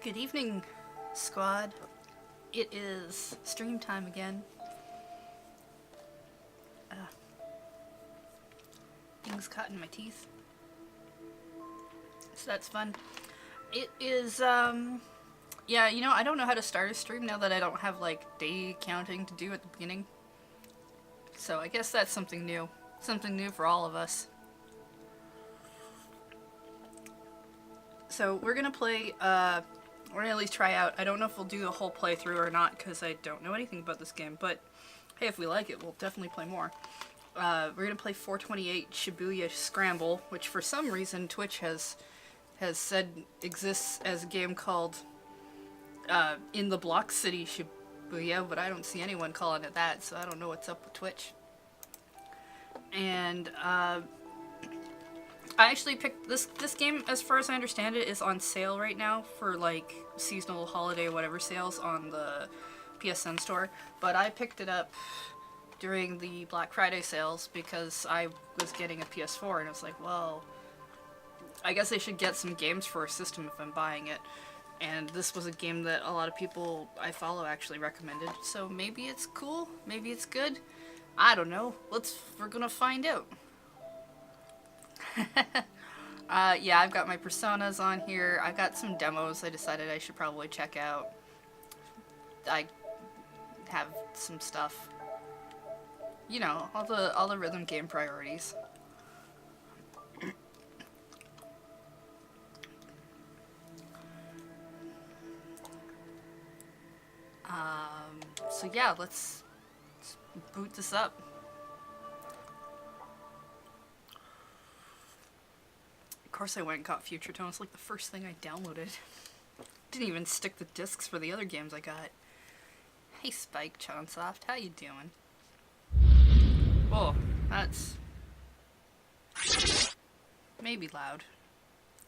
Good evening, squad. It is stream time again. Things caught in my teeth. So that's fun. It is, yeah, you know, I don't know how to start a stream now that I don't have, like, day counting to do at the beginning. So I guess that's something new. Something new for all of us. So we're gonna play, we're gonna at least try out. I don't know if we'll do the whole playthrough or not because I don't know anything about this game, but hey, if we like it, we'll definitely play more. We're gonna play 428 Shibuya Scramble, which for some reason Twitch has said exists as a game called In the Block City Shibuya, but I don't see anyone calling it that, so I don't know what's up with Twitch. And I actually picked this game, as far as I understand it, is on sale right now for like seasonal holiday whatever sales on the PSN store, but I picked it up during the Black Friday sales because I was getting a PS4 and I was like, well, I guess I should get some games for a system if I'm buying it. And this was a game that a lot of people I follow actually recommended, so maybe it's cool, maybe it's good. I don't know. We're gonna find out. Yeah, I've got my personas on here. I got some demos I decided I should probably check out. I have some stuff. You know, all the rhythm game priorities. So yeah, let's boot this up. Of course I went and got Future Tone. It's like the first thing I downloaded. Didn't even stick the discs for the other games I got. Hey Spike Chonsoft, how you doing? Oh, that's maybe loud.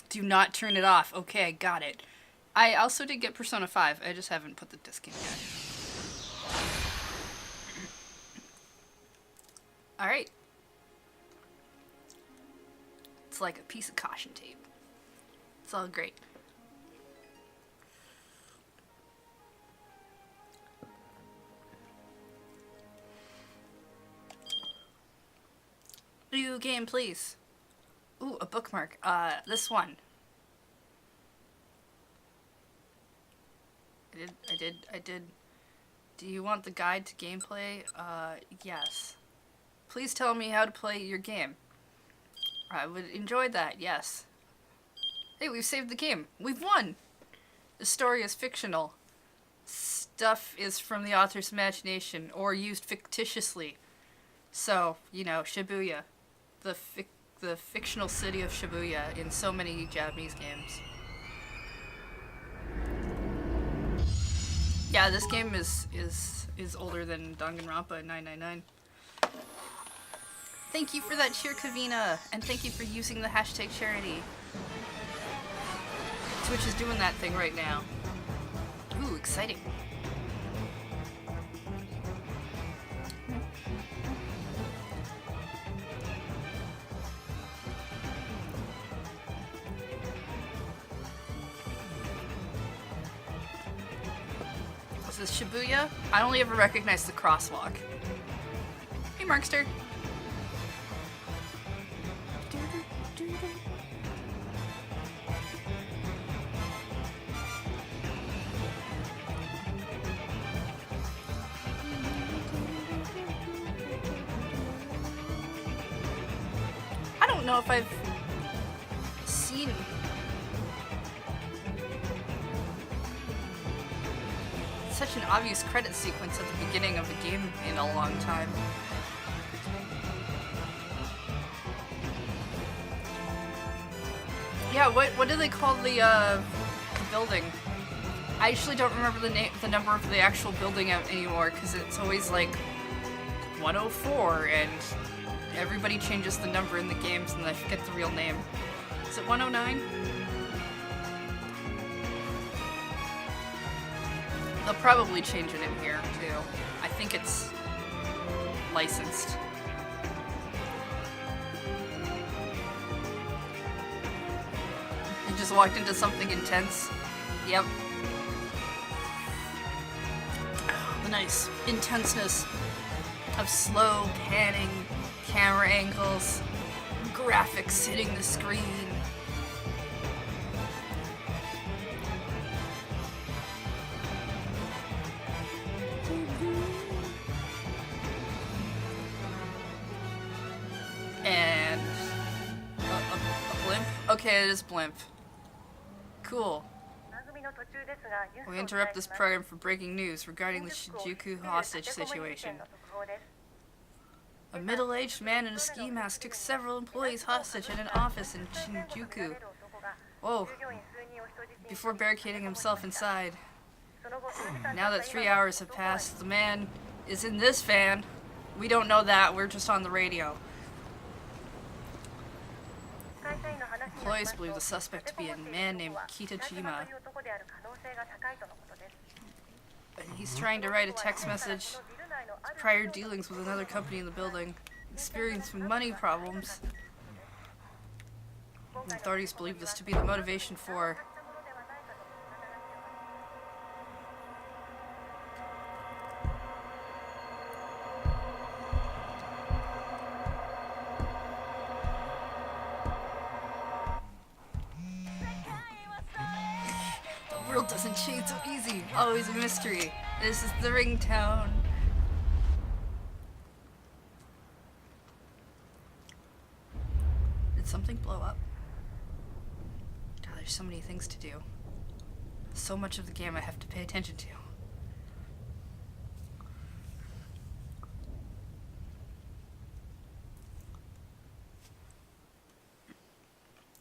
Do not turn it off. Okay, I got it. I also did get Persona 5. I just haven't put the disc in yet. Alright. It's like a piece of caution tape. It's all great. New game, please. Ooh, a bookmark. This one. I did. Do you want the guide to gameplay? Yes. Please tell me how to play your game. I would enjoy that, yes. Hey, we've saved the game. We've won! The story is fictional. Stuff is from the author's imagination, or used fictitiously. So, you know, Shibuya. The fictional city of Shibuya in so many Japanese games. Yeah, this game is older than Danganronpa 999. Thank you for that cheer, Kavina, and thank you for using the hashtag charity. Twitch is doing that thing right now. Ooh, exciting. Is this Shibuya? I only ever recognize the crosswalk. Hey, Markster. I don't know if I've seen such an obvious credit sequence at the beginning of the game in a long time. Yeah, what do they call the building? I actually don't remember the number of the actual building anymore because it's always like 104 and everybody changes the number in the games and I forget the real name. Is it 109? They'll probably change it in here, too. I think it's licensed. You just walked into something intense. Yep. The nice intenseness of slow panning camera angles, graphics hitting the screen. And a blimp? Okay, it is blimp. Cool. We interrupt this program for breaking news regarding the Shinjuku hostage situation. A middle-aged man in a ski mask took several employees hostage in an office in Shinjuku. Whoa. Before barricading himself inside. Now that 3 hours have passed, the man is in this van. We don't know that, we're just on the radio. Employees believe the suspect to be a man named Kitajima. He's trying to write a text message. His prior dealings with another company in the building. Experiencing money problems. Authorities believe this to be the motivation for... The world doesn't change so easy. Always a mystery. This is the ringtone. Did something blow up? God, there's so many things to do. So much of the game I have to pay attention to.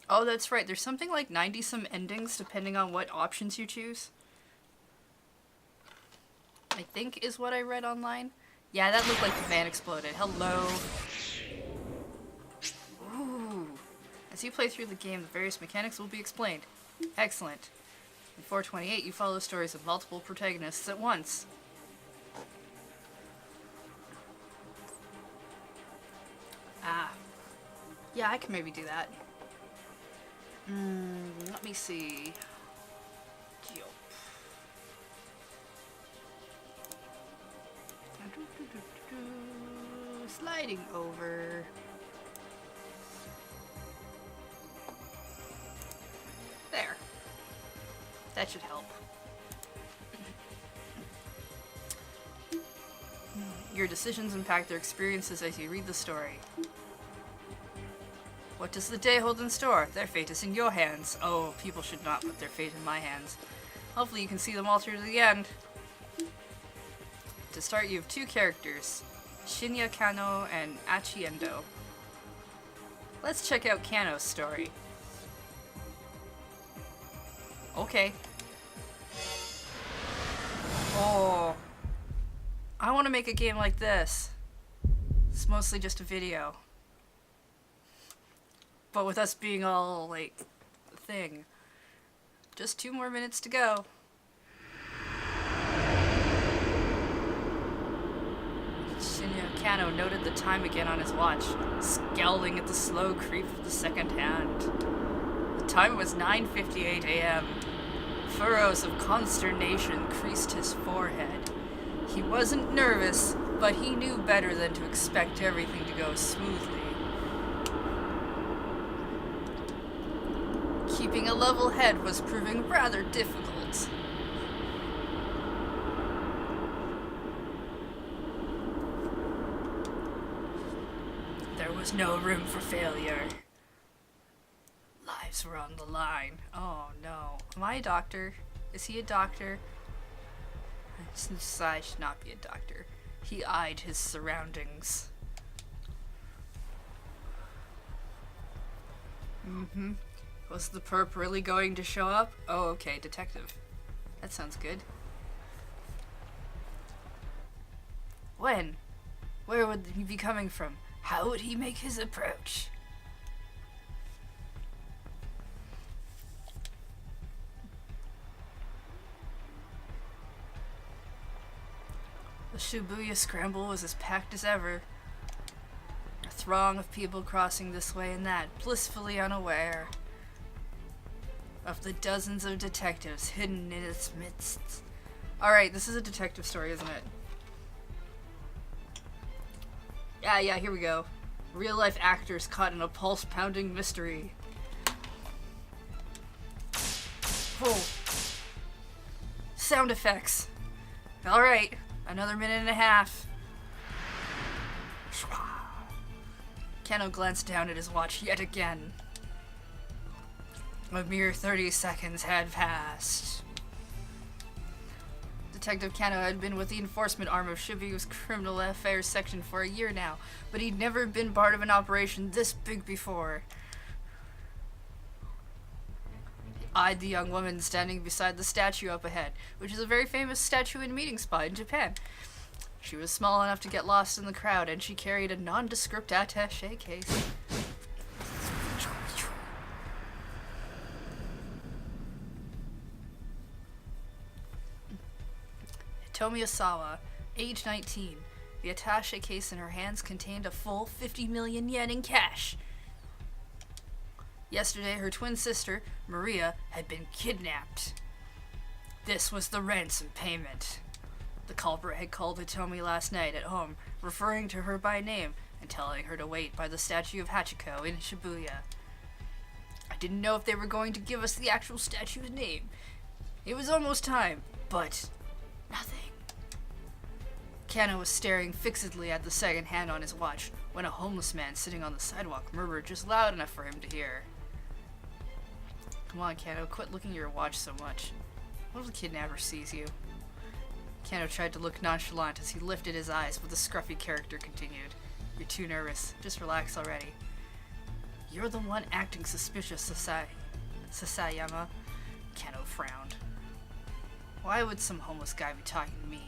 Oh, that's right. There's something like 90-some endings depending on what options you choose. I think is what I read online. Yeah, that looked like the van exploded. Hello. Ooh. As you play through the game, the various mechanics will be explained. Excellent. In 428, you follow stories of multiple protagonists at once. Ah. Yeah, I can maybe do that. Let me see. Sliding over. There. That should help. Your decisions impact their experiences as you read the story. What does the day hold in store? Their fate is in your hands. Oh, people should not put their fate in my hands. Hopefully you can see them all through to the end. To start, you have two characters, Shinya Kano and Achi Endo. Let's check out Kano's story. Okay. Oh. I want to make a game like this. It's mostly just a video. But with us being all, like, a thing. Just 2 more minutes to go. Shinya Kano noted the time again on his watch, scowling at the slow creep of the second hand. The time was 9:58 a.m. Furrows of consternation creased his forehead. He wasn't nervous, but he knew better than to expect everything to go smoothly. Keeping a level head was proving rather difficult. There was no room for failure. Lives were on the line. Oh no. Am I a doctor? Is he a doctor? Since I should not be a doctor. He eyed his surroundings. Was the perp really going to show up? Oh, okay, detective. That sounds good. When? Where would he be coming from? How would he make his approach? The Shibuya Scramble was as packed as ever. A throng of people crossing this way and that, blissfully unaware. of the dozens of detectives hidden in its midst. Alright, this is a detective story, isn't it? Yeah, here we go. Real-life actors caught in a pulse-pounding mystery. Oh. Sound effects. Alright, another minute and a half. Kano glanced down at his watch yet again. A mere 30 seconds had passed. Detective Kano had been with the enforcement arm of Shibuya's Criminal Affairs section for a year now, but he'd never been part of an operation this big before. He eyed the young woman standing beside the statue up ahead, which is a very famous statue and meeting spot in Japan. She was small enough to get lost in the crowd, and she carried a nondescript attaché case. Hitomi Osawa, age 19. The attaché case in her hands contained a full 50 million yen in cash. Yesterday, her twin sister, Maria, had been kidnapped. This was the ransom payment. The culprit had called Hitomi last night at home, referring to her by name and telling her to wait by the statue of Hachiko in Shibuya. I didn't know if they were going to give us the actual statue's name. It was almost time, but nothing. Kano was staring fixedly at the second hand on his watch when a homeless man sitting on the sidewalk murmured just loud enough for him to hear. Come on, Kano, quit looking at your watch so much. What if the kidnapper sees you? Kano tried to look nonchalant as he lifted his eyes, but the scruffy character continued. You're too nervous. Just relax already. You're the one acting suspicious, Sasayama. Kano frowned. Why would some homeless guy be talking to me?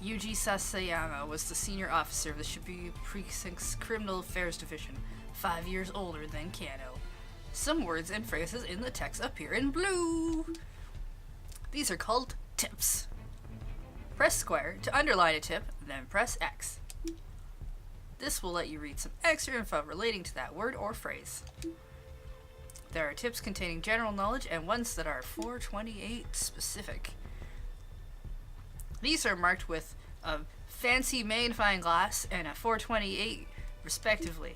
Yuji Sasayama was the senior officer of the Shibuya Precinct's Criminal Affairs Division, 5 years older than Kano. Some words and phrases in the text appear in blue. These are called tips. Press square to underline a tip, then press X. This will let you read some extra info relating to that word or phrase. There are tips containing general knowledge and ones that are 428 specific. These are marked with a fancy magnifying glass and a 428 respectively.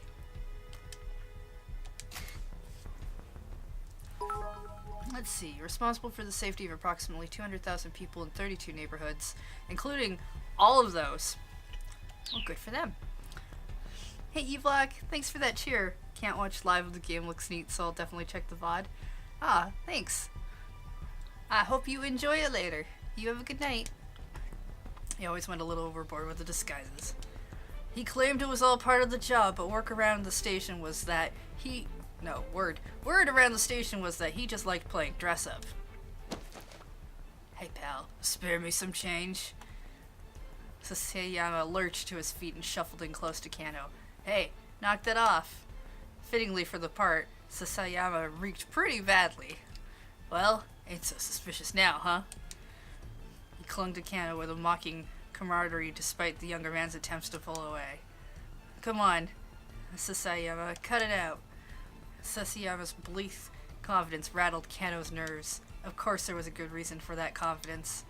Let's see. Responsible for the safety of approximately 200,000 people in 32 neighborhoods, including all of those. Well, good for them. Hey, Evlock, thanks for that cheer. Can't watch live of the game, looks neat, so I'll definitely check the VOD. Ah, thanks. I hope you enjoy it later. You have a good night. He always went a little overboard with the disguises. He claimed it was all part of the job, but word around the station was that he just liked playing dress up. Hey pal, spare me some change. Sasayama lurched to his feet and shuffled in close to Kano. Hey, knock that off. Fittingly for the part, Sasayama reeked pretty badly. Well, ain't so suspicious now, huh? He clung to Kano with a mocking camaraderie despite the younger man's attempts to pull away. Come on, Sasayama, cut it out. Sasayama's bleak confidence rattled Kano's nerves. Of course there was a good reason for that confidence.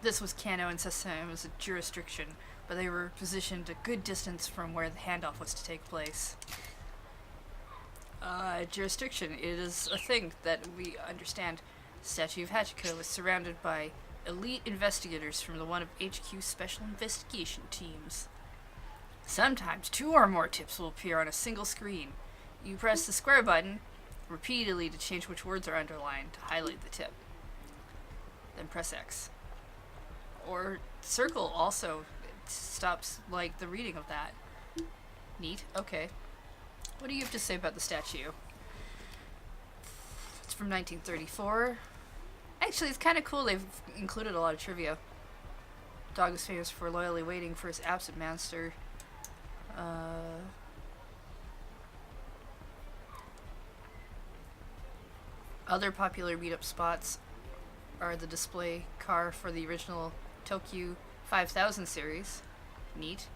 This was Kano and Sasayama's jurisdiction, but they were positioned a good distance from where the handoff was to take place. Jurisdiction, it is a thing that we understand. The statue of Hachiko was surrounded by elite investigators from one of HQ's special investigation teams. Sometimes 2 or more tips will appear on a single screen. You press the square button repeatedly to change which words are underlined to highlight the tip. Then press X. Or circle also. It stops, the reading of that. Neat. Okay. What do you have to say about the statue? It's from 1934. Actually, it's kind of cool. They've included a lot of trivia. Dog is famous for loyally waiting for his absent master. Other popular meetup spots are the display car for the original Tokyo 5000 series, neat,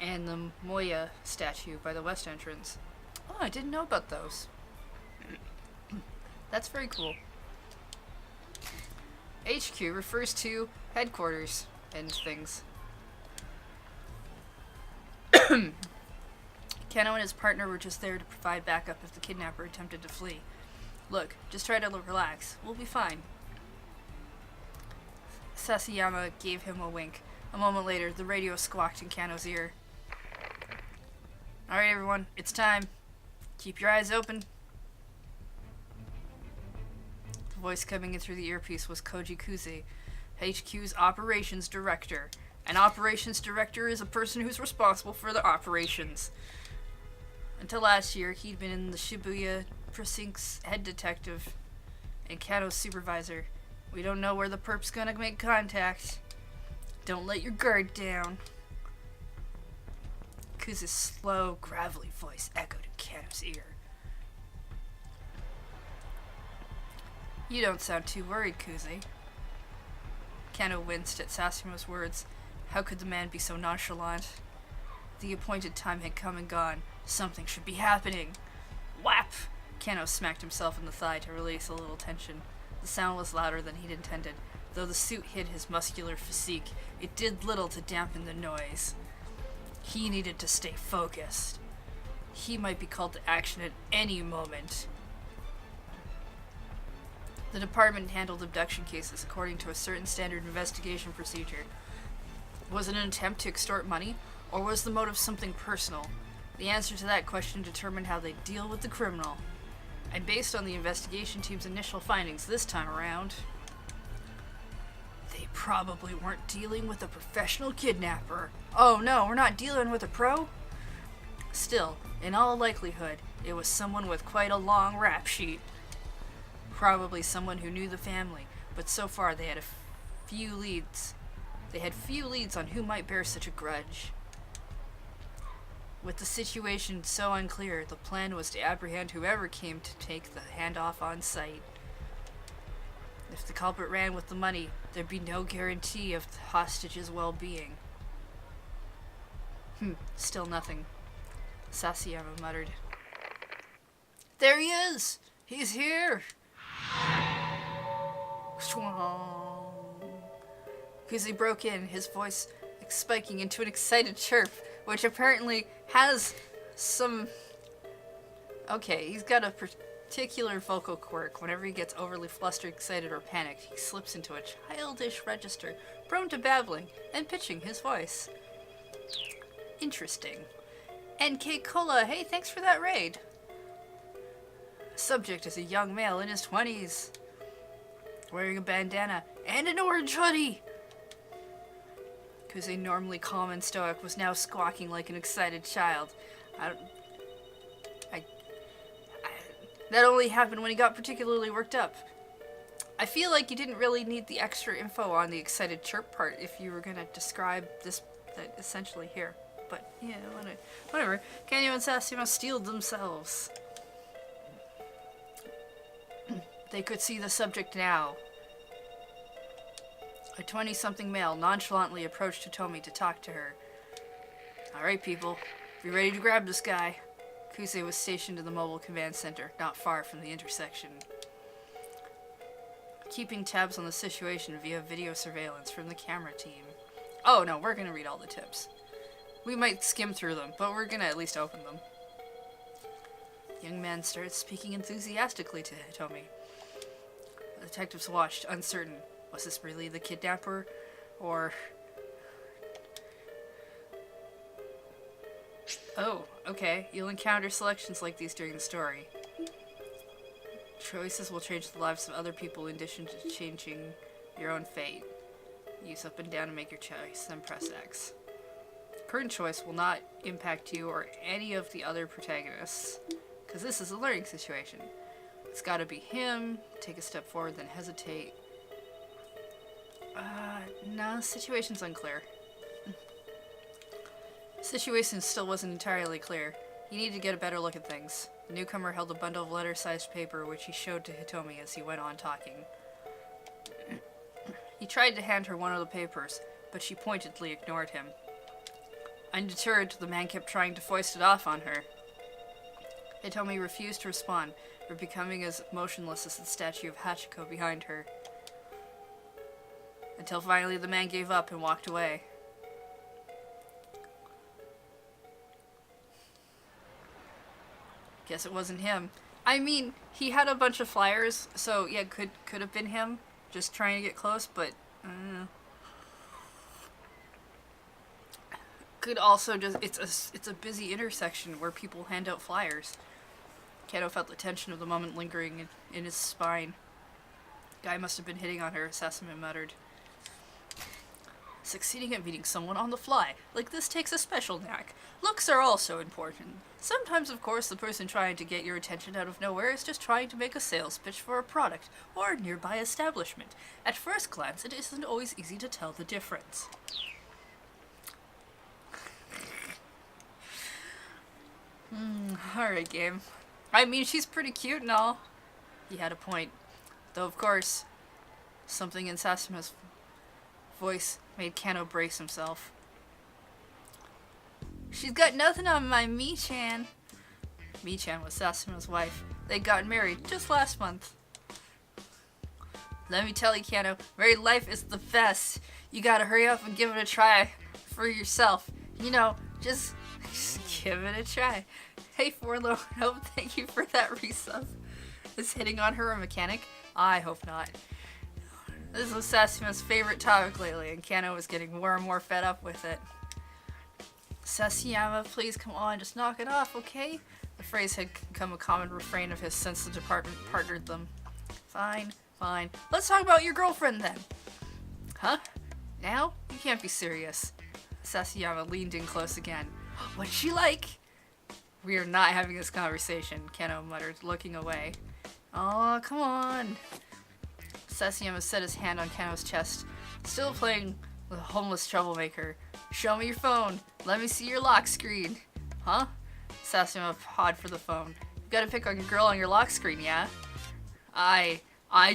and the Moya statue by the west entrance. Oh, I didn't know about those. That's very cool. HQ refers to headquarters and things. Kano and his partner were just there to provide backup if the kidnapper attempted to flee. Look, just try to relax. We'll be fine. Sasayama gave him a wink. A moment later, the radio squawked in Kano's ear. Alright everyone, it's time. Keep your eyes open. The voice coming in through the earpiece was Koji Kuze, HQ's operations director. An operations director is a person who's responsible for the operations. Until last year, he'd been in the Shibuya precinct's head detective and Kano's supervisor. We don't know where the perp's gonna make contact. Don't let your guard down. Kuze's slow, gravelly voice echoed in Kano's ear. You don't sound too worried, Kuze. Kano winced at Sasuma's words. How could the man be so nonchalant? The appointed time had come and gone. Something should be happening. Whap! Kano smacked himself in the thigh to release a little tension. The sound was louder than he'd intended. Though the suit hid his muscular physique, it did little to dampen the noise. He needed to stay focused. He might be called to action at any moment. The department handled abduction cases according to a certain standard investigation procedure. Was it an attempt to extort money, or was the motive something personal? The answer to that question determined how they deal with the criminal. And based on the investigation team's initial findings this time around, they probably weren't dealing with a professional kidnapper. Oh no, we're not dealing with a pro? Still, in all likelihood, it was someone with quite a long rap sheet. Probably someone who knew the family, but so far they had few leads. They had few leads on who might bear such a grudge. With the situation so unclear, the plan was to apprehend whoever came to take the handoff on site. If the culprit ran with the money, there'd be no guarantee of the hostage's well-being. Still nothing. Sasayama muttered. There he is! He's here! Kuze broke in, his voice spiking into an excited chirp, which apparently has some... Okay, he's got a particular vocal quirk. Whenever he gets overly flustered, excited, or panicked, he slips into a childish register, prone to babbling and pitching his voice. Interesting. NK Cola, hey, thanks for that raid. Subject is a young male in his 20s, wearing a bandana and an orange hoodie. Kuze, normally calm and stoic, was now squawking like an excited child. That only happened when he got particularly worked up. I feel like you didn't really need the extra info on the excited chirp part if you were going to describe this essentially here. But, yeah, whatever. Kanyo and Sasayama steeled themselves. They could see the subject now. A 20-something male nonchalantly approached Hitomi to talk to her. Alright, people. Be ready to grab this guy. Kuze was stationed in the mobile command center, not far from the intersection. Keeping tabs on the situation via video surveillance from the camera team. Oh no, we're gonna read all the tips. We might skim through them, but we're gonna at least open them. The young man started speaking enthusiastically to Hitomi. The detectives watched, uncertain. Was this really the kidnapper? Or... Oh, okay. You'll encounter selections like these during the story. Choices will change the lives of other people in addition to changing your own fate. Use up and down to make your choice, then press X. Current choice will not impact you or any of the other protagonists, because this is a learning situation. It's gotta be him, take a step forward, then hesitate. No, the situation's unclear. Situation still wasn't entirely clear. He needed to get a better look at things. The newcomer held a bundle of letter-sized paper, which he showed to Hitomi as he went on talking. He tried to hand her one of the papers, but she pointedly ignored him. Undeterred, the man kept trying to foist it off on her. Hitomi refused to respond, becoming as motionless as the statue of Hachiko behind her. Until finally the man gave up and walked away. Guess it wasn't him. I mean, he had a bunch of flyers, so yeah, could have been him, just trying to get close, but could also just it's a busy intersection where people hand out flyers. Kato felt the tension of the moment lingering in his spine. Guy must have been hitting on her, Sasame muttered. Succeeding at meeting someone on the fly, like this, takes a special knack. Looks are also important. Sometimes, of course, the person trying to get your attention out of nowhere is just trying to make a sales pitch for a product or a nearby establishment. At first glance, it isn't always easy to tell the difference. Alright, game. I mean, she's pretty cute and all. He had a point. Though, of course, something in Sasame's voice made Kano brace himself. She's got nothing on my Mi-chan. Mi-chan was Sasame's wife. They got married just last month. Let me tell you, Kano, married life is the best. You gotta hurry up and give it a try for yourself. You know, just give it a try. Hey, Forlo, no, thank you for that resub. Is hitting on her a mechanic? I hope not. This was Sasame's favorite topic lately, and Kano was getting more and more fed up with it. Sasayama, please come on, just knock it off, okay? The phrase had become a common refrain of his since the department partnered them. Fine, fine. Let's talk about your girlfriend then. Huh? Now? You can't be serious. Sasayama leaned in close again. What's she like? We are not having this conversation, Kano muttered, looking away. Oh, come on. Sasayama set his hand on Kano's chest, still playing the homeless troublemaker. Show me your phone. Let me see your lock screen. Huh? Sasayama pawed for the phone. You gotta pick on your girl on your lock screen, yeah? I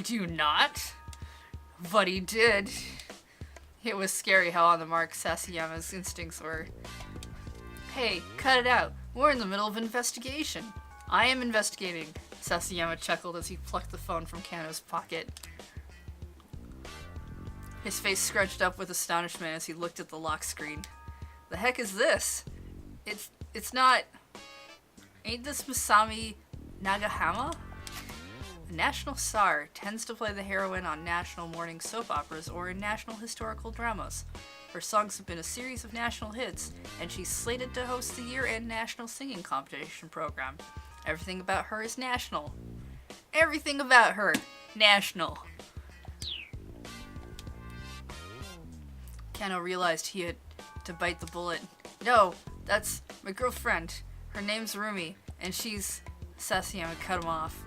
do not. But he did. It was scary how on the mark Sasayama's instincts were. Hey, cut it out. We're in the middle of an investigation. I am investigating. Sasayama chuckled as he plucked the phone from Kano's pocket. His face scrunched up with astonishment as he looked at the lock screen. The heck is this? It's not... Ain't this Masami Nagahama? A national star, tends to play the heroine on national morning soap operas or in national historical dramas. Her songs have been a series of national hits, and she's slated to host the year-end national singing competition program. Everything about her is national. Everything about her, national. Kano realized he had to bite the bullet. No, that's my girlfriend. Her name's Rumi, and she's... Sasayama cut him off.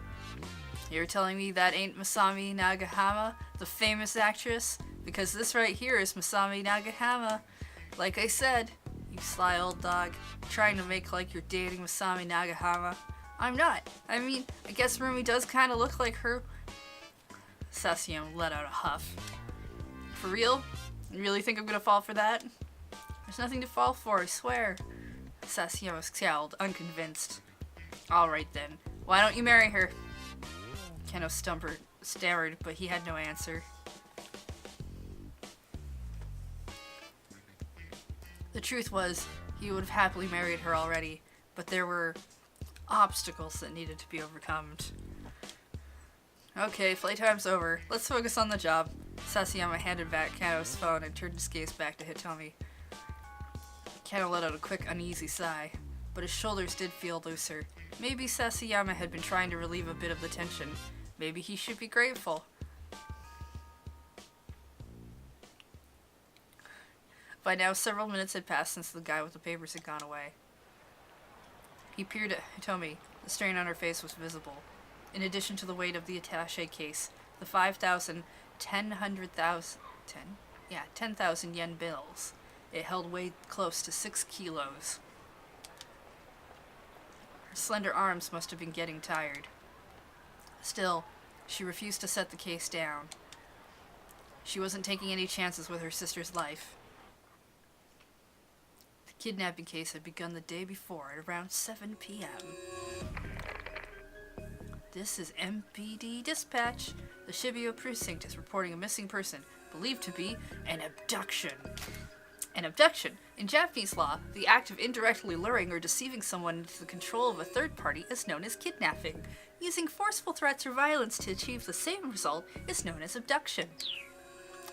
You're telling me that ain't Masami Nagahama, the famous actress? Because this right here is Masami Nagahama. Like I said, you sly old dog, trying to make like you're dating Masami Nagahama. I'm not. I mean, I guess Rumi does kind of look like her. Sasayama let out a huff. For real? You really think I'm gonna fall for that? There's nothing to fall for, I swear. Sasayama scowled, unconvinced. Alright then, why don't you marry her? Kano stammered, but he had no answer. The truth was, he would have happily married her already, but there were obstacles that needed to be overcome. Okay, playtime's over. Let's focus on the job. Sasayama handed back Kano's phone and turned his gaze back to Hitomi. Kano let out a quick, uneasy sigh, but his shoulders did feel looser. Maybe Sasayama had been trying to relieve a bit of the tension. Maybe he should be grateful. By now, several minutes had passed since the guy with the papers had gone away. He peered at Hitomi. The strain on her face was visible. In addition to the weight of the attaché case, the 10,000 yen bills. It held weight close to 6 kilos. Her slender arms must have been getting tired. Still, she refused to set the case down. She wasn't taking any chances with her sister's life. The Kidnapping case had begun the day before at around 7 p.m. This is MPD Dispatch. The Shibuya precinct is reporting a missing person, believed to be an abduction. An abduction. In Japanese law, the act of indirectly luring or deceiving someone into the control of a third party is known as kidnapping. Using forceful threats or violence to achieve the same result is known as abduction.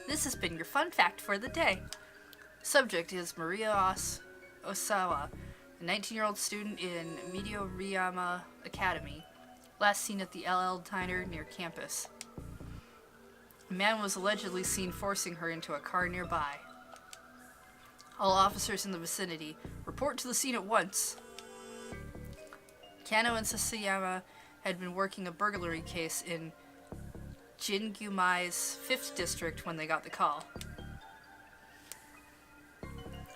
This has been your fun fact for the day. Subject is Maria Osawa, a 19-year-old student in Midoriyama Academy, last seen at the LL Diner near campus. A man was allegedly seen forcing her into a car nearby. All officers in the vicinity report to the scene at once. Kano and Sasayama had been working a burglary case in Jingumai's 5th district when they got the call.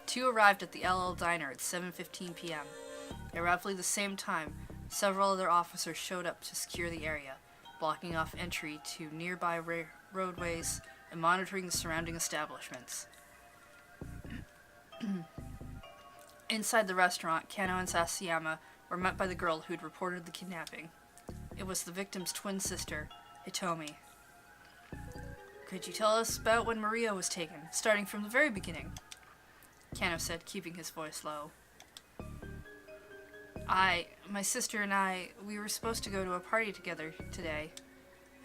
Two arrived at the LL Diner at 7:15 p.m. At roughly the same time, several other officers showed up to secure the area, blocking off entry to nearby roadways and monitoring the surrounding establishments. Inside the restaurant, Kano and Sasayama were met by the girl who'd reported the kidnapping. It was the victim's twin sister, Hitomi. Could you tell us about when Maria was taken, starting from the very beginning? Kano said, keeping his voice low. My sister and I, we were supposed to go to a party together today.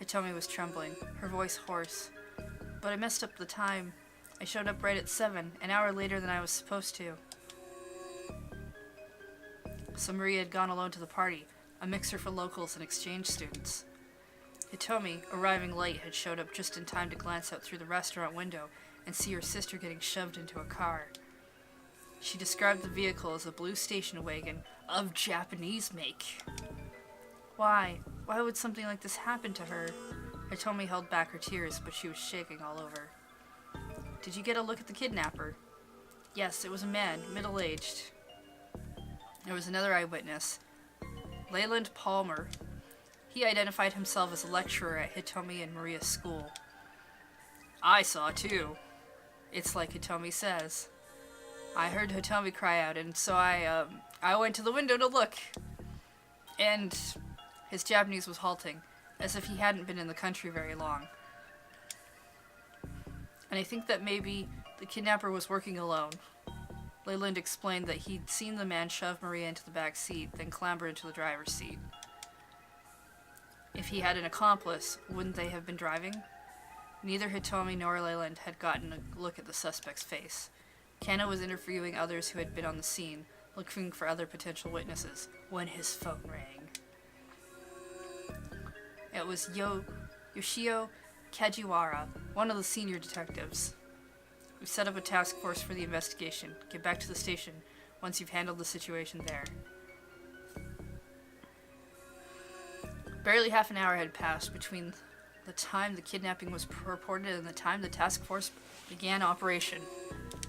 Hitomi was trembling, her voice hoarse. But I messed up the time. I showed up right at 7, an hour later than I was supposed to. So Maria had gone alone to the party, a mixer for locals and exchange students. Hitomi, arriving late, had showed up just in time to glance out through the restaurant window and see her sister getting shoved into a car. She described the vehicle as a blue station wagon of Japanese make. Why? Why would something like this happen to her? Hitomi held back her tears, but she was shaking all over. Did you get a look at the kidnapper? Yes, it was a man, middle-aged. There was another eyewitness, Leyland Palmer. He identified himself as a lecturer at Hitomi and Maria's school. I saw too. It's like Hitomi says. I heard Hitomi cry out, and so I went to the window to look. And his Japanese was halting, as if he hadn't been in the country very long. And I think that maybe the kidnapper was working alone. Leyland explained that he'd seen the man shove Maria into the back seat, then clamber into the driver's seat. If he had an accomplice, wouldn't they have been driving? Neither Hitomi nor Leyland had gotten a look at the suspect's face. Kano was interviewing others who had been on the scene, looking for other potential witnesses, when his phone rang. It was Yoshio Kajiwara, one of the senior detectives. We've set up a task force for the investigation. Get back to the station once you've handled the situation there. Barely half an hour had passed between the time the kidnapping was reported and the time the task force began operation.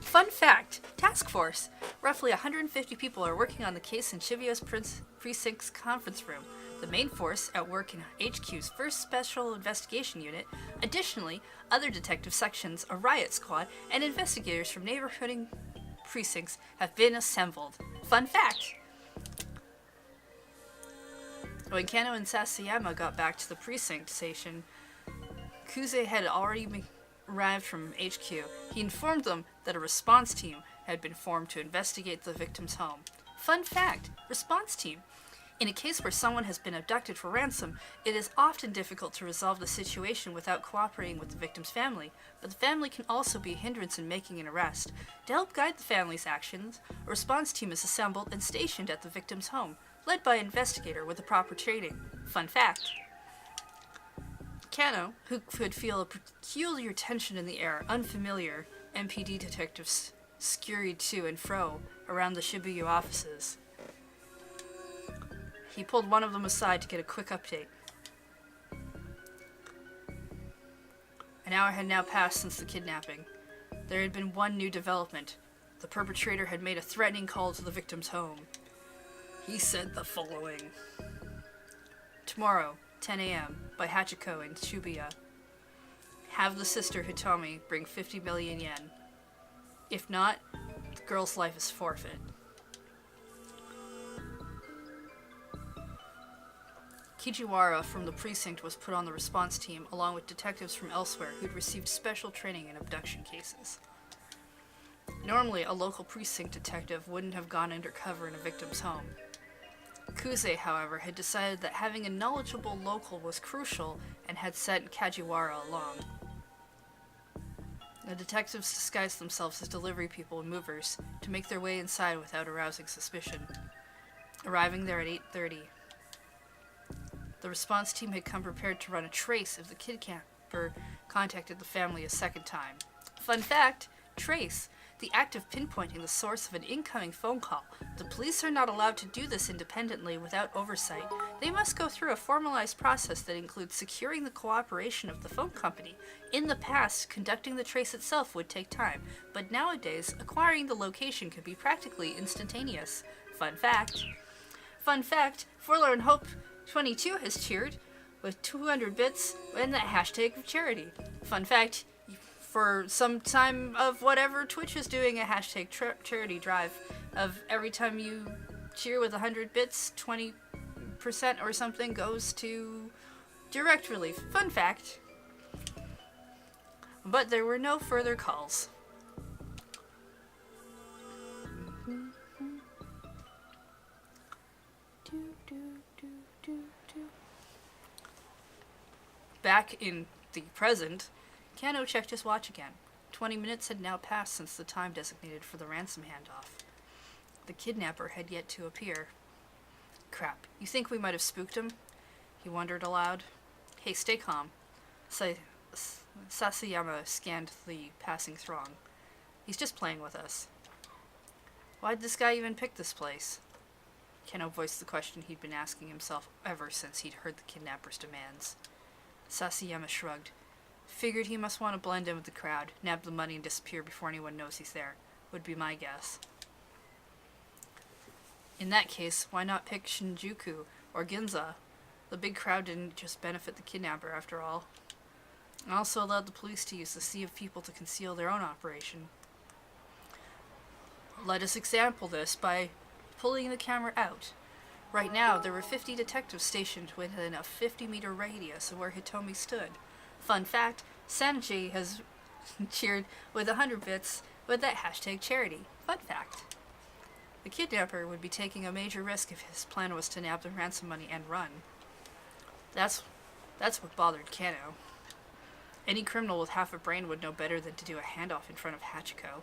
Fun fact! Task force! Roughly 150 people are working on the case in Shibuya's precinct's conference room. The main force at work in HQ's first special investigation unit. Additionally, other detective sections, a riot squad, and investigators from neighborhood precincts have been assembled. Fun fact! When Kano and Sasayama got back to the precinct station, Kuze had already arrived from HQ. He informed them that a response team had been formed to investigate the victim's home. Fun fact, response team. In a case where someone has been abducted for ransom, it is often difficult to resolve the situation without cooperating with the victim's family, but the family can also be a hindrance in making an arrest. To help guide the family's actions, a response team is assembled and stationed at the victim's home, led by an investigator with the proper training. Fun fact. Kano, who could feel a peculiar tension in the air, unfamiliar MPD detectives scurried to and fro around the Shibuya offices. He pulled one of them aside to get a quick update. An hour had now passed since the kidnapping. There had been one new development. The perpetrator had made a threatening call to the victim's home. He said the following. Tomorrow, 10 a.m., by Hachiko in Shibuya. Have the sister Hitomi bring 50 million yen. If not, the girl's life is forfeit. Kijiwara from the precinct was put on the response team along with detectives from elsewhere who'd received special training in abduction cases. Normally, a local precinct detective wouldn't have gone undercover in a victim's home. Kuze, however, had decided that having a knowledgeable local was crucial and had sent Kajiwara along. The detectives disguised themselves as delivery people and movers to make their way inside without arousing suspicion, arriving there at 8:30. The response team had come prepared to run a trace if the kidnapper contacted the family a second time. Fun fact, trace, the act of pinpointing the source of an incoming phone call. The police are not allowed to do this independently without oversight. They must go through a formalized process that includes securing the cooperation of the phone company. In the past, conducting the trace itself would take time, but nowadays, acquiring the location could be practically instantaneous. Fun fact. Fun fact, Forlorn Hope 22 has cheered with 200 bits and that hashtag of charity. Fun fact, for some time of whatever, Twitch is doing a hashtag charity drive of every time you cheer with 100 bits, 20% or something goes to direct relief. Fun fact. But there were no further calls. Back in the present, Kano checked his watch again. 20 minutes had now passed since the time designated for the ransom handoff. The kidnapper had yet to appear. Crap, you think we might have spooked him? He wondered aloud. Hey, stay calm. Sasayama scanned the passing throng. He's just playing with us. Why'd this guy even pick this place? Kano voiced the question he'd been asking himself ever since he'd heard the kidnapper's demands. Sasayama shrugged. Figured he must want to blend in with the crowd, nab the money and disappear before anyone knows he's there. Would be my guess. In that case, why not pick Shinjuku or Ginza? The big crowd didn't just benefit the kidnapper after all. It also allowed the police to use the sea of people to conceal their own operation. Let us example this by pulling the camera out. Right now, there were 50 detectives stationed within a 50-meter radius of where Hitomi stood. Fun fact, Sanji has cheered with 100 bits with that hashtag charity. Fun fact. The kidnapper would be taking a major risk if his plan was to nab the ransom money and run. That's what bothered Kano. Any criminal with half a brain would know better than to do a handoff in front of Hachiko.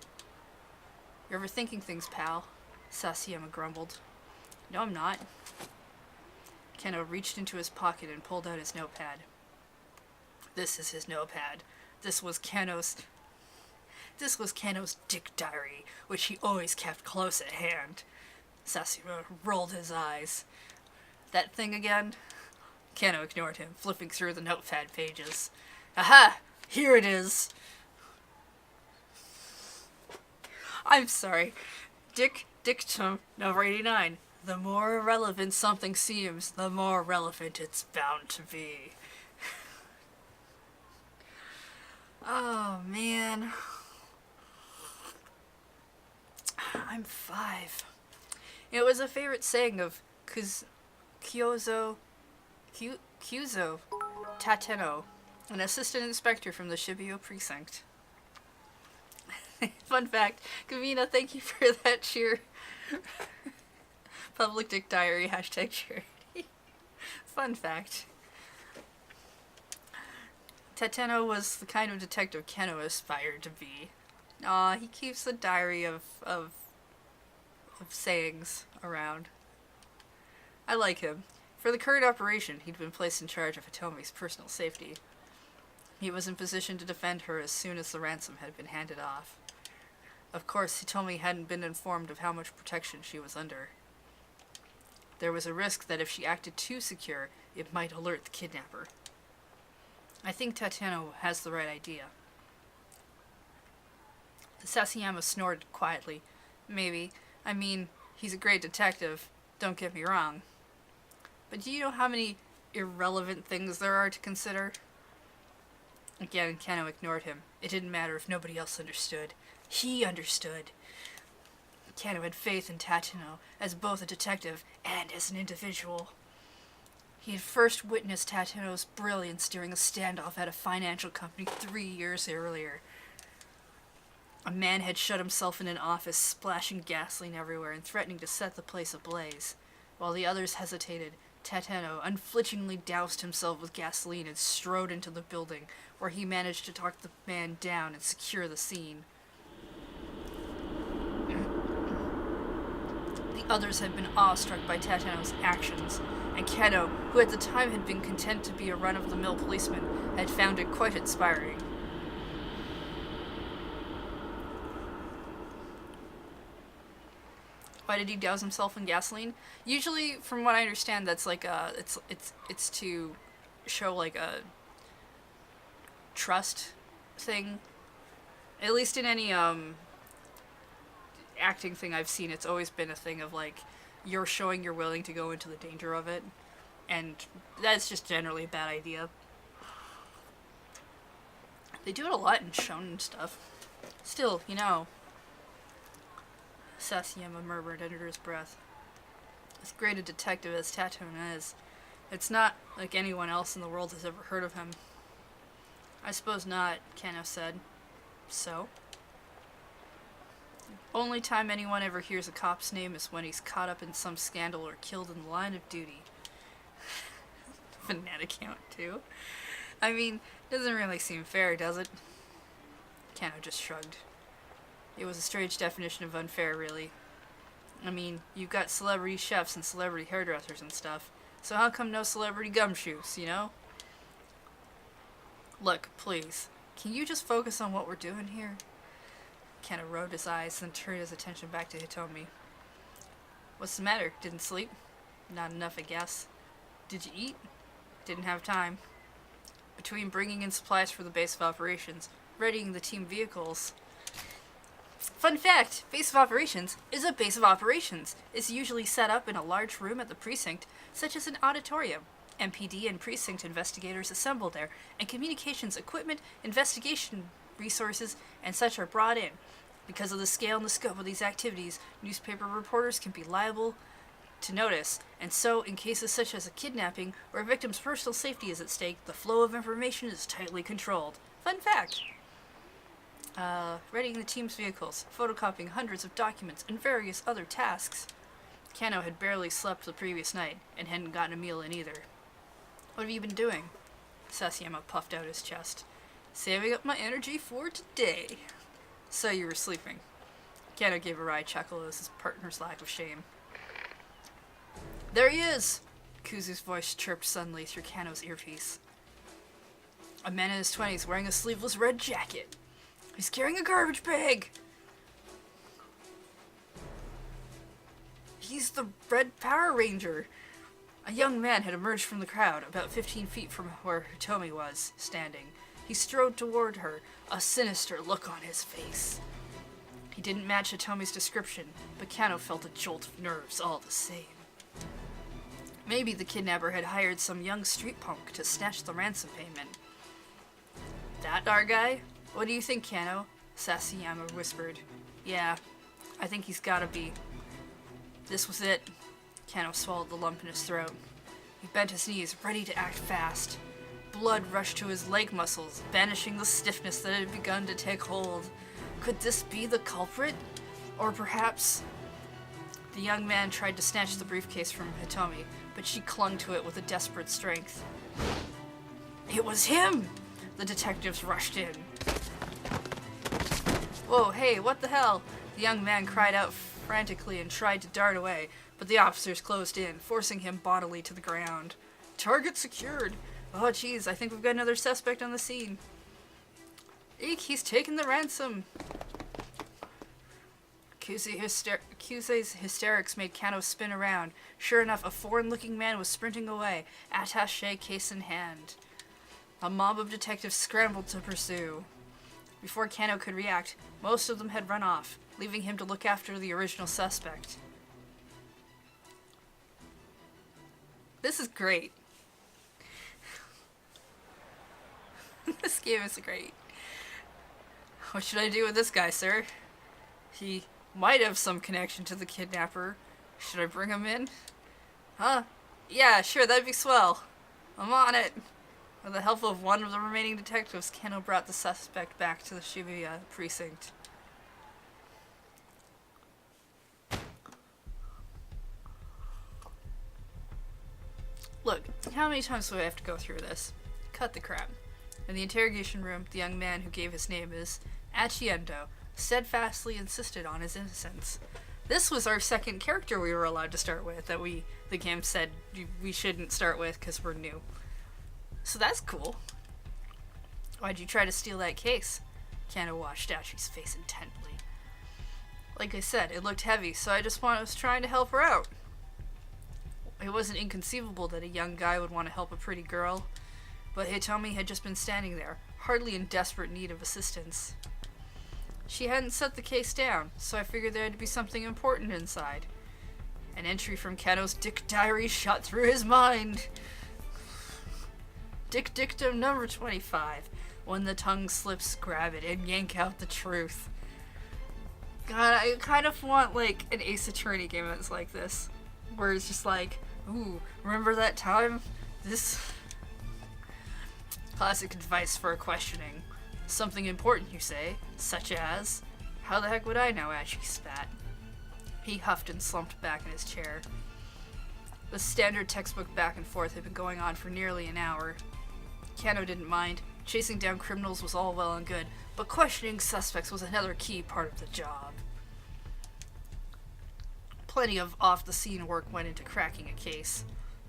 You're overthinking things, pal, Sasayama grumbled. No, I'm not. Kano reached into his pocket and pulled out his notepad. This is his notepad. This was Kano's dick diary, which he always kept close at hand. Sasayama rolled his eyes. That thing again? Kano ignored him, flipping through the notepad pages. Aha! Here it is! I'm sorry. Dictum number 89. The more irrelevant something seems, the more relevant it's bound to be. Oh, man. I'm 5. It was a favorite saying of Kyuzo Tateno, an assistant inspector from the Shibuya precinct. Fun fact, Kavina, thank you for that cheer. Public Dick Diary, hashtag charity. Fun fact. Tateno was the kind of detective Kano aspired to be. He keeps a diary of sayings around. I like him. For the current operation, he'd been placed in charge of Hitomi's personal safety. He was in position to defend her as soon as the ransom had been handed off. Of course, Hitomi hadn't been informed of how much protection she was under. There was a risk that if she acted too secure, it might alert the kidnapper. I think Tateno has the right idea. Sasayama snorted quietly. Maybe. I mean, he's a great detective, don't get me wrong. But do you know how many irrelevant things there are to consider? Again, Kano ignored him. It didn't matter if nobody else understood. He understood. Kano had faith in Tateno as both a detective and as an individual. He had first witnessed Tateno's brilliance during a standoff at a financial company 3 years earlier. A man had shut himself in an office, splashing gasoline everywhere and threatening to set the place ablaze. While the others hesitated, Tateno unflinchingly doused himself with gasoline and strode into the building, where he managed to talk the man down and secure the scene. The others had been awestruck by Tateno's actions, and Kano, who at the time had been content to be a run-of-the-mill policeman, had found it quite inspiring. Why did he douse himself in gasoline? Usually, from what I understand, that's like it's to show like a trust thing. At least in any acting thing I've seen, it's always been a thing of like you're showing you're willing to go into the danger of it, and that's just generally a bad idea. They do it a lot in shonen stuff. Still, you know. Sasayama murmured under his breath. As great a detective as Tateno is, it's not like anyone else in the world has ever heard of him. I suppose not, Kano said. So? Only time anyone ever hears a cop's name is when he's caught up in some scandal or killed in the line of duty. Fanatic count, too. I mean, doesn't really seem fair, does it? Kano just shrugged. It was a strange definition of unfair, really. I mean, you've got celebrity chefs and celebrity hairdressers and stuff, so how come no celebrity gumshoes, you know? Look, please, can you just focus on what we're doing here? Kano rolled his eyes, then turned his attention back to Hitomi. What's the matter? Didn't sleep? Not enough, I guess. Did you eat? Didn't have time. Between bringing in supplies for the base of operations, readying the team vehicles... Fun fact, base of operations is a base of operations. It's usually set up in a large room at the precinct, such as an auditorium. MPD and precinct investigators assemble there, and communications equipment, investigation resources, and such are brought in. Because of the scale and the scope of these activities, newspaper reporters can be liable to notice, and so, in cases such as a kidnapping or a victim's personal safety is at stake, the flow of information is tightly controlled. Fun fact! Readying the team's vehicles, photocopying hundreds of documents, and various other tasks. Kano had barely slept the previous night, and hadn't gotten a meal in either. What have you been doing? Sasayama puffed out his chest. Saving up my energy for today. So you were sleeping. Kano gave a wry chuckle as his partner's lack of shame. There he is! Kuzu's voice chirped suddenly through Kano's earpiece. A man in his 20s wearing a sleeveless red jacket. He's carrying a garbage bag! He's the Red Power Ranger! A young man had emerged from the crowd, about 15 feet from where Hitomi was standing. He strode toward her, a sinister look on his face. He didn't match Hitomi's description, but Kano felt a jolt of nerves all the same. Maybe the kidnapper had hired some young street punk to snatch the ransom payment. That our guy? What do you think, Kano? Sasayama whispered. Yeah, I think he's gotta be. This was it. Kano swallowed the lump in his throat. He bent his knees, ready to act fast. Blood rushed to his leg muscles, banishing the stiffness that had begun to take hold. Could this be the culprit? Or perhaps... The young man tried to snatch the briefcase from Hitomi, but she clung to it with a desperate strength. It was him! The detectives rushed in. Whoa, hey, what the hell? The young man cried out frantically and tried to dart away, but the officers closed in, forcing him bodily to the ground. Target secured! Oh, jeez, I think we've got another suspect on the scene. Eek, he's taken the ransom! Kuse's hysterics made Kano spin around. Sure enough, a foreign-looking man was sprinting away, attaché case in hand. A mob of detectives scrambled to pursue. Before Kano could react, most of them had run off, leaving him to look after the original suspect. This is great. This game is great. What should I do with this guy, sir? He might have some connection to the kidnapper. Should I bring him in? Huh? Yeah, sure, that'd be swell. I'm on it. With the help of one of the remaining detectives, Kano brought the suspect back to the Shibuya precinct. Look, how many times do I have to go through this? Cut the crap. In the interrogation room, the young man who gave his name as Achiendo steadfastly insisted on his innocence. This was our second character we were allowed to start with, that the game said we shouldn't start with because we're new. So that's cool. Why'd you try to steal that case? Kano watched Achi's face intently. Like I said, it looked heavy, so I was trying to help her out. It wasn't inconceivable that a young guy would want to help a pretty girl, but Hitomi had just been standing there, hardly in desperate need of assistance. She hadn't set the case down, so I figured there had to be something important inside. An entry from Kano's Dick Diary shot through his mind. Dick Dictum number 25. When the tongue slips, grab it and yank out the truth. God, I kind of want, like, an Ace Attorney game that's like this. Where it's just like, ooh, remember that time? This... Classic advice for a questioning. Something important, you say? Such as? How the heck would I know? Achi spat. He huffed and slumped back in his chair. The standard textbook back and forth had been going on for nearly an hour. Kano didn't mind. Chasing down criminals was all well and good, but questioning suspects was another key part of the job. Plenty of off-the-scene work went into cracking a case.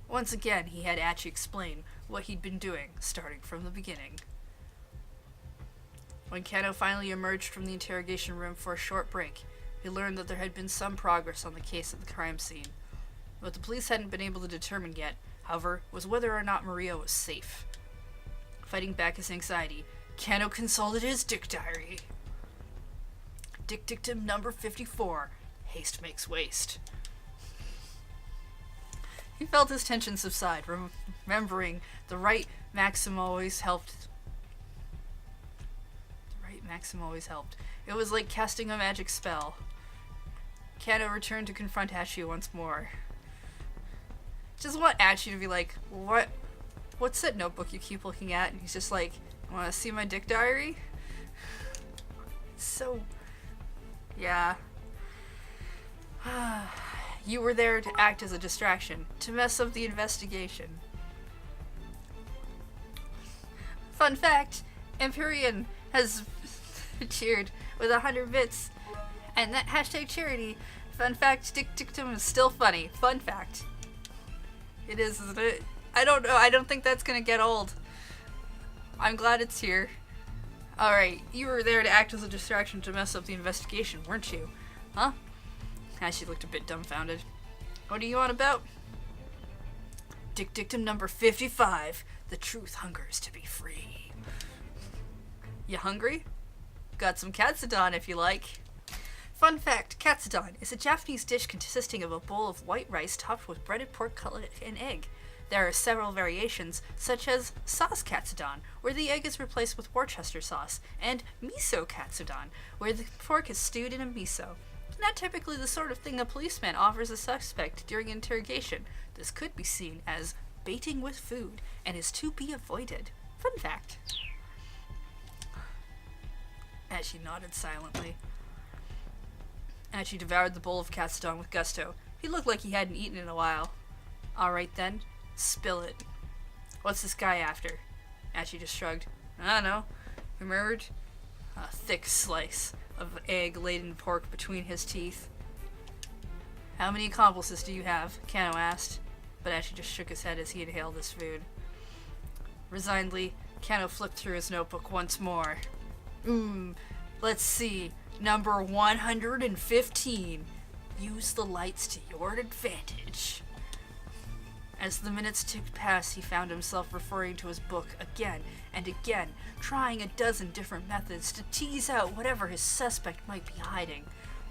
Once again, he had Achi explain what he'd been doing, starting from the beginning. When Kano finally emerged from the interrogation room for a short break, he learned that there had been some progress on the case at the crime scene. What the police hadn't been able to determine yet, however, was whether or not Maria was safe. Fighting back his anxiety, Kano consulted his Dick Diary. Dick Dictum number 54. Haste makes waste. He felt his tension subside, remembering the right maxim always helped. It was like casting a magic spell. Kano returned to confront Achi once more. Just want Achi to be like, what's that notebook you keep looking at? And he's just like, wanna see my Dick Diary? So, yeah. You were there to act as a distraction, to mess up the investigation. Fun fact, Empyrean has cheered with 100 bits, and that hashtag charity, fun fact, Dick Dictum is still funny. Fun fact. It is, isn't it? I don't know, I don't think that's gonna get old. I'm glad it's here. Alright, you were there to act as a distraction to mess up the investigation, weren't you? Huh? She looked a bit dumbfounded. What are you on about? Dick Dictum number 55. The truth hungers to be free. You hungry? Got some katsudon if you like. Fun fact, katsudon is a Japanese dish consisting of a bowl of white rice topped with breaded pork cutlet and egg. There are several variations, such as sauce katsudon, where the egg is replaced with Worcester sauce, and miso katsudon, where the pork is stewed in a miso. Not typically the sort of thing a policeman offers a suspect during interrogation. This could be seen as baiting with food and is to be avoided. Fun fact. Achi nodded silently. Achi devoured the bowl of katsudon with gusto. He looked like he hadn't eaten in a while. Alright then, spill it. What's this guy after? Achi just shrugged. I don't know. Remembered? A thick slice of egg-laden pork between his teeth. How many accomplices do you have? Kano asked, but Achi just shook his head as he inhaled his food. Resignedly, Kano flipped through his notebook once more. Let's see. Number 115. Use the lights to your advantage. As the minutes ticked past, he found himself referring to his book again and again, trying a dozen different methods to tease out whatever his suspect might be hiding.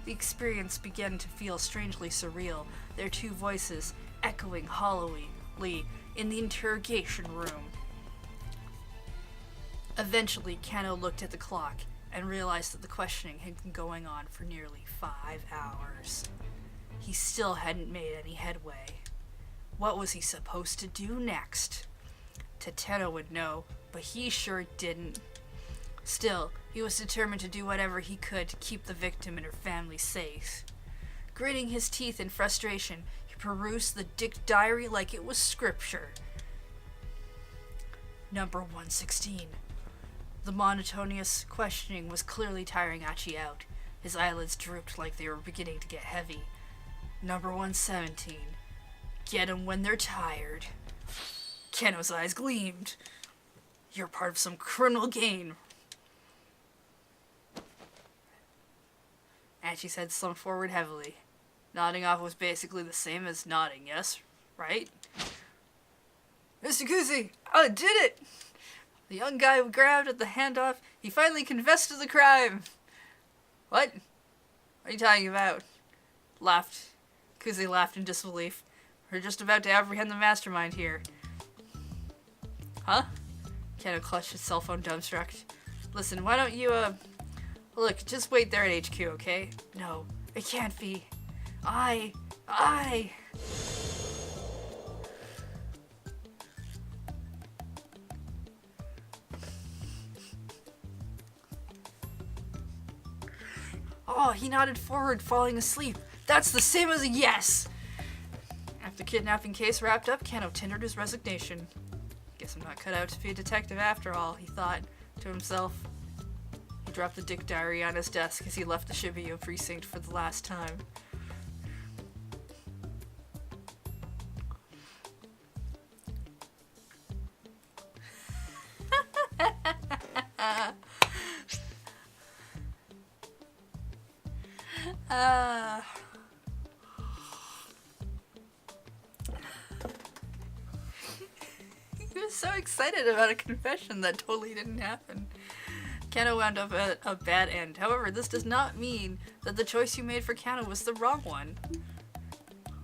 The experience began to feel strangely surreal, their two voices echoing hollowly in the interrogation room. Eventually, Kano looked at the clock. and realized that the questioning had been going on for nearly 5 hours. He still hadn't made any headway. What was he supposed to do next? Teteno would know, but he sure didn't. Still, he was determined to do whatever he could to keep the victim and her family safe. Gritting his teeth in frustration, he perused the Dick Diary like it was scripture. Number 116. The monotonous questioning was clearly tiring Achi out. His eyelids drooped like they were beginning to get heavy. Number 117. Get 'em when they're tired. Keno's eyes gleamed. You're part of some criminal game. Achi's head slumped forward heavily. Nodding off was basically the same as nodding, yes? Right? Mr. Kuzi, I did it! The young guy who grabbed at the handoff, he finally confessed to the crime. What? What are you talking about? Laughed. Kuzi laughed in disbelief. We're just about to apprehend the mastermind here. Huh? Keno clutched his cell phone dumbstruck. Listen, why don't you, look, just wait there at HQ, okay? No, it can't be. I... Oh, he nodded forward, falling asleep. That's the same as a yes! After kidnapping case wrapped up, Keno tendered his resignation. Guess I'm not cut out to be a detective after all, he thought to himself. He dropped the Dick Diary on his desk as he left the Shibuya precinct for the last time. He was so excited about a confession that totally didn't happen. Kano wound up at a bad end. However, this does not mean that the choice you made for Kano was the wrong one.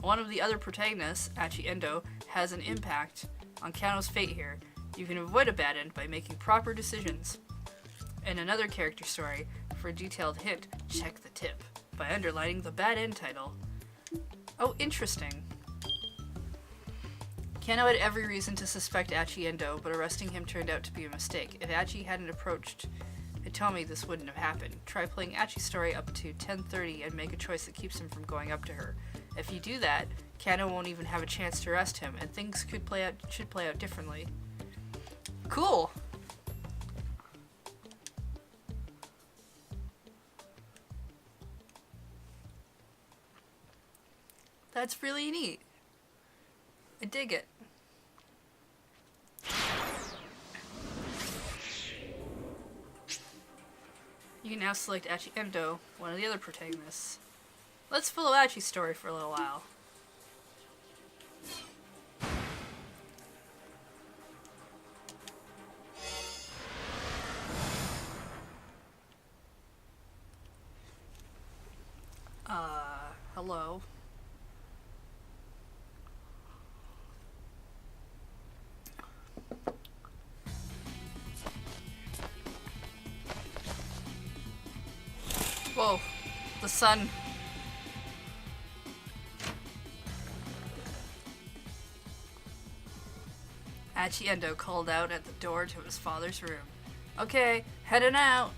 One of the other protagonists, Achi Endo, has an impact on Kano's fate here. You can avoid a bad end by making proper decisions. In another character story, for a detailed hint, check the tip by underlining the bad end title. Oh, interesting. Kano had every reason to suspect Achi Endo, but arresting him turned out to be a mistake. If Achi hadn't approached Hitomi, this wouldn't have happened. Try playing Achi's story up to 10:30 and make a choice that keeps him from going up to her. If you do that, Kano won't even have a chance to arrest him, and things should play out differently. Cool! That's really neat. I dig it. You can now select Achi Endo, one of the other protagonists. Let's follow Achi's story for a little while. Hello. Whoa, the sun. Achi Endo called out at the door to his father's room. Okay, heading out.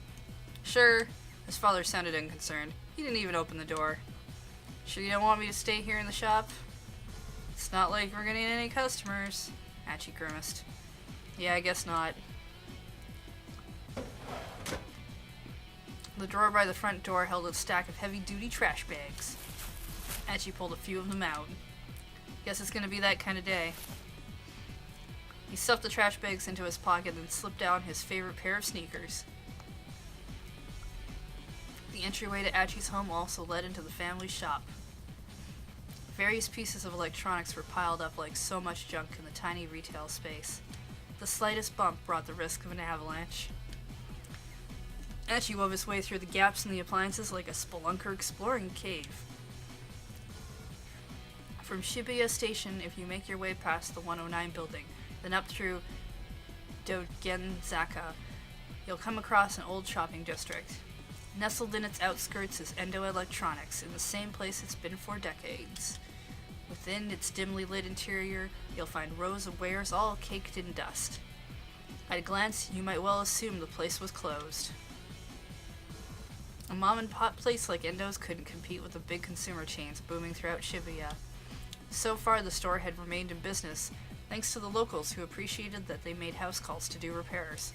Sure. His father sounded unconcerned. He didn't even open the door. Sure you don't want me to stay here in the shop? It's not like we're getting any customers. Achi grimaced. Yeah, I guess not. The drawer by the front door held a stack of heavy-duty trash bags. Achi pulled a few of them out. Guess it's gonna be that kind of day. He stuffed the trash bags into his pocket and slipped down his favorite pair of sneakers. The entryway to Achi's home also led into the family shop. Various pieces of electronics were piled up like so much junk in the tiny retail space. The slightest bump brought the risk of an avalanche. Achi wove his way through the gaps in the appliances like a spelunker exploring a cave. From Shibuya Station, if you make your way past the 109 building, then up through Dogenzaka, you'll come across an old shopping district. Nestled in its outskirts is Endo Electronics, in the same place it's been for decades. Within its dimly lit interior, you'll find rows of wares all caked in dust. At a glance, you might well assume the place was closed. A mom-and-pop place like Endo's couldn't compete with the big consumer chains booming throughout Shibuya. So far, the store had remained in business, thanks to the locals who appreciated that they made house calls to do repairs.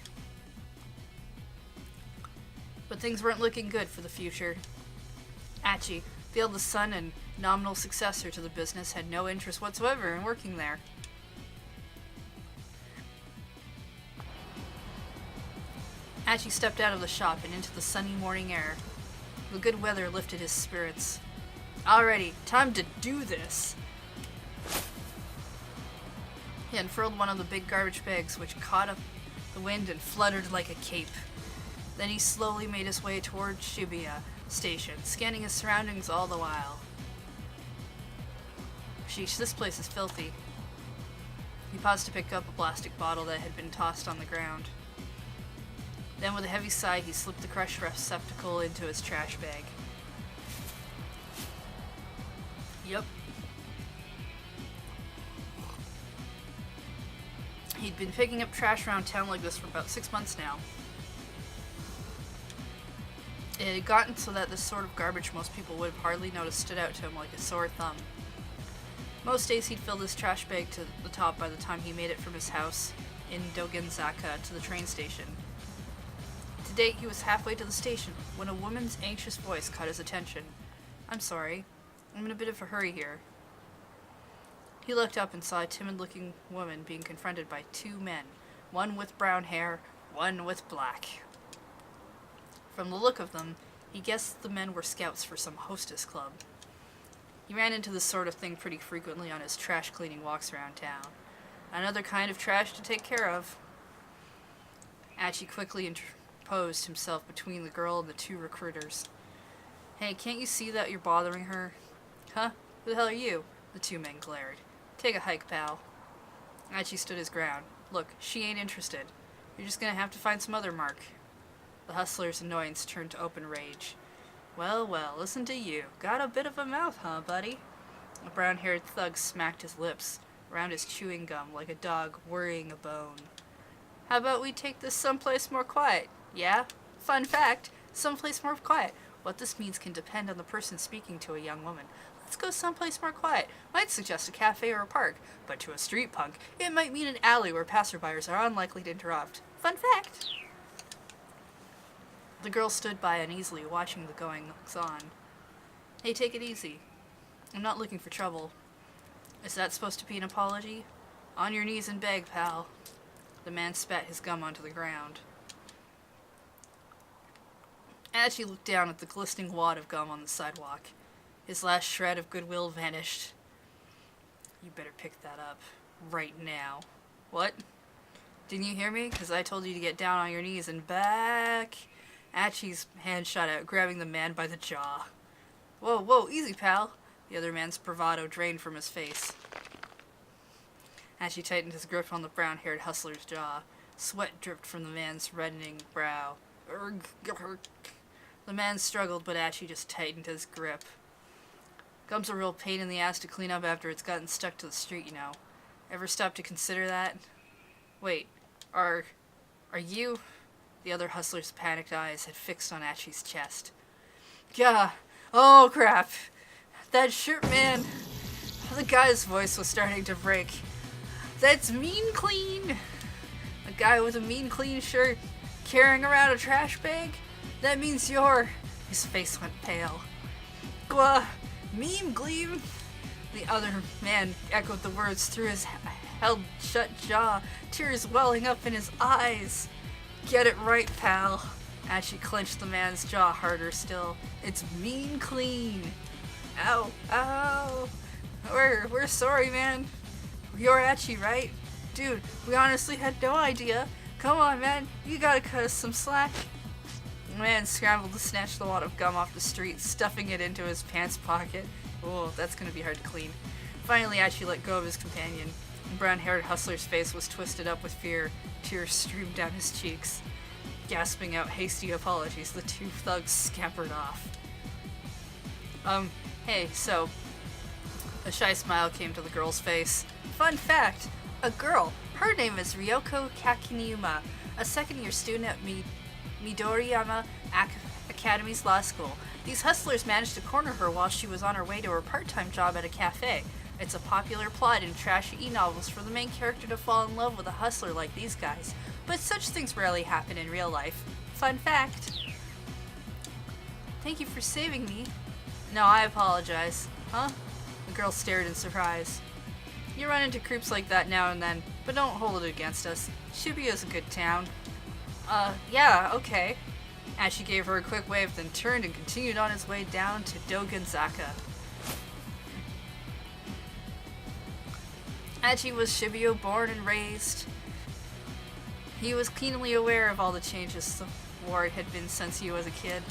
But things weren't looking good for the future. Achi, the eldest son and nominal successor to the business, had no interest whatsoever in working there. Achi stepped out of the shop and into the sunny morning air. The good weather lifted his spirits. Alrighty, time to do this! He unfurled one of the big garbage bags, which caught up the wind and fluttered like a cape. Then he slowly made his way toward Shibuya Station, scanning his surroundings all the while. Sheesh, this place is filthy. He paused to pick up a plastic bottle that had been tossed on the ground. Then with a heavy sigh, he slipped the crushed receptacle into his trash bag. Yep. He'd been picking up trash around town like this for about 6 months now. It had gotten so that this sort of garbage most people would have hardly noticed stood out to him like a sore thumb. Most days he'd fill his trash bag to the top by the time he made it from his house in Dogenzaka to the train station. To date, he was halfway to the station when a woman's anxious voice caught his attention. "I'm sorry. I'm in a bit of a hurry here." He looked up and saw a timid-looking woman being confronted by 2 men, one with brown hair, one with black. From the look of them, he guessed the men were scouts for some hostess club. He ran into this sort of thing pretty frequently on his trash-cleaning walks around town. Another kind of trash to take care of. Achi quickly interposed himself between the girl and the 2 recruiters. "Hey, can't you see that you're bothering her?" "Huh? Who the hell are you?" The 2 men glared. "Take a hike, pal." Achi stood his ground. "Look, she ain't interested. You're just gonna have to find some other mark." The hustler's annoyance turned to open rage. Well, listen to you. Got a bit of a mouth, huh, buddy?" The brown-haired thug smacked his lips around his chewing gum like a dog worrying a bone. "How about we take this someplace more quiet? Yeah? Fun fact, someplace more quiet. What this means can depend on the person speaking to a young woman. Let's go someplace more quiet. Might suggest a cafe or a park, but to a street punk, it might mean an alley where passerbyers are unlikely to interrupt. Fun fact!" The girl stood by uneasily, watching the goings-on. "Hey, take it easy. I'm not looking for trouble." "Is that supposed to be an apology? On your knees and beg, pal." The man spat his gum onto the ground. Achi looked down at the glistening wad of gum on the sidewalk. His last shred of goodwill vanished. "You better pick that up. Right now." "What? Didn't you hear me? 'Cause I told you to get down on your knees and back." Achi's hand shot out, grabbing the man by the jaw. Whoa, easy, pal." The other man's bravado drained from his face. Achi tightened his grip on the brown-haired hustler's jaw. Sweat dripped from the man's reddening brow. "Urgh." The man struggled, but Achi just tightened his grip. "Gum's a real pain in the ass to clean up after it's gotten stuck to the street, you know. Ever stop to consider that?" "Wait, are you..." The other hustler's panicked eyes had fixed on Achi's chest. "Gah! Oh, crap! That shirt man..." The guy's voice was starting to break. "That's mean clean! A guy with a mean clean shirt carrying around a trash bag? That means you're..." His face went pale. "Gwa! Mean gleam!" The other man echoed the words through his held-shut jaw, tears welling up in his eyes. "Get it right, pal." Achi clenched the man's jaw harder still. "It's mean clean." Ow. We're sorry, man. You're Achi, right? Dude, we honestly had no idea. Come on, man. You gotta cut us some slack. The man scrambled to snatch the wad of gum off the street, stuffing it into his pants pocket. Oh, that's gonna be hard to clean. Finally, Achi let go of his companion. The brown-haired hustler's face was twisted up with fear. Tears streamed down his cheeks. Gasping out hasty apologies, the two thugs scampered off. Hey, so... A shy smile came to the girl's face. Fun fact! A girl. Her name is Ryoko Kakiniuma, a second-year student at Midoriyama Academy's law school. These hustlers managed to corner her while she was on her way to her part-time job at a cafe. It's a popular plot in trashy e-novels for the main character to fall in love with a hustler like these guys. But such things rarely happen in real life. Fun fact. Thank you for saving me. No, I apologize. Huh? The girl stared in surprise. You run into creeps like that now and then, but don't hold it against us. Shibuya's a good town. Yeah, okay. Ashi gave her a quick wave, then turned and continued on his way down to Dogenzaka. Achi was Shibuya born and raised. He was keenly aware of all the changes the ward had been since he was a kid.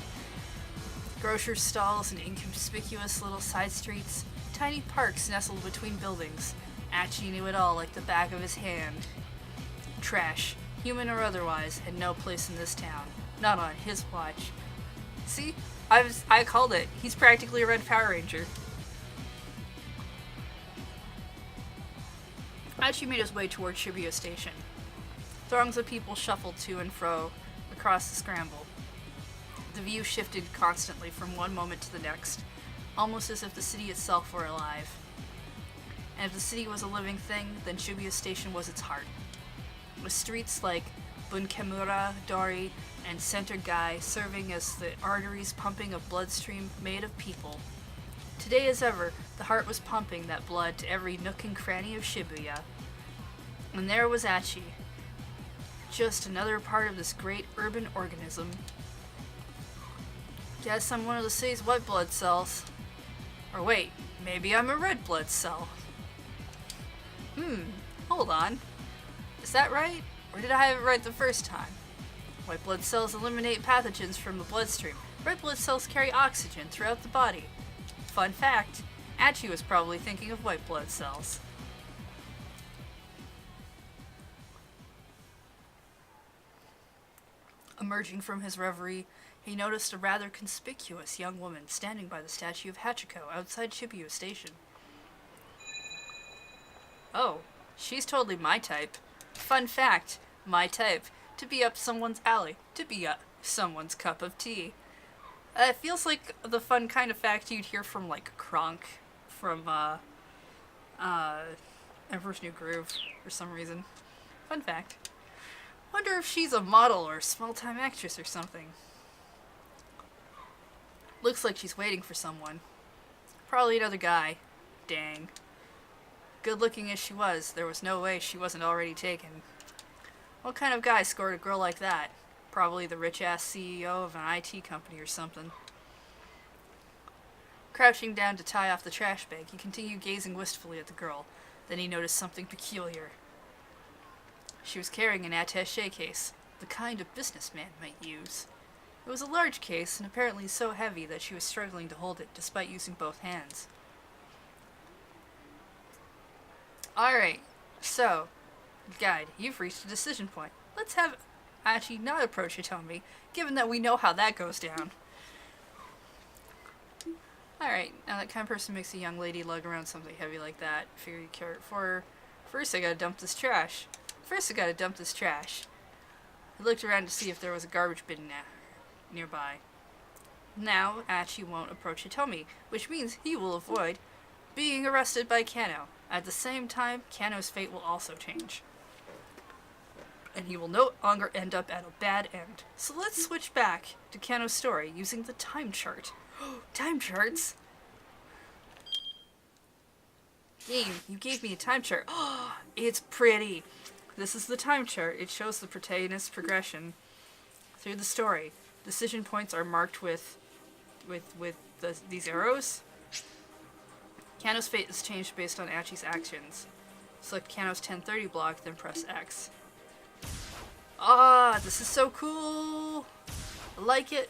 Grocery stalls and inconspicuous little side streets, tiny parks nestled between buildings. Achi knew it all like the back of his hand. Trash, human or otherwise, had no place in this town. Not on his watch. See? I called it. He's practically a Red Power Ranger. Achi made his way toward Shibuya Station. Throngs of people shuffled to and fro across the scramble. The view shifted constantly from one moment to the next, almost as if the city itself were alive. And if the city was a living thing, then Shibuya Station was its heart. With streets like Bunkemura, Dori, and Center Gai serving as the arteries pumping a bloodstream made of people. Today as ever, the heart was pumping that blood to every nook and cranny of Shibuya. And there was Achi, just another part of this great urban organism. Guess I'm one of the city's white blood cells. Or wait, maybe I'm a red blood cell. Hold on. Is that right? Or did I have it right the first time? White blood cells eliminate pathogens from the bloodstream. Red blood cells carry oxygen throughout the body. Fun fact, Achi was probably thinking of white blood cells. Emerging from his reverie, he noticed a rather conspicuous young woman standing by the statue of Hachiko outside Shibuya Station. Oh, she's totally my type. Fun fact, my type. To be up someone's alley. To be someone's cup of tea. It feels like the fun kind of fact you'd hear from, like, Kronk from, Emperor's New Groove, for some reason. Fun fact. Wonder if she's a model or a small-time actress or something. Looks like she's waiting for someone. Probably another guy. Dang. Good-looking as she was, there was no way she wasn't already taken. What kind of guy scored a girl like that? Probably the rich-ass CEO of an IT company or something. Crouching down to tie off the trash bag, he continued gazing wistfully at the girl. Then he noticed something peculiar. She was carrying an attaché case, the kind a businessman might use. It was a large case, and apparently so heavy that she was struggling to hold it, despite using both hands. Alright, so, guide, you've reached a decision point. Let's have Achi not approach Hitomi, given that we know how that goes down. Alright, now that kind of person makes a young lady lug around something heavy like that. Figure you care it for her. First I gotta dump this trash. I looked around to see if there was a garbage bin nearby. Now, Achi won't approach Hitomi, which means he will avoid being arrested by Kano. At the same time, Kano's fate will also change. And he will no longer end up at a bad end. So let's switch back to Kano's story using the time chart. Time charts? Game, you gave me a time chart. Oh, it's pretty. This is the time chart. It shows the protagonist's progression through the story. Decision points are marked with these arrows. Kano's fate is changed based on Achi's actions. Select Kano's 1030 block, then press X. Ah, this is so cool! I like it.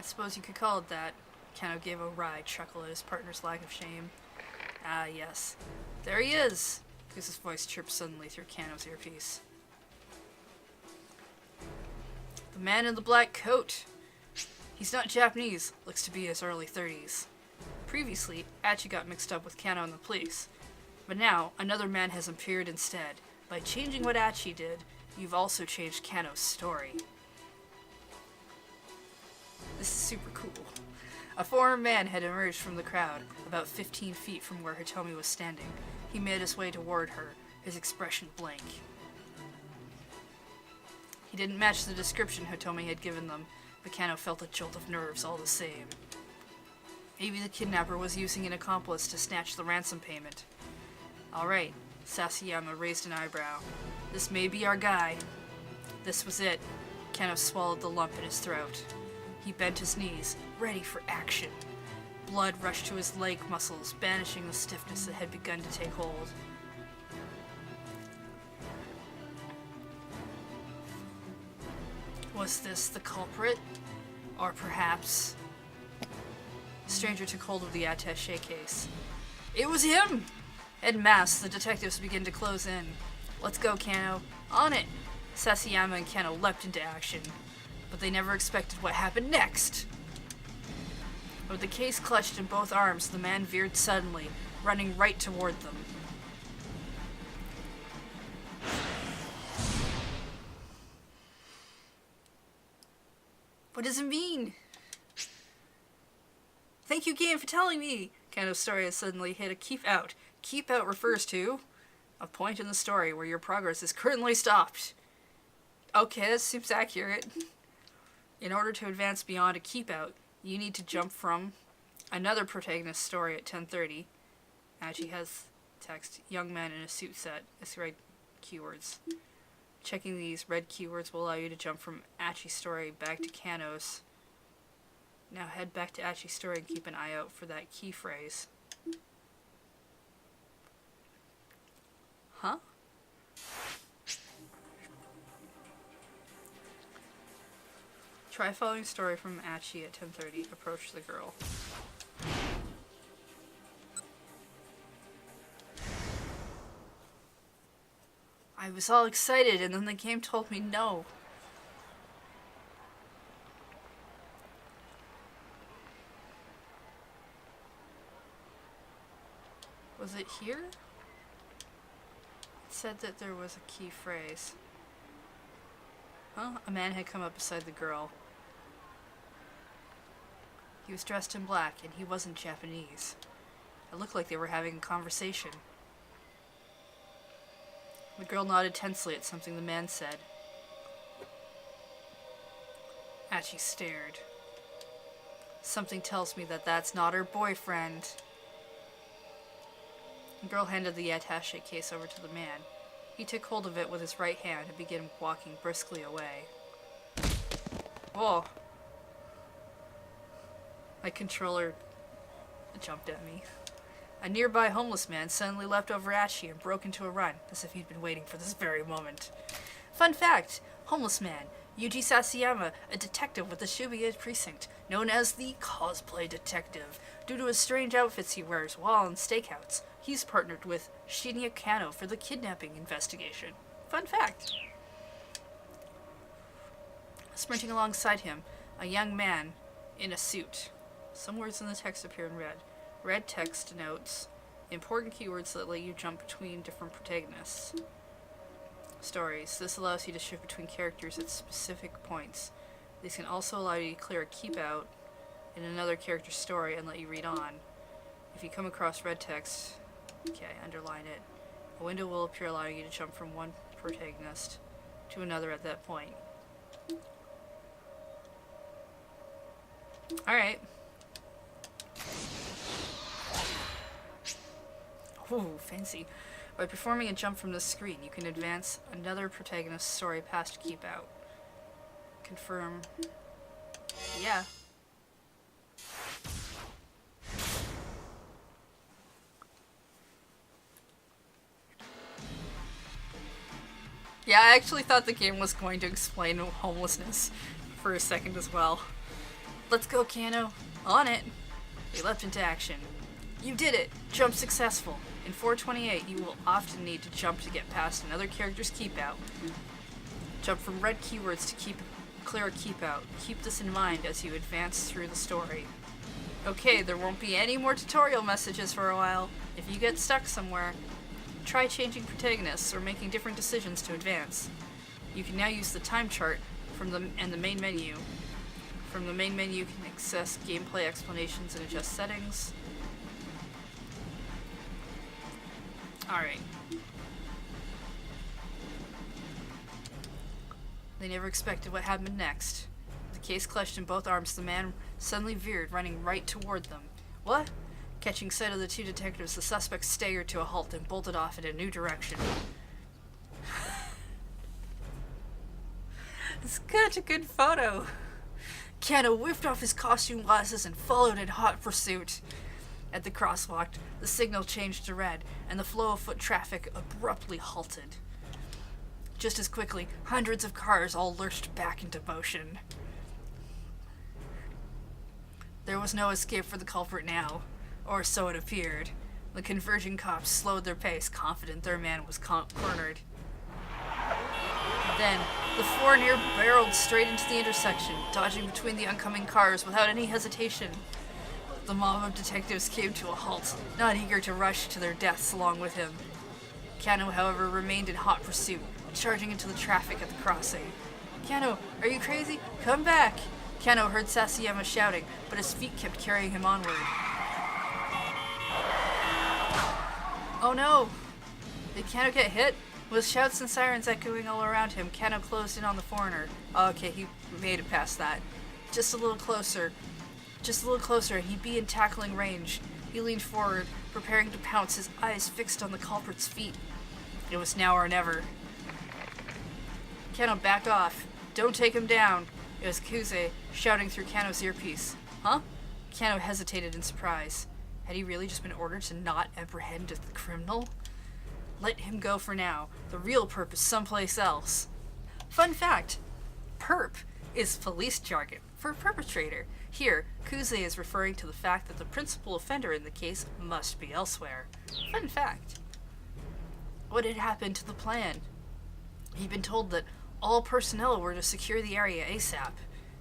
suppose you could call it that. Kano gave a wry chuckle at his partner's lack of shame. Ah, yes. There he is! Goose's voice chirped suddenly through Kano's earpiece. The man in the black coat! He's not Japanese, looks to be in his early 30s. Previously, Achi got mixed up with Kano and the police. But now, another man has appeared instead. By changing what Achi did, you've also changed Kano's story. This is super cool. A foreign man had emerged from the crowd, about 15 feet from where Hitomi was standing. He made his way toward her, his expression blank. He didn't match the description Hitomi had given them, but Kano felt a jolt of nerves all the same. Maybe the kidnapper was using an accomplice to snatch the ransom payment. Alright, Sasayama raised an eyebrow. This may be our guy. This was it. Kano swallowed the lump in his throat. He bent his knees, ready for action. Blood rushed to his leg muscles, banishing the stiffness that had begun to take hold. Was this the culprit? Or perhaps... The stranger took hold of the attaché case. It was him! En masse, the detectives began to close in. Let's go, Kano. On it! Sasayama and Kano leapt into action. But they never expected what happened next. With the case clutched in both arms, the man veered suddenly, running right toward them. What does it mean? Thank you, game, for telling me! Kano's story has suddenly hit a keep out. Keep out refers to a point in the story where your progress is currently stopped. Okay, that seems accurate. In order to advance beyond a keep out, you need to jump from another protagonist's story at 10:30. Achi has text, young man in a suit set, as red keywords. Checking these red keywords will allow you to jump from Achi's story back to Kano's. Now head back to Achi's story and keep an eye out for that key phrase. Huh? Try following story from Achi at 10:30. Approach the girl. I was all excited and then the game told me no. Was it here? It said that there was a key phrase. Huh? A man had come up beside the girl. He was dressed in black, and he wasn't Japanese. It looked like they were having a conversation. The girl nodded tensely at something the man said. Achi stared. Something tells me that that's not her boyfriend. The girl handed the attaché case over to the man. He took hold of it with his right hand and began walking briskly away. Whoa. My controller jumped at me. A nearby homeless man suddenly leapt over Achi and broke into a run, as if he'd been waiting for this very moment. Fun fact! Homeless man, Yuji Sasayama, a detective with the Shibuya precinct, known as the Cosplay Detective. Due to his strange outfits he wears while on stakeouts, he's partnered with Shinya Kano for the kidnapping investigation. Fun fact! Sprinting alongside him, a young man in a suit. Some words in the text appear in red. Red text denotes important keywords that let you jump between different protagonists. Stories. This allows you to shift between characters at specific points. These can also allow you to clear a keep out in another character's story and let you read on. If you come across red text, okay, underline it. A window will appear allowing you to jump from one protagonist to another at that point. Alright. Ooh, fancy. By performing a jump from the screen, you can advance another protagonist's story past keep out. Confirm. Yeah. Yeah, I actually thought the game was going to explain homelessness for a second as well. Let's go, Kano. On it. They leapt into action. You did it! Jump successful. In 428, you will often need to jump to get past another character's keep out. Jump from red keywords to clear a keep out. Keep this in mind as you advance through the story. Okay, there won't be any more tutorial messages for a while. If you get stuck somewhere, try changing protagonists or making different decisions to advance. You can now use the time chart from the main menu. From the main menu, you can access gameplay explanations and adjust settings. Alright. They never expected what happened next. With the case clutched in both arms, the man suddenly veered, running right toward them. What? Catching sight of the two detectives, the suspect staggered to a halt and bolted off in a new direction. It's such a good photo. Kano whipped off his costume glasses and followed in hot pursuit. At the crosswalk, the signal changed to red, and the flow of foot traffic abruptly halted. Just as quickly, hundreds of cars all lurched back into motion. There was no escape for the culprit now, or so it appeared. The converging cops slowed their pace, confident their man was cornered. Then, the foreigner barreled straight into the intersection, dodging between the oncoming cars without any hesitation. The mob of detectives came to a halt, not eager to rush to their deaths along with him. Kano, however, remained in hot pursuit, charging into the traffic at the crossing. Kano, are you crazy? Come back! Kano heard Sasayama shouting, but his feet kept carrying him onward. Oh no! Did Kano get hit? With shouts and sirens echoing all around him, Kano closed in on the foreigner. Oh, okay, he made it past that. Just a little closer, and he'd be in tackling range. He leaned forward, preparing to pounce, his eyes fixed on the culprit's feet. It was now or never. Kano, back off. Don't take him down. It was Kuze, shouting through Kano's earpiece. Huh? Kano hesitated in surprise. Had he really just been ordered to not apprehend the criminal? Let him go for now. The real perp is someplace else. Fun fact, perp is police jargon for perpetrator. Here, Kuze is referring to the fact that the principal offender in the case must be elsewhere. Fun fact. What had happened to the plan? He'd been told that all personnel were to secure the area ASAP.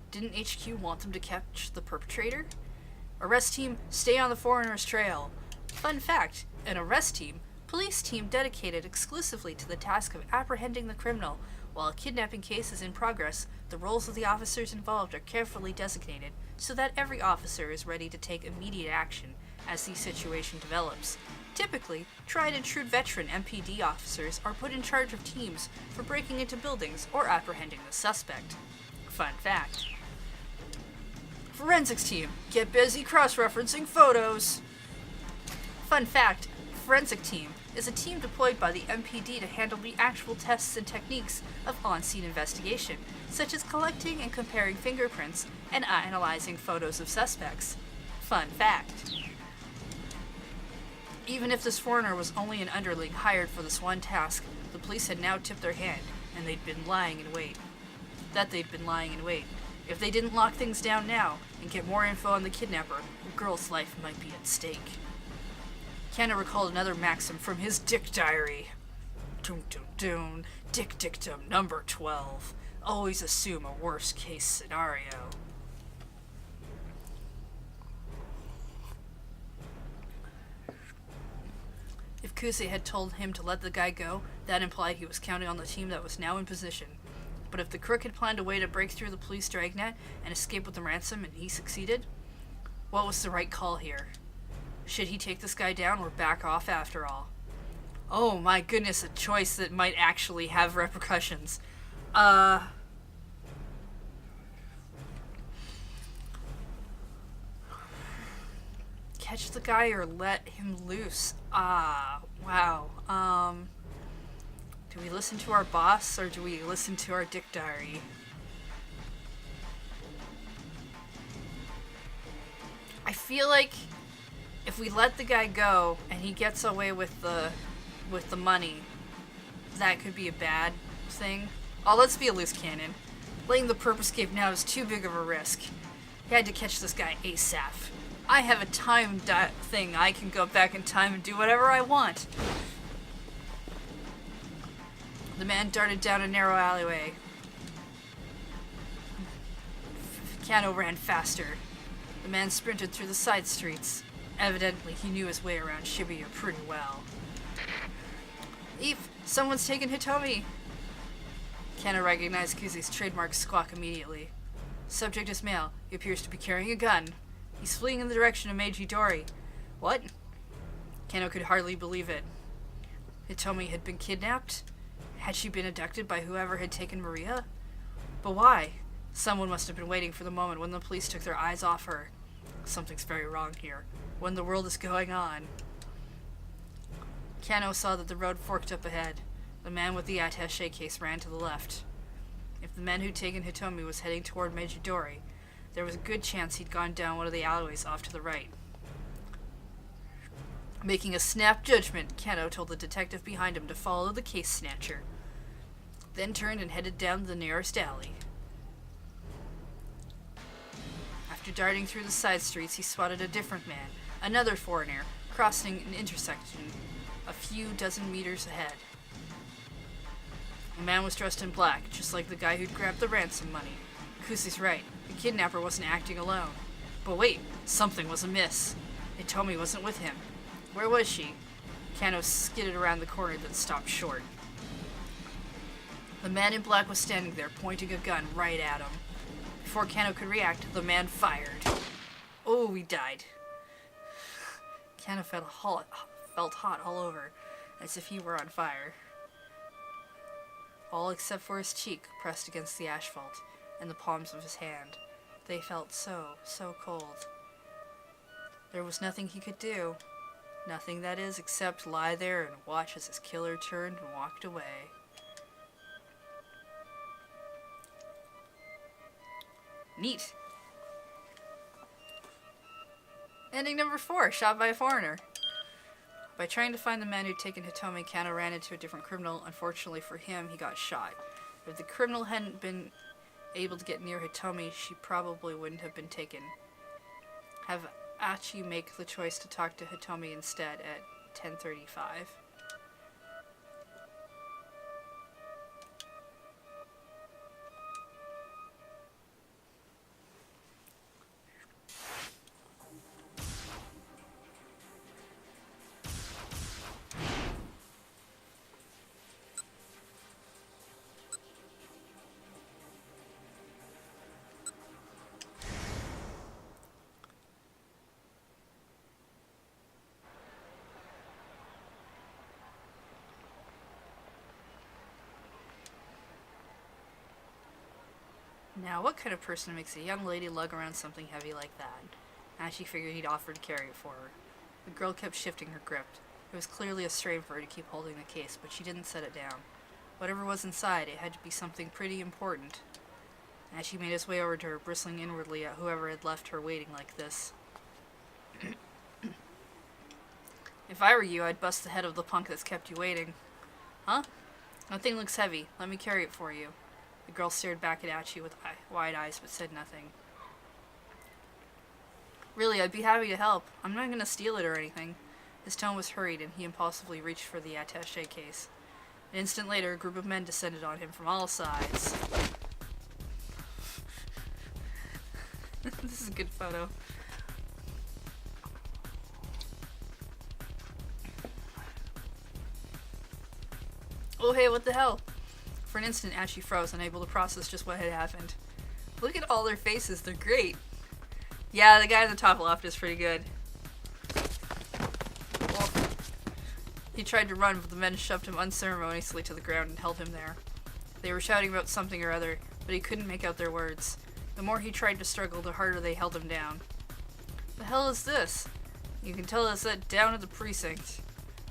Didn't HQ want them to catch the perpetrator? Arrest team, stay on the foreigner's trail. Fun fact, an arrest team, police team dedicated exclusively to the task of apprehending the criminal. While a kidnapping case is in progress, the roles of the officers involved are carefully designated so that every officer is ready to take immediate action as the situation develops. Typically, tried and true veteran MPD officers are put in charge of teams for breaking into buildings or apprehending the suspect. Fun fact. Forensics team, get busy cross-referencing photos. Fun fact, forensic team is a team deployed by the MPD to handle the actual tests and techniques of on-scene investigation, such as collecting and comparing fingerprints and analyzing photos of suspects. Fun fact. Even if this foreigner was only an underling hired for this one task, the police had now tipped their hand, and they'd been lying in wait. If they didn't lock things down now and get more info on the kidnapper, the girl's life might be at stake. Kano recalled another maxim from his dick diary. Dun dun dun, dick dictum number 12. Always assume a worst case scenario. If Kuze had told him to let the guy go, that implied he was counting on the team that was now in position. But if the crook had planned a way to break through the police dragnet and escape with the ransom and he succeeded, what was the right call here? Should he take this guy down or back off after all? Oh my goodness, a choice that might actually have repercussions. Catch the guy or let him loose? Wow. Do we listen to our boss or do we listen to our dick diary? I feel like if we let the guy go and he gets away with the money, that could be a bad thing. Oh, let's be a loose cannon. Letting the perp escape now is too big of a risk. He had to catch this guy ASAP. I have a time thing. I can go back in time and do whatever I want. The man darted down a narrow alleyway. Kano ran faster. The man sprinted through the side streets. Evidently, he knew his way around Shibuya pretty well. Eve, someone's taken Hitomi! Kano recognized Kuzi's trademark squawk immediately. Subject is male. He appears to be carrying a gun. He's fleeing in the direction of Meiji Dori. What? Kano could hardly believe it. Hitomi had been kidnapped? Had she been abducted by whoever had taken Maria? But why? Someone must have been waiting for the moment when the police took their eyes off her. Something's very wrong here. When the world is going on. Kano saw that the road forked up ahead. The man with the attaché case ran to the left. If the man who'd taken Hitomi was heading toward Meiji Dori, there was a good chance he'd gone down one of the alleyways off to the right. Making a snap judgment, Kano told the detective behind him to follow the case snatcher, then turned and headed down the nearest alley. After darting through the side streets, he spotted a different man, another foreigner, crossing an intersection a few dozen meters ahead. The man was dressed in black, just like the guy who'd grabbed the ransom money. Kuzi's right. The kidnapper wasn't acting alone. But wait, something was amiss. Hitomi wasn't with him. Where was she? Kano skidded around the corner, then stopped short. The man in black was standing there, pointing a gun right at him. Before Kano could react, the man fired. Oh, he died. Kano felt hot all over, as if he were on fire. All except for his cheek pressed against the asphalt, and the palms of his hand. They felt so cold. There was nothing he could do. Nothing, that is, except lie there and watch as his killer turned and walked away. Neat. Ending number 4, shot by a foreigner. By trying to find the man who'd taken Hitomi, Kano ran into a different criminal. Unfortunately for him, he got shot. If the criminal hadn't been able to get near Hitomi, she probably wouldn't have been taken. Have Achi make the choice to talk to Hitomi instead at 10:35. Now, what kind of person makes a young lady lug around something heavy like that? Ashi figured he'd offer to carry it for her. The girl kept shifting her grip. It was clearly a strain for her to keep holding the case, but she didn't set it down. Whatever was inside, it had to be something pretty important. Ashi made his way over to her, bristling inwardly at whoever had left her waiting like this. If I were you, I'd bust the head of the punk that's kept you waiting. Huh? That thing looks heavy. Let me carry it for you. The girl stared back at Achi with wide eyes, but said nothing. Really, I'd be happy to help. I'm not going to steal it or anything. His tone was hurried, and he impulsively reached for the attaché case. An instant later, a group of men descended on him from all sides. This is a good photo. Oh hey, what the hell? For an instant, Ashi froze, unable to process just what had happened. Look at all their faces, they're great. Yeah, the guy in the top left is pretty good. Well, he tried to run, but the men shoved him unceremoniously to the ground and held him there. They were shouting about something or other, but he couldn't make out their words. The more he tried to struggle, the harder they held him down. The hell is this? You can tell it's that down at the precinct.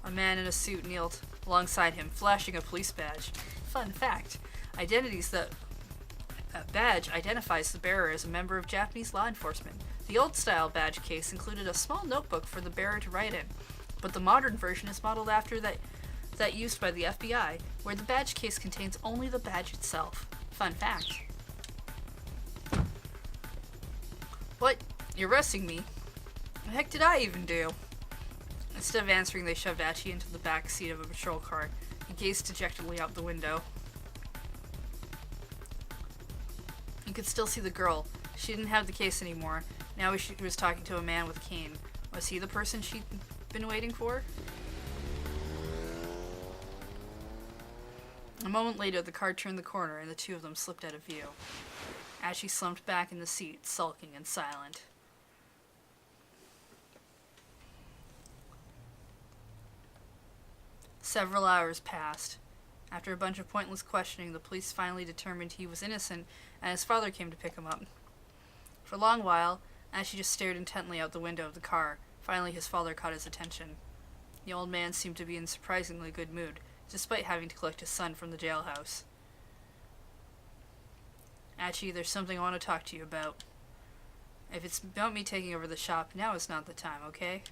A man in a suit kneeled alongside him, flashing a police badge. Fun fact, a badge identifies the bearer as a member of Japanese law enforcement. The old-style badge case included a small notebook for the bearer to write in, but the modern version is modeled after that used by the FBI, where the badge case contains only the badge itself. Fun fact. What? You're arresting me? What the heck did I even do? Instead of answering, they shoved Achi into the back seat of a patrol car. He gazed dejectedly out the window. You could still see the girl. She didn't have the case anymore. Now she was talking to a man with a cane. Was he the person she'd been waiting for? A moment later, the car turned the corner and the two of them slipped out of view. Ashi slumped back in the seat, sulking and silent. Several hours passed. After a bunch of pointless questioning, the police finally determined he was innocent, and his father came to pick him up. For a long while, Ashi just stared intently out the window of the car. Finally, his father caught his attention. The old man seemed to be in surprisingly good mood, despite having to collect his son from the jailhouse. Achi, there's something I want to talk to you about. If it's about me taking over the shop, now is not the time, okay?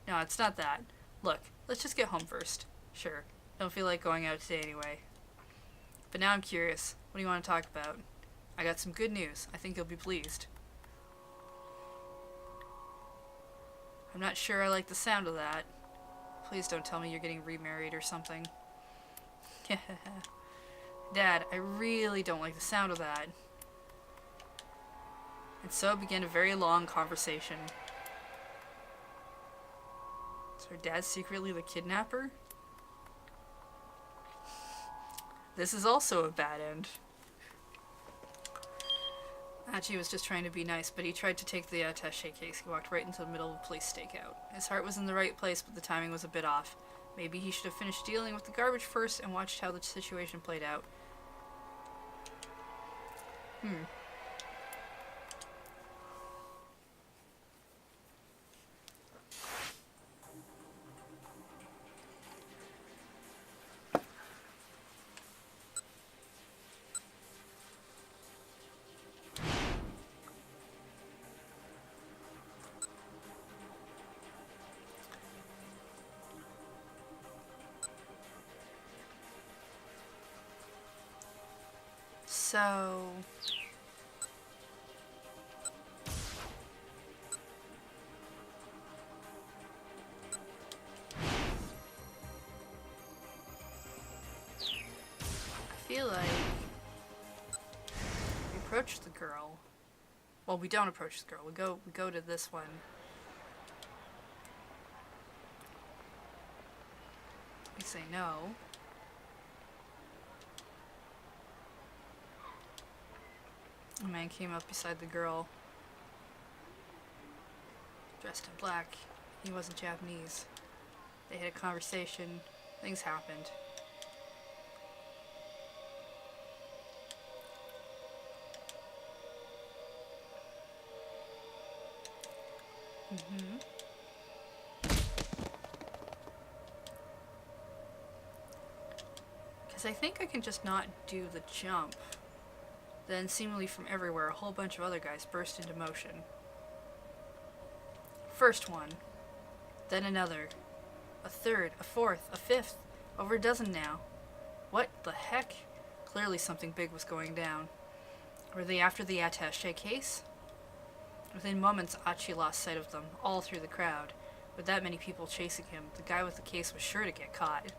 No, it's not that. Look, let's just get home first. Sure, don't feel like going out today anyway. But now I'm curious. What do you want to talk about? I got some good news. I think you'll be pleased. I'm not sure I like the sound of that. Please don't tell me you're getting remarried or something. Dad, I really don't like the sound of that. And so began a very long conversation. Is her dad secretly the kidnapper? This is also a bad end. Achi was just trying to be nice, but he tried to take the attaché case. He walked right into the middle of a police stakeout. His heart was in the right place, but the timing was a bit off. Maybe he should have finished dealing with the garbage first and watched how the situation played out. So... I feel like we approach the girl. Well, we don't approach the girl. We go to this one. We say no. A man came up beside the girl, dressed in black. He wasn't Japanese. They had a conversation. Things happened. Because I think I can just not do the jump. Then, seemingly from everywhere, a whole bunch of other guys burst into motion. First one. Then another. A third, a fourth, a fifth. Over a dozen now. What the heck? Clearly something big was going down. Were they after the attaché case? Within moments, Achi lost sight of them, all through the crowd. With that many people chasing him, the guy with the case was sure to get caught.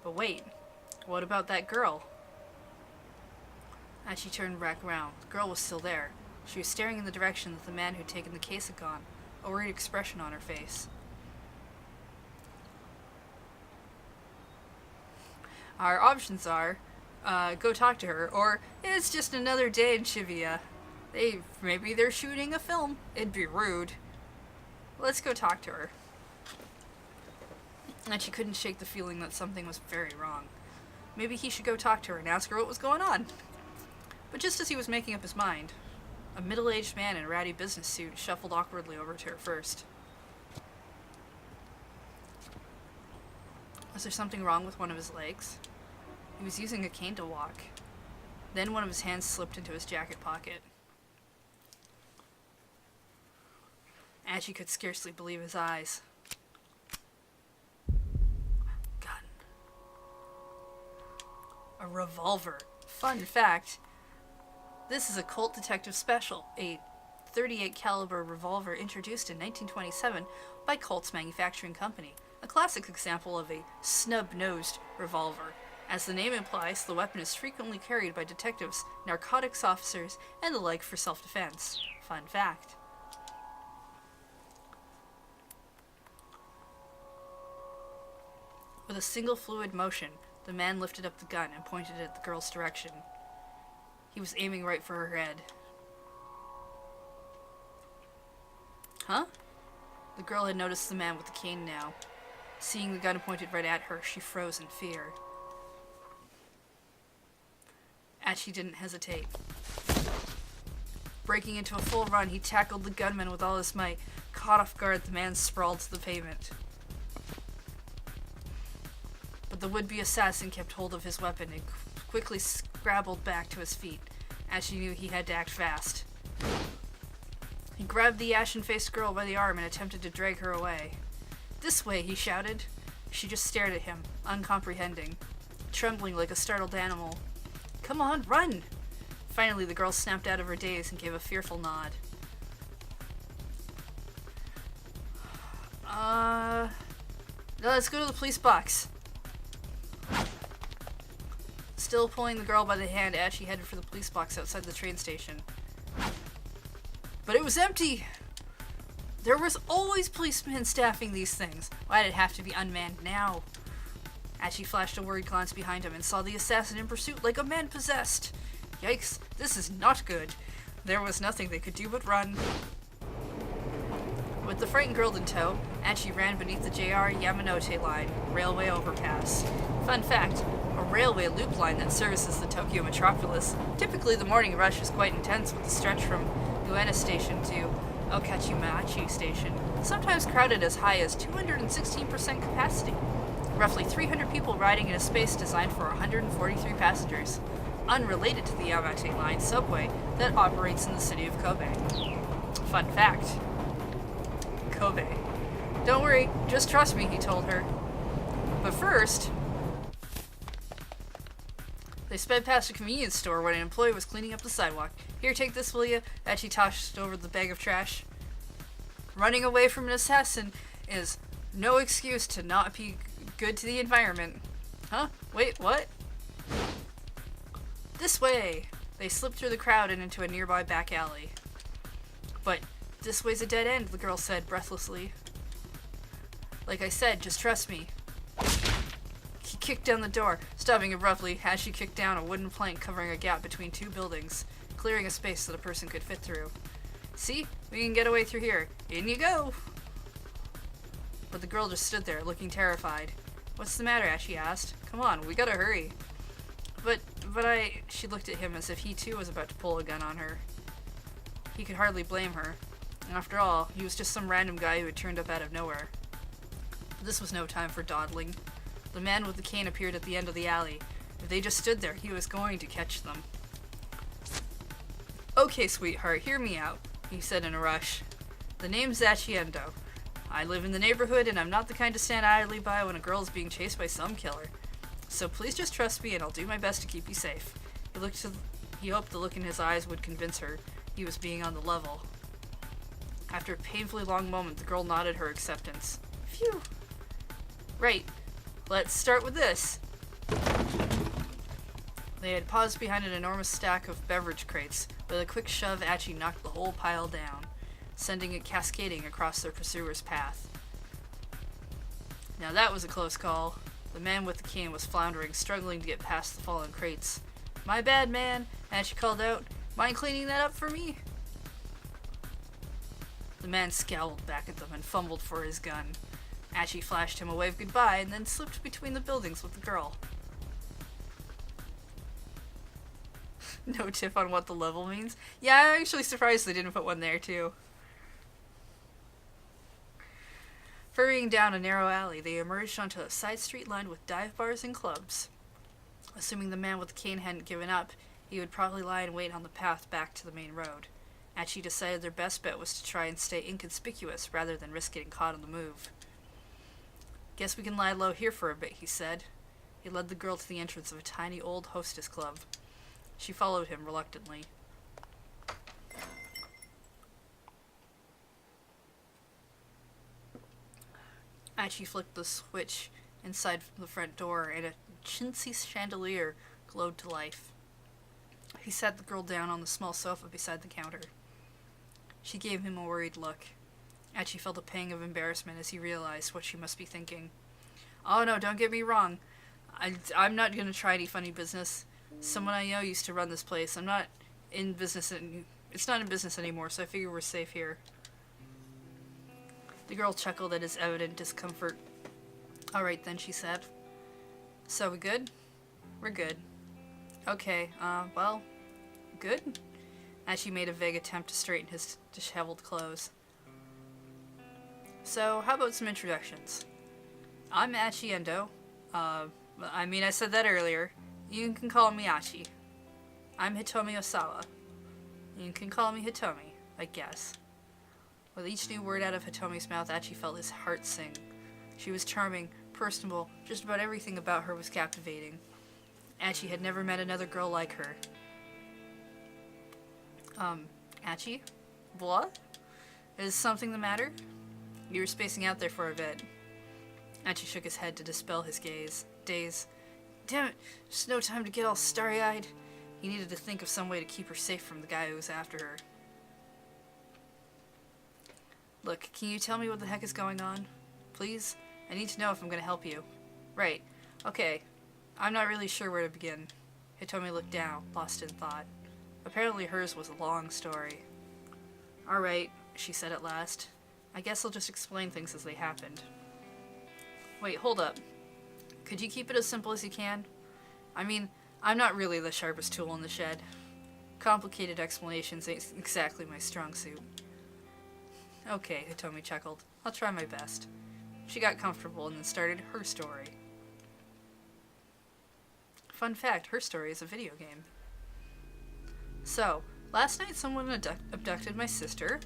But wait, what about that girl? As she turned back around, the girl was still there. She was staring in the direction that the man who'd taken the case had gone, a worried expression on her face. Our options are, go talk to her, or it's just another day in Shibuya. Maybe they're shooting a film. It'd be rude. Let's go talk to her. And she couldn't shake the feeling that something was very wrong. Maybe he should go talk to her and ask her what was going on. But just as he was making up his mind, a middle-aged man in a ratty business suit shuffled awkwardly over to her first. Was there something wrong with one of his legs? He was using a cane to walk. Then one of his hands slipped into his jacket pocket. Achi could scarcely believe his eyes. Gun. A revolver. Fun fact. This is a cult detective special, a .38 caliber revolver introduced in 1927 by Colt's Manufacturing Company, a classic example of a snub-nosed revolver. As the name implies, the weapon is frequently carried by detectives, narcotics officers, and the like for self-defense. Fun fact. With a single fluid motion, the man lifted up the gun and pointed it at the girl's direction. He was aiming right for her head. Huh? The girl had noticed the man with the cane now. Seeing the gun pointed right at her, she froze in fear. Achi didn't hesitate. Breaking into a full run, he tackled the gunman with all his might. Caught off guard, the man sprawled to the pavement. But the would-be assassin kept hold of his weapon and quickly scrabbled back to his feet. Achi knew he had to act fast. He grabbed the ashen-faced girl by the arm and attempted to drag her away. "This way," he shouted. She just stared at him, uncomprehending, trembling like a startled animal. "Come on, run!" Finally, the girl snapped out of her daze and gave a fearful nod. Let's go to the police box." Still pulling the girl by the hand, Achi headed for the police box outside the train station. But it was empty! There was always policemen staffing these things. Why did it have to be unmanned now? Achi flashed a worried glance behind him and saw the assassin in pursuit like a man possessed. Yikes, this is not good. There was nothing they could do but run. With the frightened girl in tow, Achi ran beneath the JR Yamanote line, railway overpass. Fun fact, a railway loop line that services the Tokyo metropolis. Typically the morning rush is quite intense with the stretch from Ueno Station to Okachimachi Station, sometimes crowded as high as 216% capacity. Roughly 300 people riding in a space designed for 143 passengers. Unrelated to the Yamanote Line subway that operates in the city of Kobe. Fun fact. Kobe. "Don't worry, just trust me," he told her. But first, they sped past a convenience store when an employee was cleaning up the sidewalk. "Here, take this, will ya?" As she tossed over the bag of trash. Running away from an assassin is no excuse to not be good to the environment. Huh? Wait, what? "This way!" They slipped through the crowd and into a nearby back alley. "But this way's a dead end," the girl said breathlessly. "Like I said, just trust me." He kicked down the door, stopping abruptly as she kicked down a wooden plank covering a gap between two buildings, clearing a space that a person could fit through. "See? We can get away through here. In you go!" But the girl just stood there, looking terrified. "What's the matter?" Ashi asked. "Come on, we gotta hurry." But She looked at him as if he too was about to pull a gun on her. He could hardly blame her. After all, he was just some random guy who had turned up out of nowhere. But this was no time for dawdling. The man with the cane appeared at the end of the alley. If they just stood there, he was going to catch them. "Okay, sweetheart, hear me out," he said in a rush. "The name's Zachiendo. I live in the neighborhood, and I'm not the kind to stand idly by when a girl is being chased by some killer. So please just trust me, and I'll do my best to keep you safe." He hoped the look in his eyes would convince her he was being on the level. After a painfully long moment, the girl nodded her acceptance. "Phew. Right. Let's start with this." They had paused behind an enormous stack of beverage crates. With a quick shove, Achi knocked the whole pile down, sending it cascading across their pursuer's path. Now that was a close call. The man with the cane was floundering, struggling to get past the fallen crates. "My bad, man," Achi called out. "Mind cleaning that up for me?" The man scowled back at them and fumbled for his gun. Achi flashed him a wave goodbye and then slipped between the buildings with the girl. No tip on what the level means? Yeah, I'm actually surprised they didn't put one there, too. Hurrying down a narrow alley, they emerged onto a side street lined with dive bars and clubs. Assuming the man with the cane hadn't given up, he would probably lie in wait on the path back to the main road. Achi decided their best bet was to try and stay inconspicuous rather than risk getting caught on the move. "Guess we can lie low here for a bit," he said. He led the girl to the entrance of a tiny old hostess club. She followed him reluctantly. Achi flicked the switch inside the front door, and a chintzy chandelier glowed to life. He sat the girl down on the small sofa beside the counter. She gave him a worried look. Achi felt a pang of embarrassment as he realized what she must be thinking. Oh no, don't get me wrong. I'm not gonna try any funny business. Someone I know used to run this place. I'm not in business, it's not in business anymore, so I figure we're safe here. The girl chuckled at his evident discomfort. Alright then, she said. So we good? We're good. Okay, well, good? As she made a vague attempt to straighten his disheveled clothes. So, how about some introductions? I'm Achi Endo. I said that earlier. You can call me Achi. I'm Hitomi Osawa. You can call me Hitomi, I guess. With each new word out of Hitomi's mouth, Achi felt his heart sing. She was charming, personable, just about everything about her was captivating. Achi had never met another girl like her. Achi? What? Is something the matter? You were spacing out there for a bit. Achi shook his head to dispel his daze. Damn it, just no time to get all starry-eyed. He needed to think of some way to keep her safe from the guy who was after her. Look, can you tell me what the heck is going on? Please? I need to know if I'm going to help you. Right. Okay. I'm not really sure where to begin. Hitomi looked down, lost in thought. Apparently hers was a long story. Alright, she said at last. I guess I'll just explain things as they happened. Wait, hold up. Could you keep it as simple as you can? I mean, I'm not really the sharpest tool in the shed. Complicated explanations ain't exactly my strong suit. Okay, Hitomi chuckled. I'll try my best. She got comfortable and then started her story. Fun fact, her story is a video game. So, last night someone abducted my sister,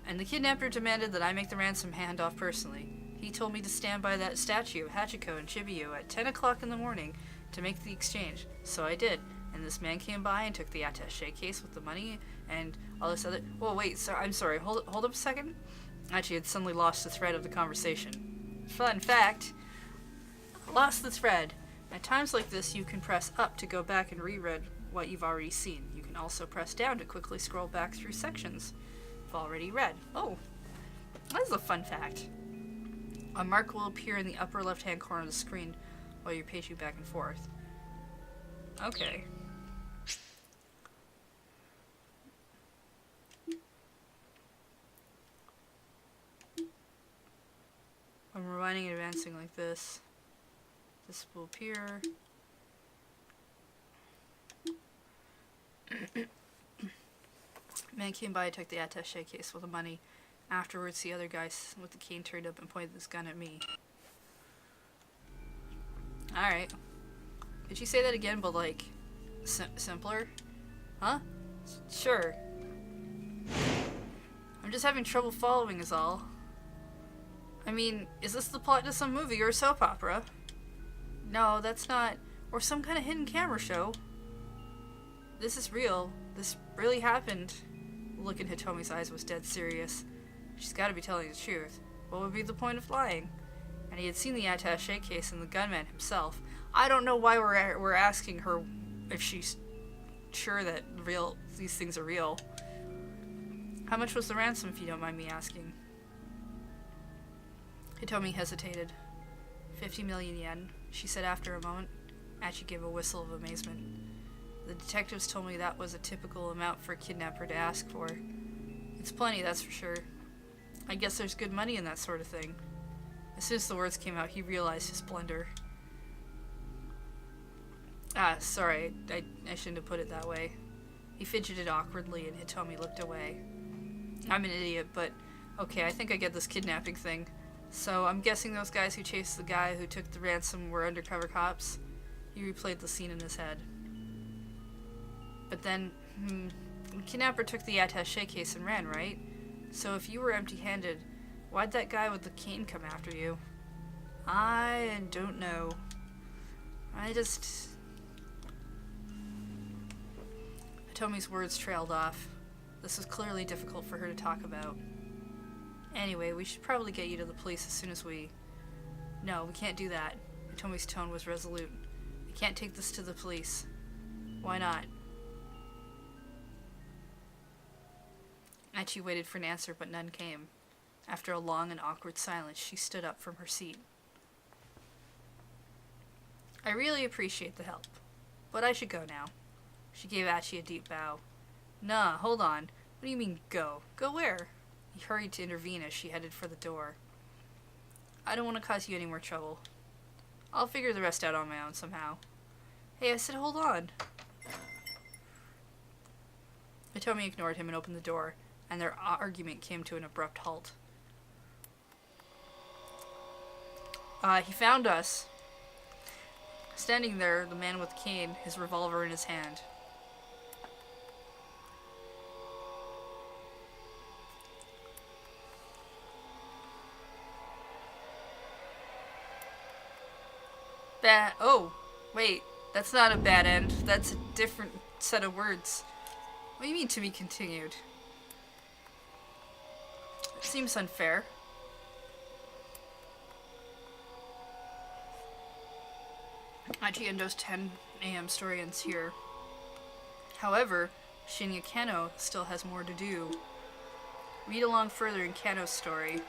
and the kidnapper demanded that I make the ransom handoff personally. He told me to stand by that statue of Hachiko in Shibuya at 10 o'clock in the morning to make the exchange. So I did, and this man came by and took the attaché case with the money and all this other... Whoa, wait, I'm sorry, hold up a second. Actually, had suddenly lost the thread of the conversation. Fun fact, lost the thread. At times like this, you can press up to go back and reread what you've already seen. You can also press down to quickly scroll back through sections you've already read. Oh, that is a fun fact. A mark will appear in the upper left-hand corner of the screen while you're paging back and forth. Okay. I'm rewinding and advancing like this. This will appear. Man came by and took the attaché case with the money. Afterwards, the other guy with the cane turned up and pointed his gun at me. Alright. Could you say that again, but like, simpler? Huh? Sure. I'm just having trouble following is all. I mean, is this the plot to some movie or a soap opera? No, that's not. Or some kind of hidden camera show. This is real. This really happened. The look in Hitomi's eyes was dead serious. She's got to be telling the truth. What would be the point of lying? And he had seen the attaché case and the gunman himself. I don't know why we're asking her if she's sure that these things are real. How much was the ransom, if you don't mind me asking? Hitomi hesitated. 50 million yen, she said after a moment. Achi gave a whistle of amazement. The detectives told me that was a typical amount for a kidnapper to ask for. It's plenty, that's for sure. I guess there's good money in that sort of thing. As soon as the words came out, he realized his blunder. Sorry, I shouldn't have put it that way. He fidgeted awkwardly and Hitomi looked away. I'm an idiot, but okay, I think I get this kidnapping thing. So I'm guessing those guys who chased the guy who took the ransom were undercover cops? He replayed the scene in his head. But then, the kidnapper took the attaché case and ran, right? So if you were empty-handed, why'd that guy with the cane come after you? I don't know. Hitomi's words trailed off. This was clearly difficult for her to talk about. Anyway, we should probably get you to the police as soon as we... No, we can't do that. Hitomi's tone was resolute. I can't take this to the police. Why not? Achi waited for an answer, but none came. After a long and awkward silence, she stood up from her seat. I really appreciate the help, but I should go now. She gave Achi a deep bow. Nah, hold on. What do you mean, go? Go where? He hurried to intervene as she headed for the door. I don't want to cause you any more trouble. I'll figure the rest out on my own somehow. Hey, I said hold on. Hitomi ignored him and opened the door, and their argument came to an abrupt halt. He found us. Standing there, the man with the cane, his revolver in his hand. Oh, wait, that's not a bad end. That's a different set of words. What do you mean to be continued? It seems unfair. Achi Endo's 10 a.m. story ends here. However, Shinya Kano still has more to do. Read along further in Kano's story.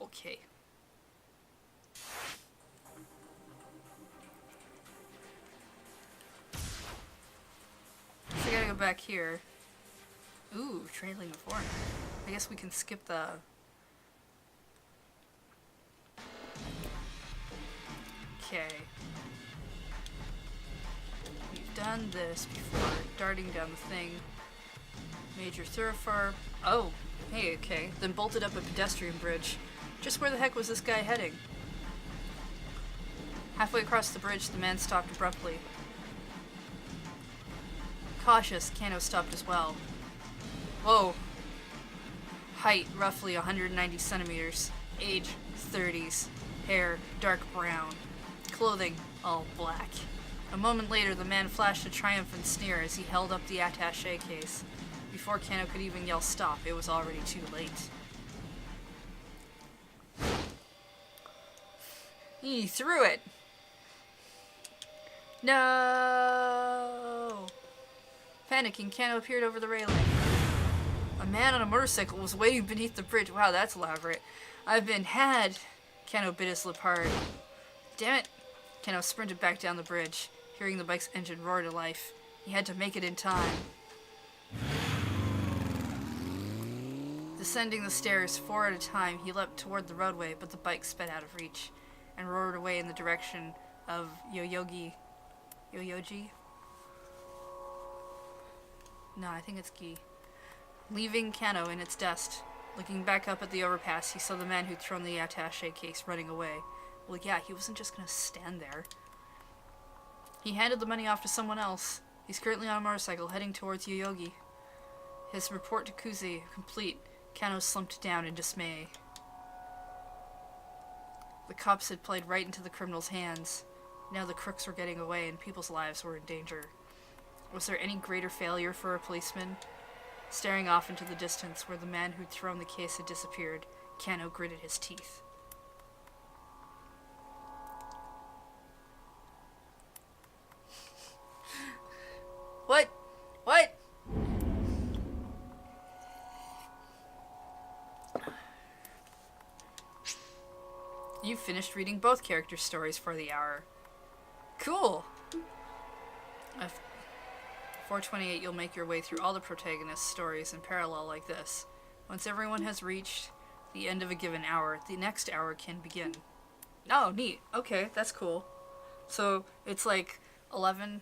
Okay. So I gotta go back here. Ooh, trailing the foreigner. I guess we can skip the... Okay. We've done this before. Darting down the thing. Major thoroughfare. Oh, hey, okay. Then bolted up a pedestrian bridge. Just where the heck was this guy heading? Halfway across the bridge, the man stopped abruptly. Cautious, Kano stopped as well. Whoa. Height, roughly 190 centimeters. Age, 30s. Hair, dark brown. Clothing, all black. A moment later, the man flashed a triumphant sneer as he held up the attaché case. Before Kano could even yell stop, it was already too late. He threw it! No! Panicking, Kano appeared over the railing. A man on a motorcycle was waiting beneath the bridge. Wow, that's elaborate. I've been had. Kano bit his lip hard. Damn it! Kano sprinted back down the bridge, hearing the bike's engine roar to life. He had to make it in time. Descending the stairs 4 at a time, he leapt toward the roadway, but the bike sped out of reach and roared away in the direction of Yoyogi. Yoyogi? No, I think it's Gi. Leaving Kano in its dust. Looking back up at the overpass, he saw the man who'd thrown the attaché case running away. Well, yeah, he wasn't just gonna stand there. He handed the money off to someone else. He's currently on a motorcycle, heading towards Yoyogi. His report to Kuze complete, Kano slumped down in dismay. The cops had played right into the criminal's hands. Now the crooks were getting away and people's lives were in danger. Was there any greater failure for a policeman? Staring off into the distance where the man who'd thrown the case had disappeared, Kano gritted his teeth. What? What? You finished reading both characters' stories for the hour. Cool! At 4:28, you'll make your way through all the protagonists' stories in parallel like this. Once everyone has reached the end of a given hour, the next hour can begin. Oh, neat. Okay, that's cool. So, it's like 11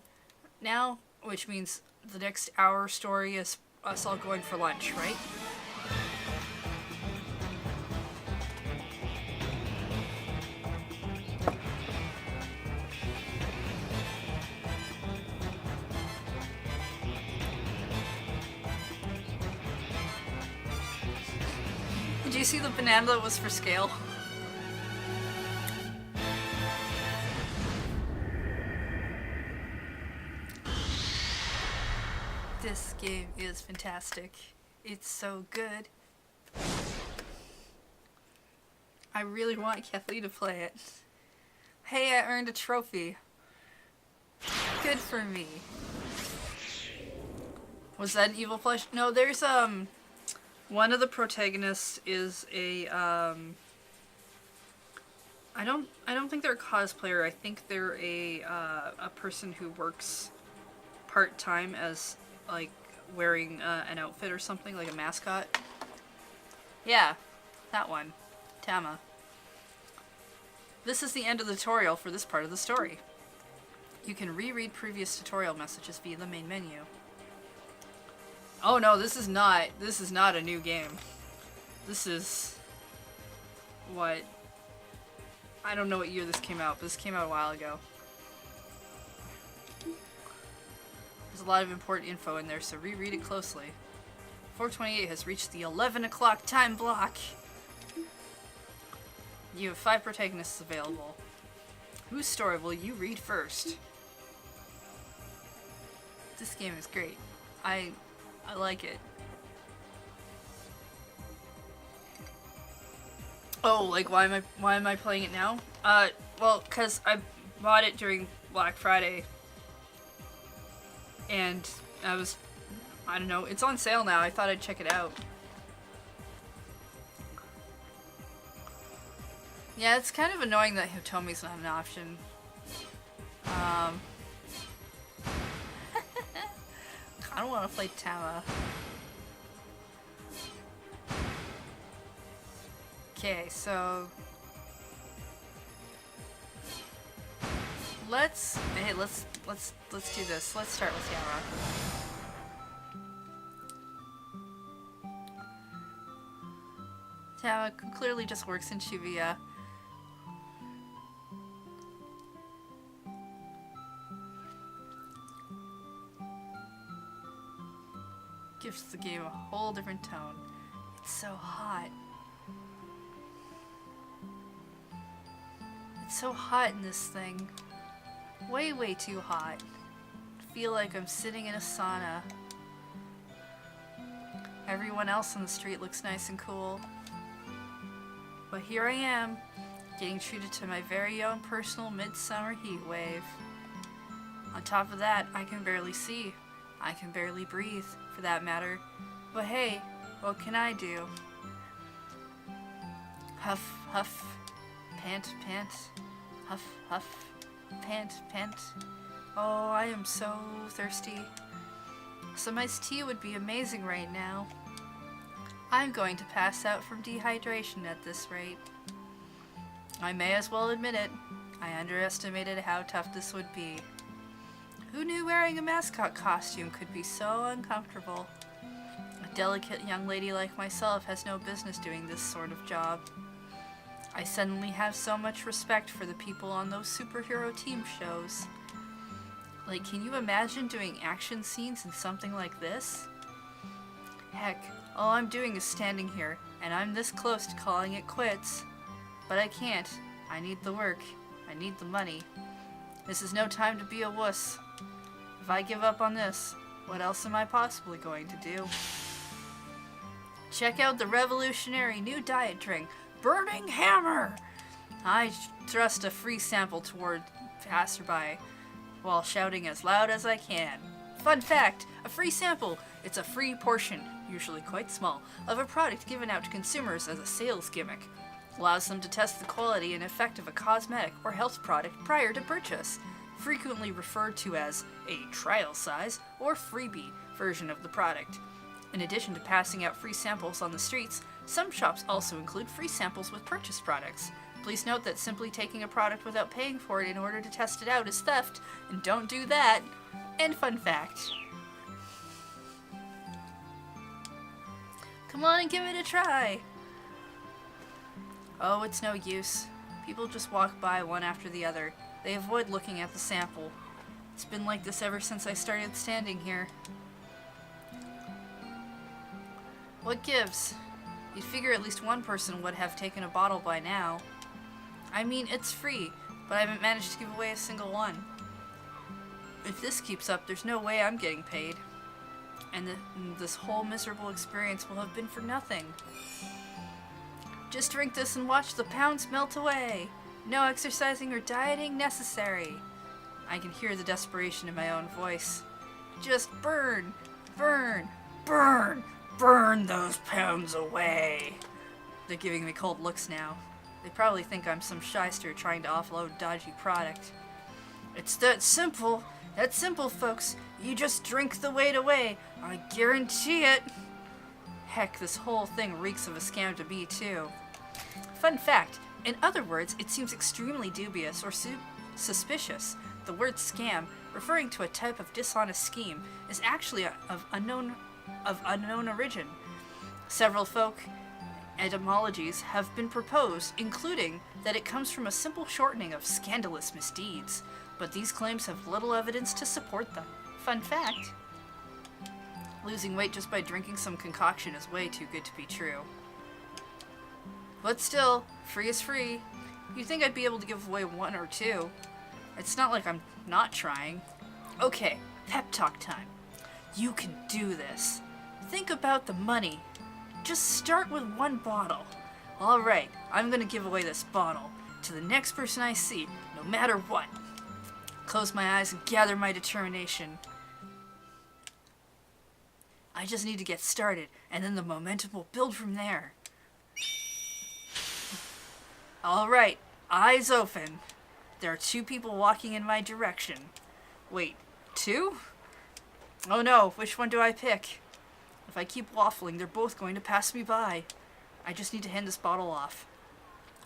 now, which means the next hour story is us all going for lunch, right? Did you see the banana that was for scale? This game is fantastic. It's so good. I really want Kathleen to play it. Hey, I earned a trophy. Good for me. Was that an evil plush? No, there's one of the protagonists is a I don't think they're a cosplayer. I think they're a person who works part-time as like wearing an outfit or something, like a mascot. Yeah, that one. Tama. This is the end of the tutorial for this part of the story. You can reread previous tutorial messages via the main menu. Oh no, this is not a new game. This is what, I don't know what year this came out, but this came out a while ago. There's a lot of important info in there, so reread it closely. 428 has reached the 11 o'clock time block. You have 5 protagonists available. Whose story will you read first? This game is great. I like it. Oh, like why am I playing it now? Well, cause I bought it during Black Friday, and I don't know, it's on sale now. I thought I'd check it out. Yeah, it's kind of annoying that Hitomi's not an option. I don't want to play Tama. Okay, so let's do this. Let's start with Tama. Tama clearly just works in Shibuya. Gives the game a whole different tone. It's so hot. It's so hot in this thing. Way, way too hot. I feel like I'm sitting in a sauna. Everyone else on the street looks nice and cool. But here I am, getting treated to my very own personal midsummer heat wave. On top of that, I can barely see. I can barely breathe, for that matter. But hey, what can I do? Huff, huff, pant, pant. Huff, huff, pant, pant. Oh, I am so thirsty. Some iced tea would be amazing right now. I'm going to pass out from dehydration at this rate. I may as well admit it. I underestimated how tough this would be. Who knew wearing a mascot costume could be so uncomfortable? A delicate young lady like myself has no business doing this sort of job. I suddenly have so much respect for the people on those superhero team shows. Like, can you imagine doing action scenes in something like this? Heck, all I'm doing is standing here, and I'm this close to calling it quits. But I can't. I need the work. I need the money. This is no time to be a wuss. If I give up on this, what else am I possibly going to do? Check out the revolutionary new diet drink, Burning Hammer! I thrust a free sample toward passerby while shouting as loud as I can. Fun fact, a free sample, it's a free portion, usually quite small, of a product given out to consumers as a sales gimmick. Allows them to test the quality and effect of a cosmetic or health product prior to purchase, frequently referred to as a trial size or freebie version of the product. In addition to passing out free samples on the streets, some shops also include free samples with purchased products. Please note that simply taking a product without paying for it in order to test it out is theft, and don't do that. And fun fact. Come on and give it a try! Oh, it's no use. People just walk by one after the other. They avoid looking at the sample. It's been like this ever since I started standing here. What gives? You'd figure at least one person would have taken a bottle by now. I mean, it's free, but I haven't managed to give away a single one. If this keeps up, there's no way I'm getting paid. And this whole miserable experience will have been for nothing. Just drink this and watch the pounds melt away. No exercising or dieting necessary. I can hear the desperation in my own voice. Just burn, burn, burn, burn those pounds away. They're giving me cold looks now. They probably think I'm some shyster trying to offload dodgy product. It's that simple. That simple, folks. You just drink the weight away. I guarantee it. Heck, this whole thing reeks of a scam to me, too. Fun fact, in other words, it seems extremely dubious or suspicious. The word scam, referring to a type of dishonest scheme, is actually of unknown origin. Several folk etymologies have been proposed, including that it comes from a simple shortening of scandalous misdeeds, but these claims have little evidence to support them. Fun fact, losing weight just by drinking some concoction is way too good to be true. But still, free is free. You'd think I'd be able to give away one or two. It's not like I'm not trying. Okay, pep talk time. You can do this. Think about the money. Just start with one bottle. Alright, I'm gonna give away this bottle to the next person I see, no matter what. Close my eyes and gather my determination. I just need to get started, and then the momentum will build from there. Alright, eyes open. There are two people walking in my direction. Wait, two? Oh no, which one do I pick? If I keep waffling, they're both going to pass me by. I just need to hand this bottle off.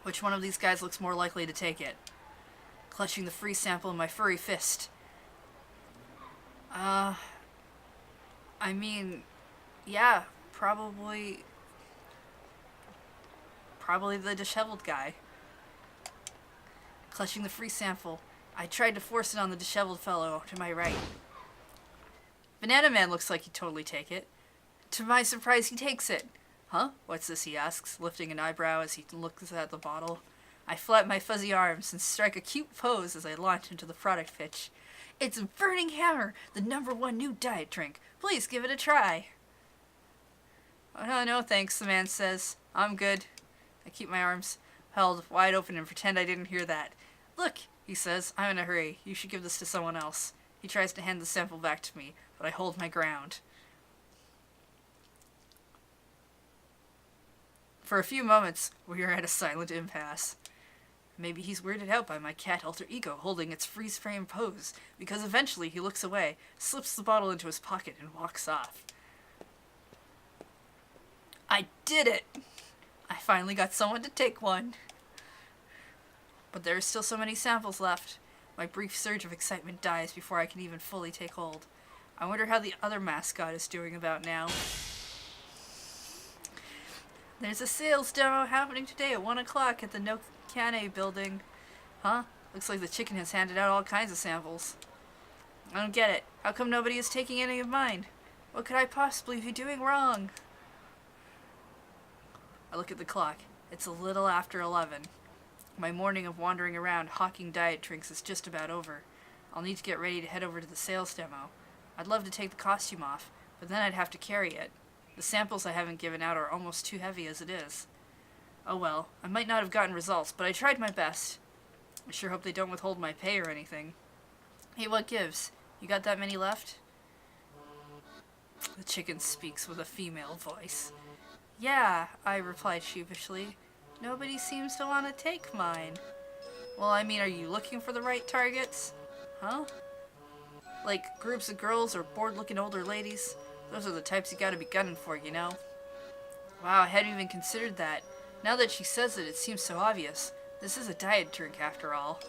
Which one of these guys looks more likely to take it? Clutching the free sample in my furry fist. I mean, yeah, probably the disheveled guy. Clutching the free sample, I tried to force it on the disheveled fellow to my right. Banana Man looks like he'd totally take it. To my surprise, he takes it. Huh? What's this, he asks, lifting an eyebrow as he looks at the bottle. I flap my fuzzy arms and strike a cute pose as I launch into the product pitch. It's Burning Hammer, the #1 new diet drink. Please give it a try. Oh, no, thanks, the man says. I'm good. I keep my arms held wide open and pretend I didn't hear that. Look, he says, I'm in a hurry. You should give this to someone else. He tries to hand the sample back to me, but I hold my ground. For a few moments, we are at a silent impasse. Maybe he's weirded out by my cat alter ego holding its freeze frame pose, because eventually he looks away, slips the bottle into his pocket, and walks off. I did it! I finally got someone to take one. But there are still so many samples left. My brief surge of excitement dies before I can even fully take hold. I wonder how the other mascot is doing about now. There's a sales demo happening today at 1 o'clock at the Nokane building. Huh? Looks like the chicken has handed out all kinds of samples. I don't get it. How come nobody is taking any of mine? What could I possibly be doing wrong? I look at the clock. It's a little after 11. My morning of wandering around hawking diet drinks is just about over. I'll need to get ready to head over to the sales demo. I'd love to take the costume off, but then I'd have to carry it. The samples I haven't given out are almost too heavy as it is. Oh well, I might not have gotten results, but I tried my best. I sure hope they don't withhold my pay or anything. Hey, what gives? You got that many left? The chicken speaks with a female voice. Yeah, I replied sheepishly. Nobody seems to want to take mine. Well, I mean, are you looking for the right targets? Huh? Like groups of girls or bored-looking older ladies? Those are the types you gotta be gunning for, you know? Wow, I hadn't even considered that. Now that she says it, it seems so obvious. This is a diet drink, after all.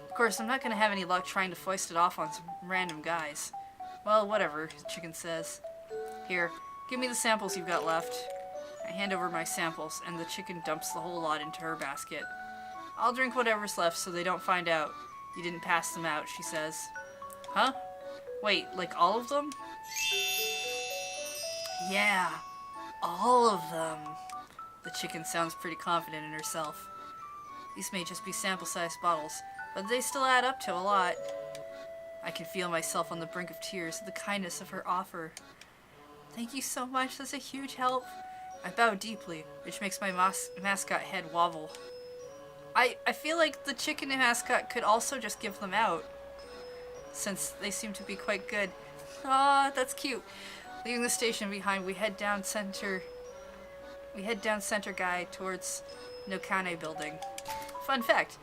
Of course, I'm not gonna have any luck trying to foist it off on some random guys. Well, whatever, the chicken says. Here, give me the samples you've got left. I hand over my samples, and the chicken dumps the whole lot into her basket. I'll drink whatever's left so they don't find out you didn't pass them out, she says. Huh? Wait, like all of them? Yeah, all of them. The chicken sounds pretty confident in herself. These may just be sample-sized bottles, but they still add up to a lot. I can feel myself on the brink of tears at the kindness of her offer. Thank you so much, that's a huge help. I bow deeply, which makes my mascot head wobble. I feel like the chicken mascot could also just give them out, since they seem to be quite good. Aw, that's cute. Leaving the station behind, we head down Center Guy towards Nokane Building. Fun fact,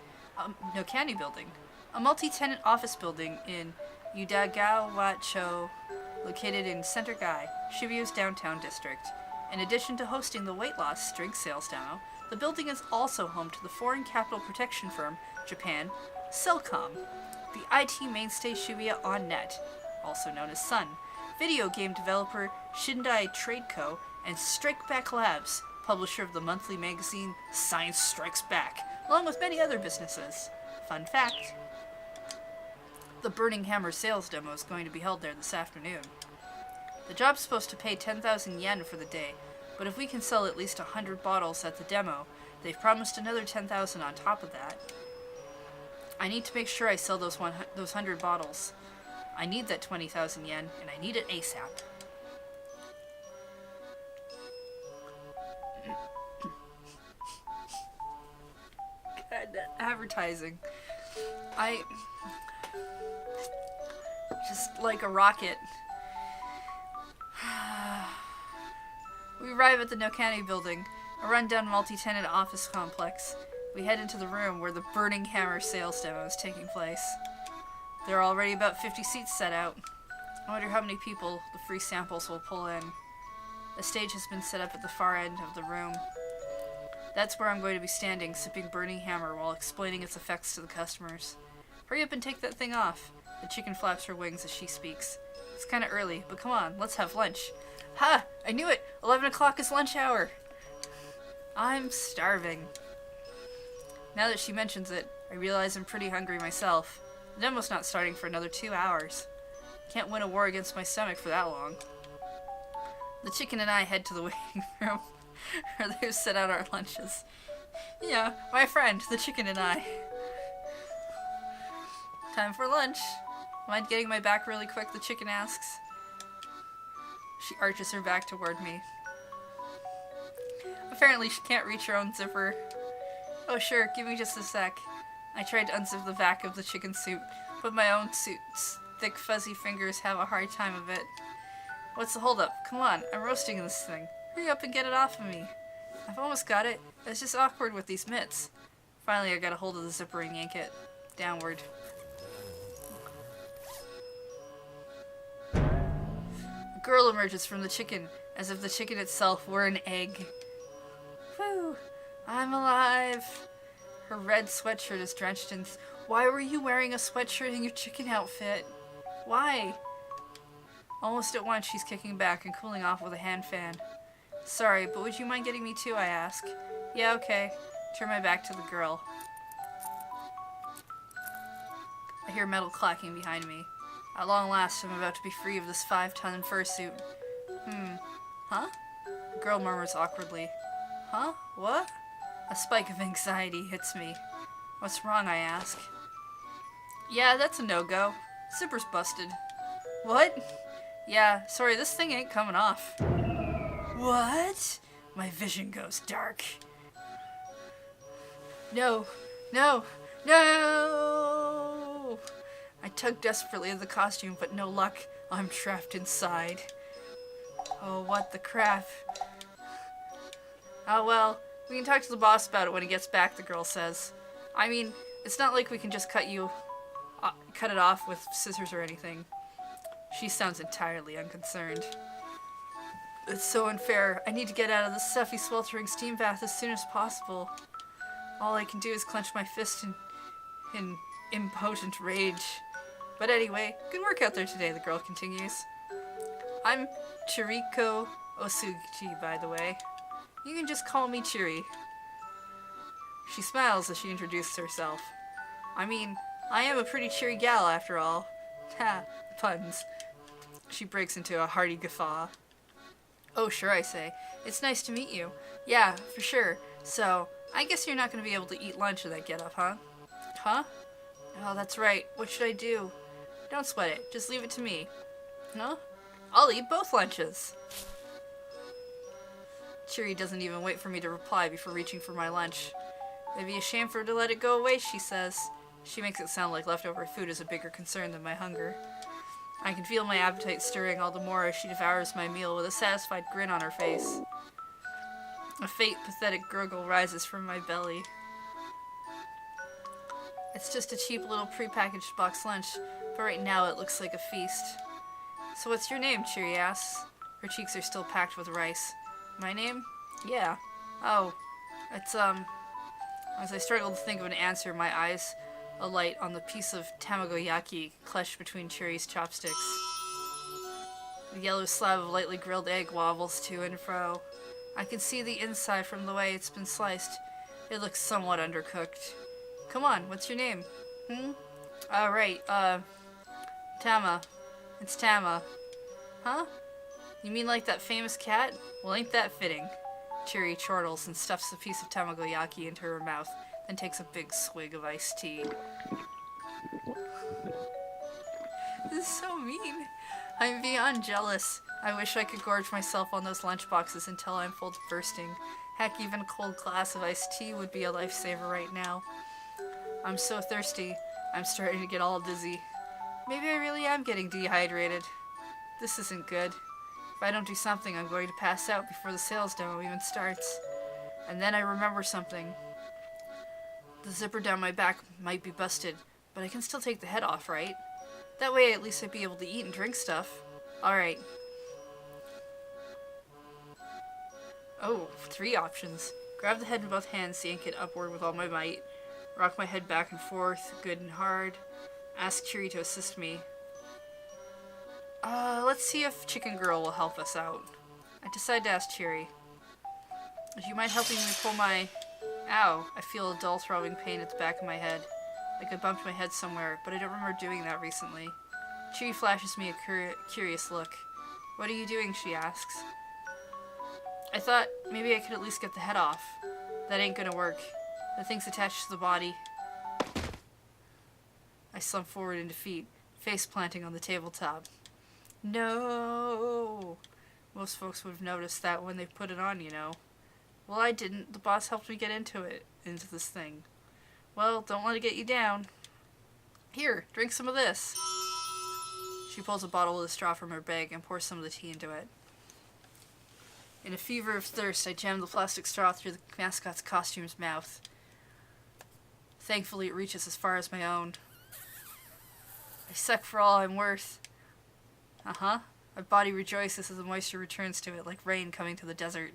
Nokane Building, a multi-tenant office building in Udagawa-cho, located in Center Guy, Shibuya's downtown district. In addition to hosting the weight loss drink sales demo, the building is also home to the foreign capital protection firm, Japan, Cellcom, the IT mainstay Shibuya On Net, also known as Sun, video game developer Shindai Trade Co., and Strike Back Labs, publisher of the monthly magazine Science Strikes Back, along with many other businesses. Fun fact, the Burning Hammer sales demo is going to be held there this afternoon. The job's supposed to pay 10,000 yen for the day, but if we can sell at least 100 bottles at the demo, they've promised another 10,000 on top of that. I need to make sure I sell those 100 bottles. I need that 20,000 yen, and I need it ASAP. God, advertising. Just like a rocket. We arrive at the Nokane Building, a rundown multi-tenant office complex. We head into the room where the Burning Hammer sales demo is taking place. There are already about 50 seats set out. I wonder how many people the free samples will pull in. A stage has been set up at the far end of the room. That's where I'm going to be standing, sipping Burning Hammer while explaining its effects to the customers. Hurry up and take that thing off. The chicken flaps her wings as she speaks. It's kinda early, but come on, let's have lunch. Ha! I knew it! 11 o'clock is lunch hour! I'm starving. Now that she mentions it, I realize I'm pretty hungry myself. The demo's not starting for another 2 hours. Can't win a war against my stomach for that long. The chicken and I head to the waiting room, where they've set out our lunches. Yeah, my friend, the chicken and I. Time for lunch. Mind getting my back really quick, the chicken asks. She arches her back toward me. Apparently she can't reach her own zipper. Oh sure, give me just a sec. I tried to unzip the back of the chicken suit, but my own suit's thick fuzzy fingers have a hard time of it. What's the holdup? Come on, I'm roasting this thing. Hurry up and get it off of me. I've almost got it. It's just awkward with these mitts. Finally I got a hold of the zipper and yank it downward. A girl emerges from the chicken, as if the chicken itself were an egg. Whew, I'm alive. Her red sweatshirt is drenched in... Why were you wearing a sweatshirt in your chicken outfit? Why? Almost at once, she's kicking back and cooling off with a hand fan. Sorry, but would you mind getting me too, I ask. Yeah, okay. Turn my back to the girl. I hear metal clacking behind me. At long last, I'm about to be free of this 5-ton fursuit. Huh? The girl murmurs awkwardly. Huh? What? A spike of anxiety hits me. What's wrong, I ask. Yeah, that's a no-go. Zipper's busted. What? Yeah, sorry, this thing ain't coming off. What? My vision goes dark. No, no, no! I tug desperately at the costume, but no luck. I'm trapped inside. Oh, what the crap. Oh well, we can talk to the boss about it when he gets back, the girl says. I mean, it's not like we can just cut it off with scissors or anything. She sounds entirely unconcerned. It's so unfair. I need to get out of this stuffy, sweltering steam bath as soon as possible. All I can do is clench my fist in impotent rage. But anyway, good work out there today, the girl continues. I'm Chiriko Osugi, by the way. You can just call me Chiri. She smiles as she introduces herself. I mean, I am a pretty cheery gal after all. Ha, puns. She breaks into a hearty guffaw. Oh, sure, I say. It's nice to meet you. Yeah, for sure. So, I guess you're not going to be able to eat lunch with that get-up, huh? Huh? Oh, that's right. What should I do? Don't sweat it. Just leave it to me. Huh? I'll eat both lunches. Cheery doesn't even wait for me to reply before reaching for my lunch. It'd be a shame for her to let it go away, she says. She makes it sound like leftover food is a bigger concern than my hunger. I can feel my appetite stirring all the more as she devours my meal with a satisfied grin on her face. A faint, pathetic gurgle rises from my belly. It's just a cheap little prepackaged box lunch, but right now it looks like a feast. So what's your name? Cheery asks. Her cheeks are still packed with rice. My name? Yeah. Oh, it's, As I struggle to think of an answer, my eyes alight on the piece of tamagoyaki clutched between Cheery's chopsticks. The yellow slab of lightly grilled egg wobbles to and fro. I can see the inside from the way it's been sliced. It looks somewhat undercooked. Come on, what's your name? Right, Tama. It's Tama. Huh? You mean like that famous cat? Well, ain't that fitting? Cheery chortles and stuffs a piece of tamagoyaki into her mouth, then takes a big swig of iced tea. This is so mean. I'm beyond jealous. I wish I could gorge myself on those lunchboxes until I'm full to bursting. Heck, even a cold glass of iced tea would be a lifesaver right now. I'm so thirsty. I'm starting to get all dizzy. Maybe I really am getting dehydrated. This isn't good. If I don't do something, I'm going to pass out before the sales demo even starts. And then I remember something. The zipper down my back might be busted, but I can still take the head off, right? That way at least I'd be able to eat and drink stuff. Alright. Oh, 3 options. Grab the head in both hands, yank it upward with all my might. Rock my head back and forth, good and hard. Ask Cheery to assist me. Let's see if Chicken Girl will help us out. I decide to ask Cheery. Would you mind helping me pull my... Ow, I feel a dull throbbing pain at the back of my head. Like I bumped my head somewhere, but I don't remember doing that recently. Cheery flashes me a curious look. What are you doing, she asks. I thought maybe I could at least get the head off. That ain't gonna work. The thing's attached to the body. I slump forward in defeat, face planting on the tabletop. No! Most folks would have noticed that when they put it on, you know. Well, I didn't. The boss helped me get into this thing. Well, don't let it get you down. Here, drink some of this. She pulls a bottle with a straw from her bag and pours some of the tea into it. In a fever of thirst, I jam the plastic straw through the mascot's costume's mouth. Thankfully, it reaches as far as my own. I suck for all I'm worth. Uh-huh. My body rejoices as the moisture returns to it, like rain coming to the desert.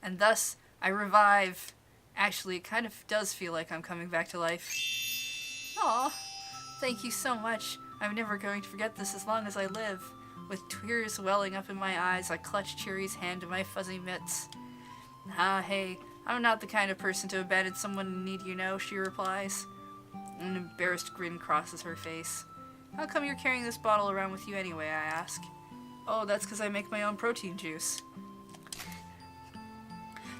And thus, I revive. Actually, it kind of does feel like I'm coming back to life. Aw, thank you so much. I'm never going to forget this as long as I live. With tears welling up in my eyes, I clutch Cheery's hand in my fuzzy mitts. Hey, I'm not the kind of person to abandon someone in need, you know, she replies. An embarrassed grin crosses her face. How come you're carrying this bottle around with you anyway, I ask. Oh, that's because I make my own protein juice.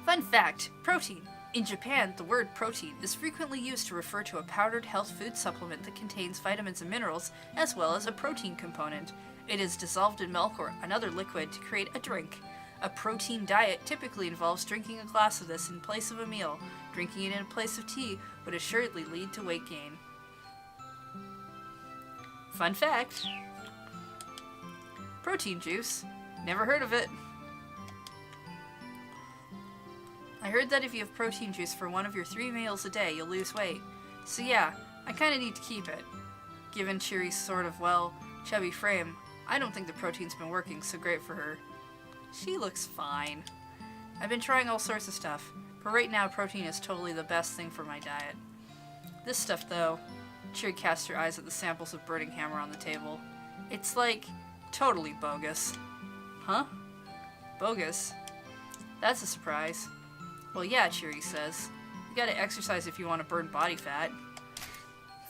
Fun fact, protein. In Japan, the word protein is frequently used to refer to a powdered health food supplement that contains vitamins and minerals, as well as a protein component. It is dissolved in milk or another liquid to create a drink. A protein diet typically involves drinking a glass of this in place of a meal. Drinking it in place of tea would assuredly lead to weight gain. Fun fact. Protein juice. Never heard of it. I heard that if you have protein juice for one of your 3 meals a day, you'll lose weight. So yeah, I kinda need to keep it. Given Cheery's sort of, chubby frame, I don't think the protein's been working so great for her. She looks fine. I've been trying all sorts of stuff, but right now protein is totally the best thing for my diet. This stuff, though, Cheery casts her eyes at the samples of burning hammer on the table. It's like, totally bogus. Huh? Bogus? That's a surprise. Well, yeah, Cheery says. You gotta exercise if you want to burn body fat.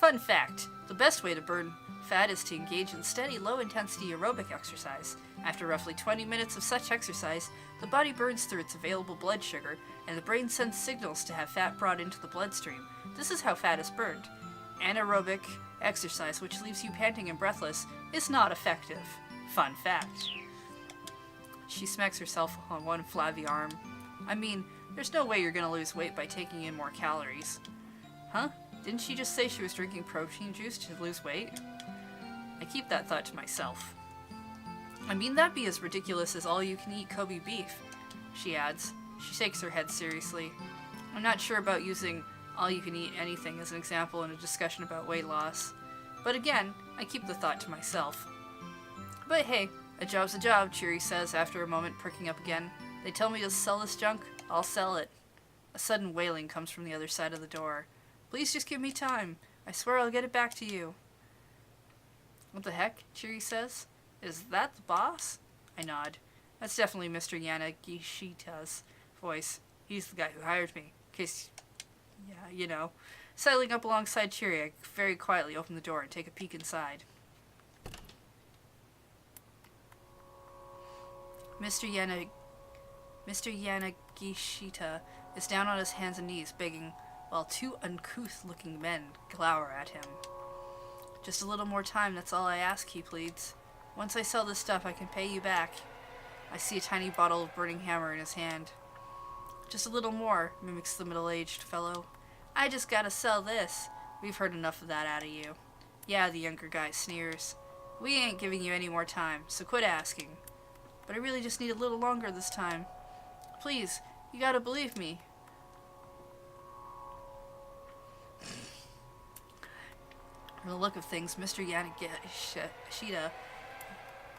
Fun fact, the best way to burn fat is to engage in steady, low-intensity aerobic exercise. After roughly 20 minutes of such exercise, the body burns through its available blood sugar, and the brain sends signals to have fat brought into the bloodstream. This is how fat is burned. Anaerobic exercise, which leaves you panting and breathless, is not effective. Fun fact. She smacks herself on one flabby arm. I mean, there's no way you're gonna lose weight by taking in more calories. Huh? Didn't she just say she was drinking protein juice to lose weight? I keep that thought to myself. I mean, that'd be as ridiculous as all-you-can-eat Kobe beef, she adds. She shakes her head seriously. I'm not sure about using all-you-can-eat anything as an example in a discussion about weight loss. But again, I keep the thought to myself. But hey, a job's a job, Cheery says after a moment, perking up again. They tell me to sell this junk, I'll sell it. A sudden wailing comes from the other side of the door. Please just give me time. I swear I'll get it back to you. What the heck? Cheery says. Is that the boss? I nod. That's definitely Mr. Yanagishita's voice. He's the guy who hired me. In case, yeah, you know. Settling up alongside Cheery, I very quietly open the door and take a peek inside. Mr. Yanagishita is down on his hands and knees begging, while two uncouth-looking men glower at him. Just a little more time, that's all I ask, he pleads. Once I sell this stuff, I can pay you back. I see a tiny bottle of burning hammer in his hand. Just a little more, mimics the middle-aged fellow. I just gotta sell this. We've heard enough of that out of you. Yeah, the younger guy sneers. We ain't giving you any more time, so quit asking. But I really just need a little longer this time. Please, you gotta believe me. From the look of things, Mr. Yanagishita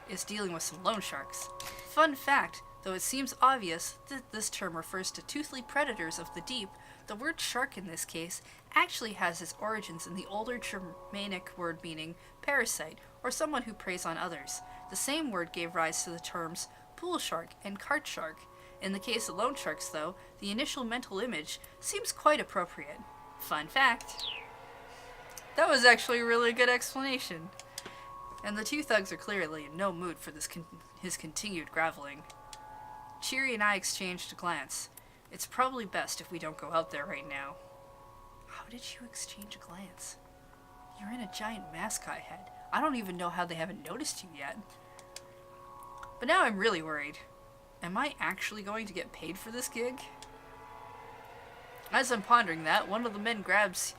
is dealing with some loan sharks. Fun fact, though it seems obvious that this term refers to toothly predators of the deep, the word shark in this case actually has its origins in the older Germanic word meaning parasite, or someone who preys on others. The same word gave rise to the terms pool shark and cart shark. In the case of loan sharks, though, the initial mental image seems quite appropriate. Fun fact. That was actually a really good explanation. And the two thugs are clearly in no mood for his continued graveling. Cheery and I exchanged a glance. It's probably best if we don't go out there right now. How did you exchange a glance? You're in a giant mascot head. I don't even know how they haven't noticed you yet. But now I'm really worried. Am I actually going to get paid for this gig? As I'm pondering that, one of the men grabs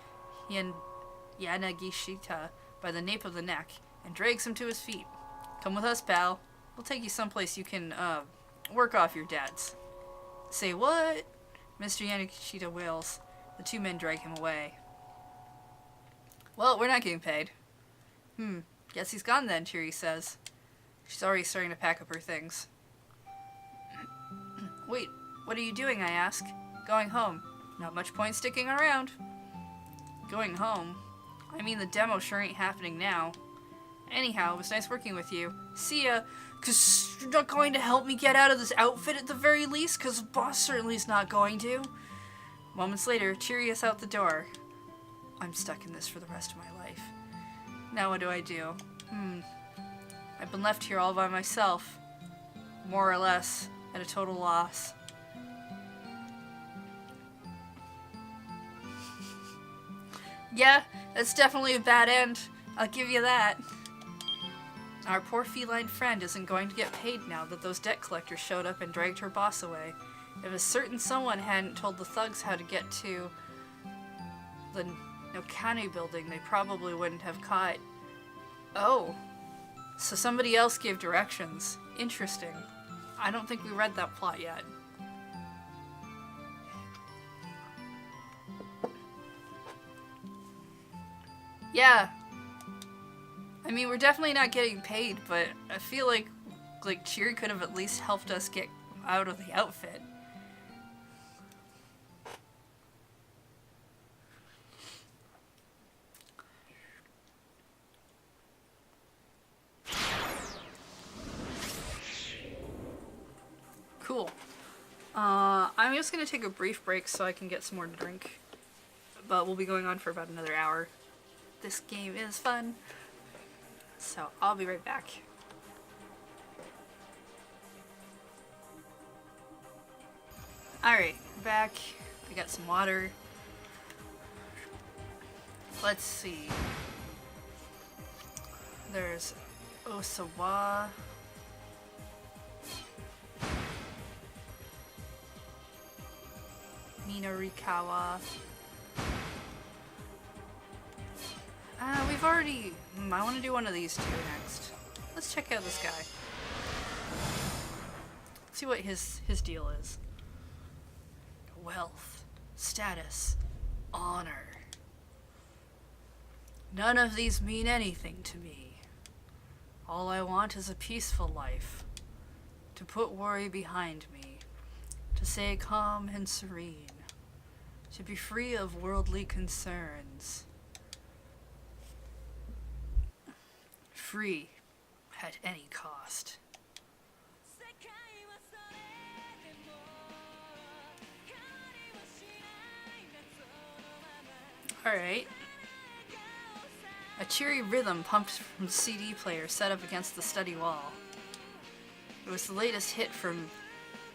Yanagishita by the nape of the neck and drags him to his feet. Come with us, pal. We'll take you someplace you can, work off your debts. Say what? Mr. Yanagishita wails. The two men drag him away. Well, we're not getting paid. Guess he's gone then, Cheery says. She's already starting to pack up her things. Wait, what are you doing, I ask. Going home. Not much point sticking around. Going home? I mean, the demo sure ain't happening now. Anyhow, it was nice working with you. See ya. 'Cause you're not going to help me get out of this outfit at the very least? 'Cause the boss certainly is not going to. Moments later, Cheery is out the door. I'm stuck in this for the rest of my life. Now what do I do? I've been left here all by myself. More or less, at a total loss. Yeah, that's definitely a bad end. I'll give you that. Our poor feline friend isn't going to get paid now that those debt collectors showed up and dragged her boss away. If a certain someone hadn't told the thugs how to get to the Nokane building, they probably wouldn't have caught... Oh. So somebody else gave directions. Interesting. I don't think we read that plot yet. Yeah. I mean, we're definitely not getting paid, but I feel like Cheery could have at least helped us get out of the outfit. Cool. I'm just gonna take a brief break so I can get some more to drink. But we'll be going on for about another hour. This game is fun. So I'll be right back. Alright, back. I got some water. Let's see. There's Osawa. Minarikawa. We've already... I want to do one of these two next. Let's check out this guy. See what his deal is. Wealth, status, honor. None of these mean anything to me. All I want is a peaceful life. To put worry behind me. To stay calm and serene. To be free of worldly concerns. Free at any cost. Alright. A cheery rhythm pumped from the CD player set up against the study wall. It was the latest hit from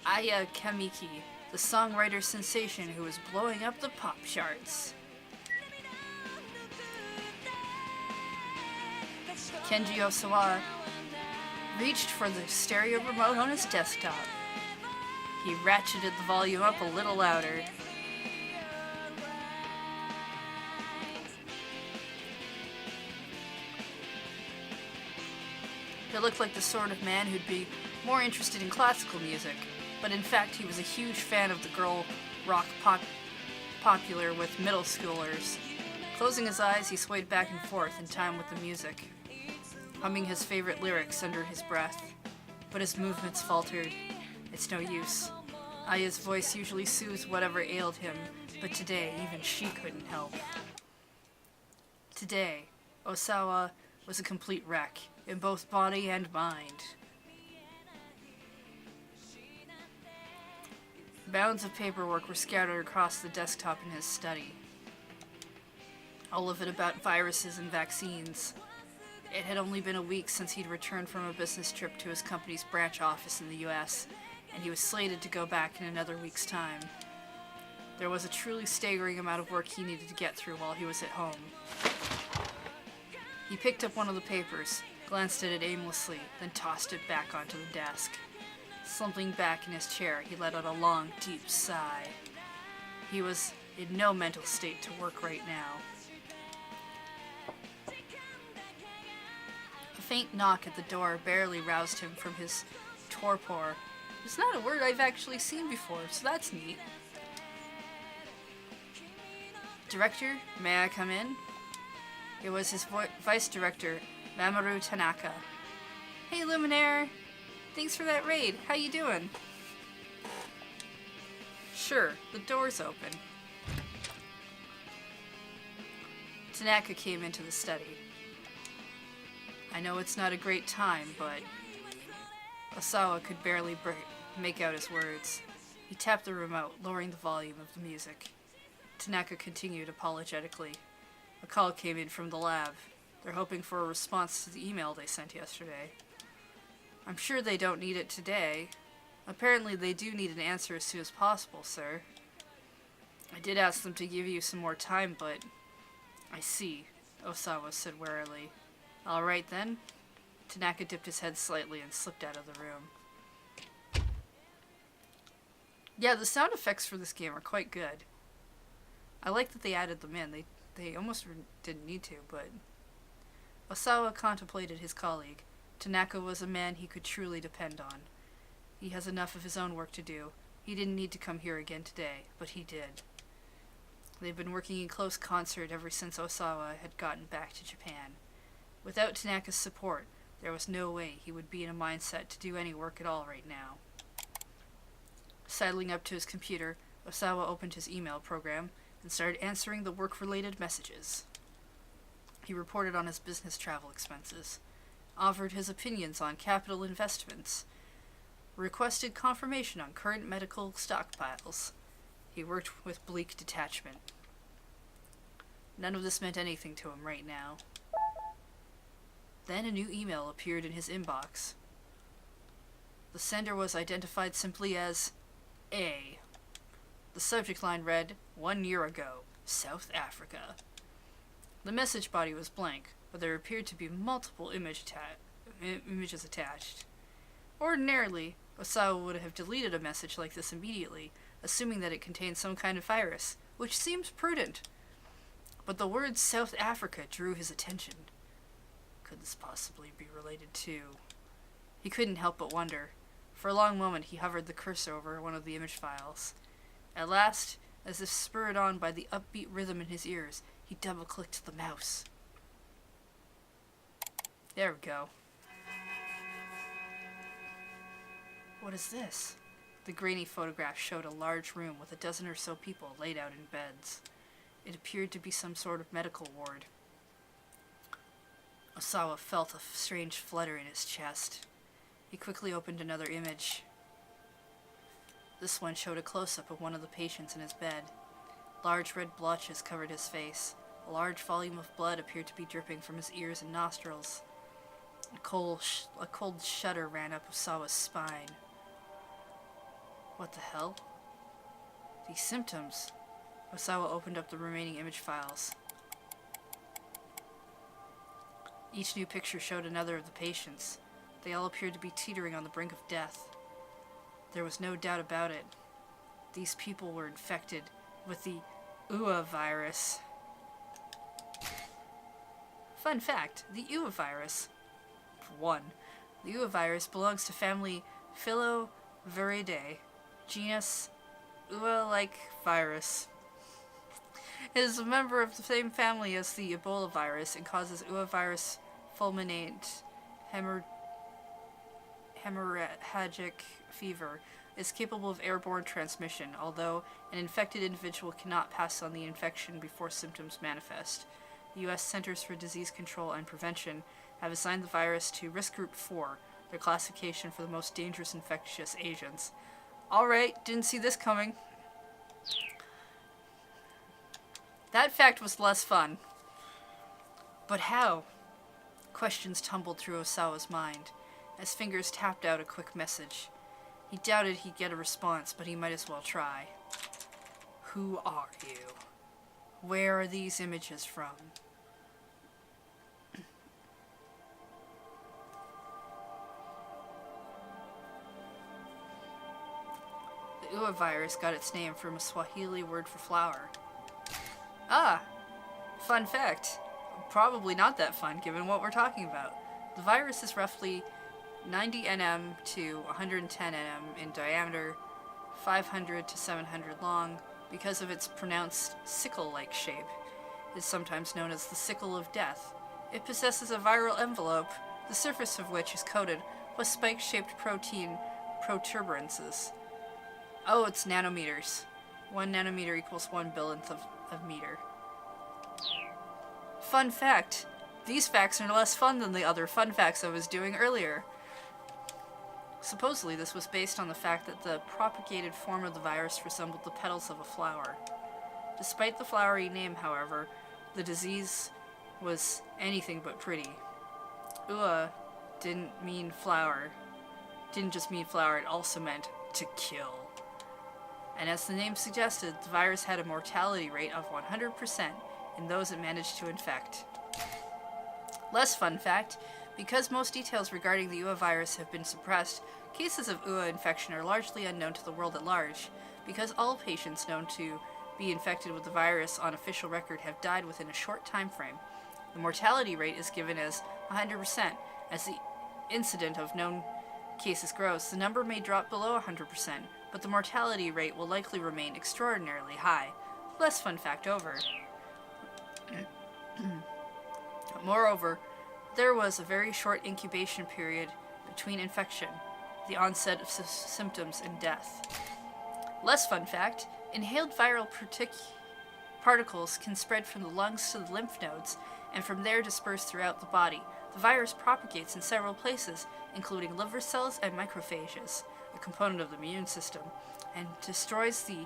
Aya Kamiki, the songwriter sensation who was blowing up the pop charts. Kenji Osawa reached for the stereo remote on his desktop. He ratcheted the volume up a little louder. He looked like the sort of man who'd be more interested in classical music, but in fact he was a huge fan of the girl rock popular with middle schoolers. Closing his eyes, he swayed back and forth in time with the music, humming his favorite lyrics under his breath. But his movements faltered. It's no use. Aya's voice usually soothed whatever ailed him, but today even she couldn't help. Today, Osawa was a complete wreck, in both body and mind. Mounds of paperwork were scattered across the desktop in his study. All of it about viruses and vaccines. It had only been a week since he'd returned from a business trip to his company's branch office in the US, and he was slated to go back in another week's time. There was a truly staggering amount of work he needed to get through while he was at home. He picked up one of the papers, glanced at it aimlessly, then tossed it back onto the desk. Slumping back in his chair, he let out a long, deep sigh. He was in no mental state to work right now. A faint knock at the door barely roused him from his torpor. It's not a word I've actually seen before, so that's neat. Director, may I come in? It was his vice director, Mamoru Tanaka. Hey, Luminaire. Thanks for that raid. How you doing? Sure, the door's open. Tanaka came into the study. I know it's not a great time, but... Osawa could barely make out his words. He tapped the remote, lowering the volume of the music. Tanaka continued apologetically. A call came in from the lab. They're hoping for a response to the email they sent yesterday. I'm sure they don't need it today. Apparently they do need an answer as soon as possible, sir. I did ask them to give you some more time, but... I see, Osawa said warily. All right then. Tanaka dipped his head slightly and slipped out of the room. Yeah, the sound effects for this game are quite good. I like that they added them in. They almost didn't need to, but... Osawa contemplated his colleague. Tanaka was a man he could truly depend on. He has enough of his own work to do. He didn't need to come here again today, but he did. They've been working in close concert ever since Osawa had gotten back to Japan. Without Tanaka's support, there was no way he would be in a mindset to do any work at all right now. Sidling up to his computer, Osawa opened his email program and started answering the work-related messages. He reported on his business travel expenses, offered his opinions on capital investments, requested confirmation on current medical stockpiles. He worked with bleak detachment. None of this meant anything to him right now. Then a new email appeared in his inbox. The sender was identified simply as A. The subject line read, 1 year ago, South Africa. The message body was blank, but there appeared to be multiple images attached. Ordinarily, Osawa would have deleted a message like this immediately, assuming that it contained some kind of virus, which seems prudent. But the word South Africa drew his attention. Could this possibly be related to... He couldn't help but wonder. For a long moment he hovered the cursor over one of the image files. At last, as if spurred on by the upbeat rhythm in his ears, he double-clicked the mouse. There we go. What is this? The grainy photograph showed a large room with a dozen or so people laid out in beds. It appeared to be some sort of medical ward. Osawa felt a strange flutter in his chest. He quickly opened another image. This one showed a close-up of one of the patients in his bed. Large red blotches covered his face. A large volume of blood appeared to be dripping from his ears and nostrils. A cold shudder ran up Osawa's spine. What the hell? These symptoms. Osawa opened up the remaining image files. Each new picture showed another of the patients. They all appeared to be teetering on the brink of death. There was no doubt about it. These people were infected with the UA virus. Fun fact, the UA virus. For one, the UA virus belongs to family Filoviridae, genus UA-like virus. It is a member of the same family as the Ebola virus and causes UA virus fulminant hemorrhagic fever. Is capable of airborne transmission, although an infected individual cannot pass on the infection before symptoms manifest. The U.S. Centers for Disease Control and Prevention have assigned the virus to Risk Group 4, their classification for the most dangerous infectious agents. Alright, didn't see this coming. That fact was less fun. But how? Questions tumbled through Osawa's mind, as fingers tapped out a quick message. He doubted he'd get a response, but he might as well try. Who are you? Where are these images from? The UA virus got its name from a Swahili word for flower. Ah! Fun fact. Probably not that fun, given what we're talking about. The virus is roughly 90 nm to 110 nm in diameter, 500 to 700 long. Because of its pronounced sickle-like shape, it is sometimes known as the sickle of death. It possesses a viral envelope, the surface of which is coated with spike-shaped protein protuberances. Oh, it's nanometers. 1 nanometer equals 1 billionth of meter. Fun fact. These facts are less fun than the other fun facts I was doing earlier. Supposedly, this was based on the fact that the propagated form of the virus resembled the petals of a flower. Despite the flowery name, however, the disease was anything but pretty. UA didn't just mean flower, it also meant to kill. And as the name suggested, the virus had a mortality rate of 100% in those it managed to infect. Less fun fact, because most details regarding the UA virus have been suppressed, cases of UA infection are largely unknown to the world at large, because all patients known to be infected with the virus on official record have died within a short time frame. The mortality rate is given as 100%. As the incidence of known cases grows, the number may drop below 100%, but the mortality rate will likely remain extraordinarily high. Less fun fact over. Moreover, there was a very short incubation period between infection, the onset of symptoms, and death. Less fun fact, inhaled viral particles can spread from the lungs to the lymph nodes, and from there disperse throughout the body. The virus propagates in several places, including liver cells and macrophages, a component of the immune system, and destroys the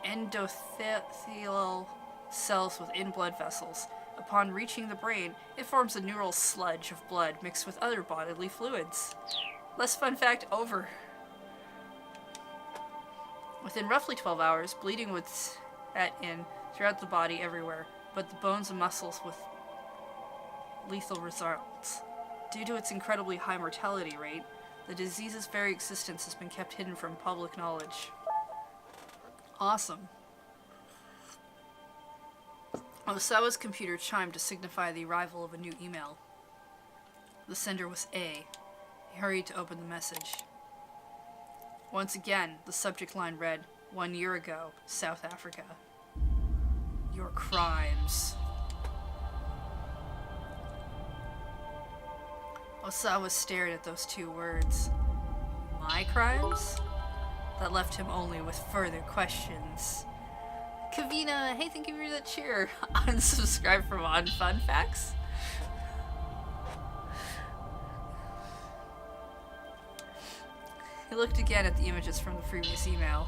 endothelial cells within blood vessels. Upon reaching the brain, it forms a neural sludge of blood mixed with other bodily fluids. Less fun fact over. Within roughly 12 hours, bleeding would set in throughout the body everywhere, but the bones and muscles with lethal results. Due to its incredibly high mortality rate, the disease's very existence has been kept hidden from public knowledge. Awesome. Osawa's computer chimed to signify the arrival of a new email. The sender was A. He hurried to open the message. Once again, the subject line read, 1 year ago, South Africa. Your crimes. Osawa stared at those two words. My crimes? That left him only with further questions. Kavina, hey, thank you for that cheer. Unsubscribe from On Fun Facts. He looked again at the images from the previous email.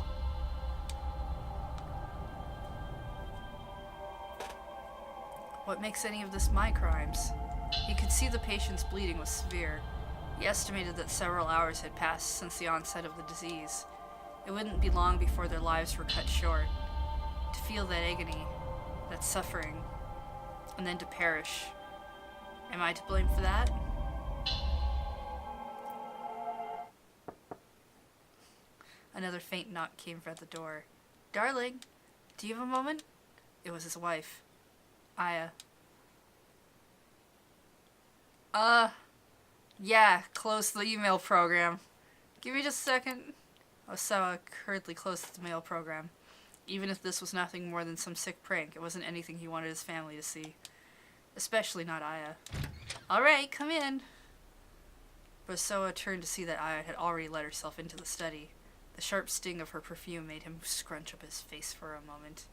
What makes any of this my crimes? He could see the patient's bleeding was severe. He estimated that several hours had passed since the onset of the disease. It wouldn't be long before their lives were cut short. To feel that agony, that suffering, and then to perish. Am I to blame for that? Another faint knock came at the door. Darling, do you have a moment? It was his wife, Aya. Yeah, close the email program. Give me just a second. Osawa hurriedly closed the mail program. Even if this was nothing more than some sick prank, it wasn't anything he wanted his family to see. Especially not Aya. Alright, come in. But Osawa turned to see that Aya had already let herself into the study. The sharp sting of her perfume made him scrunch up his face for a moment.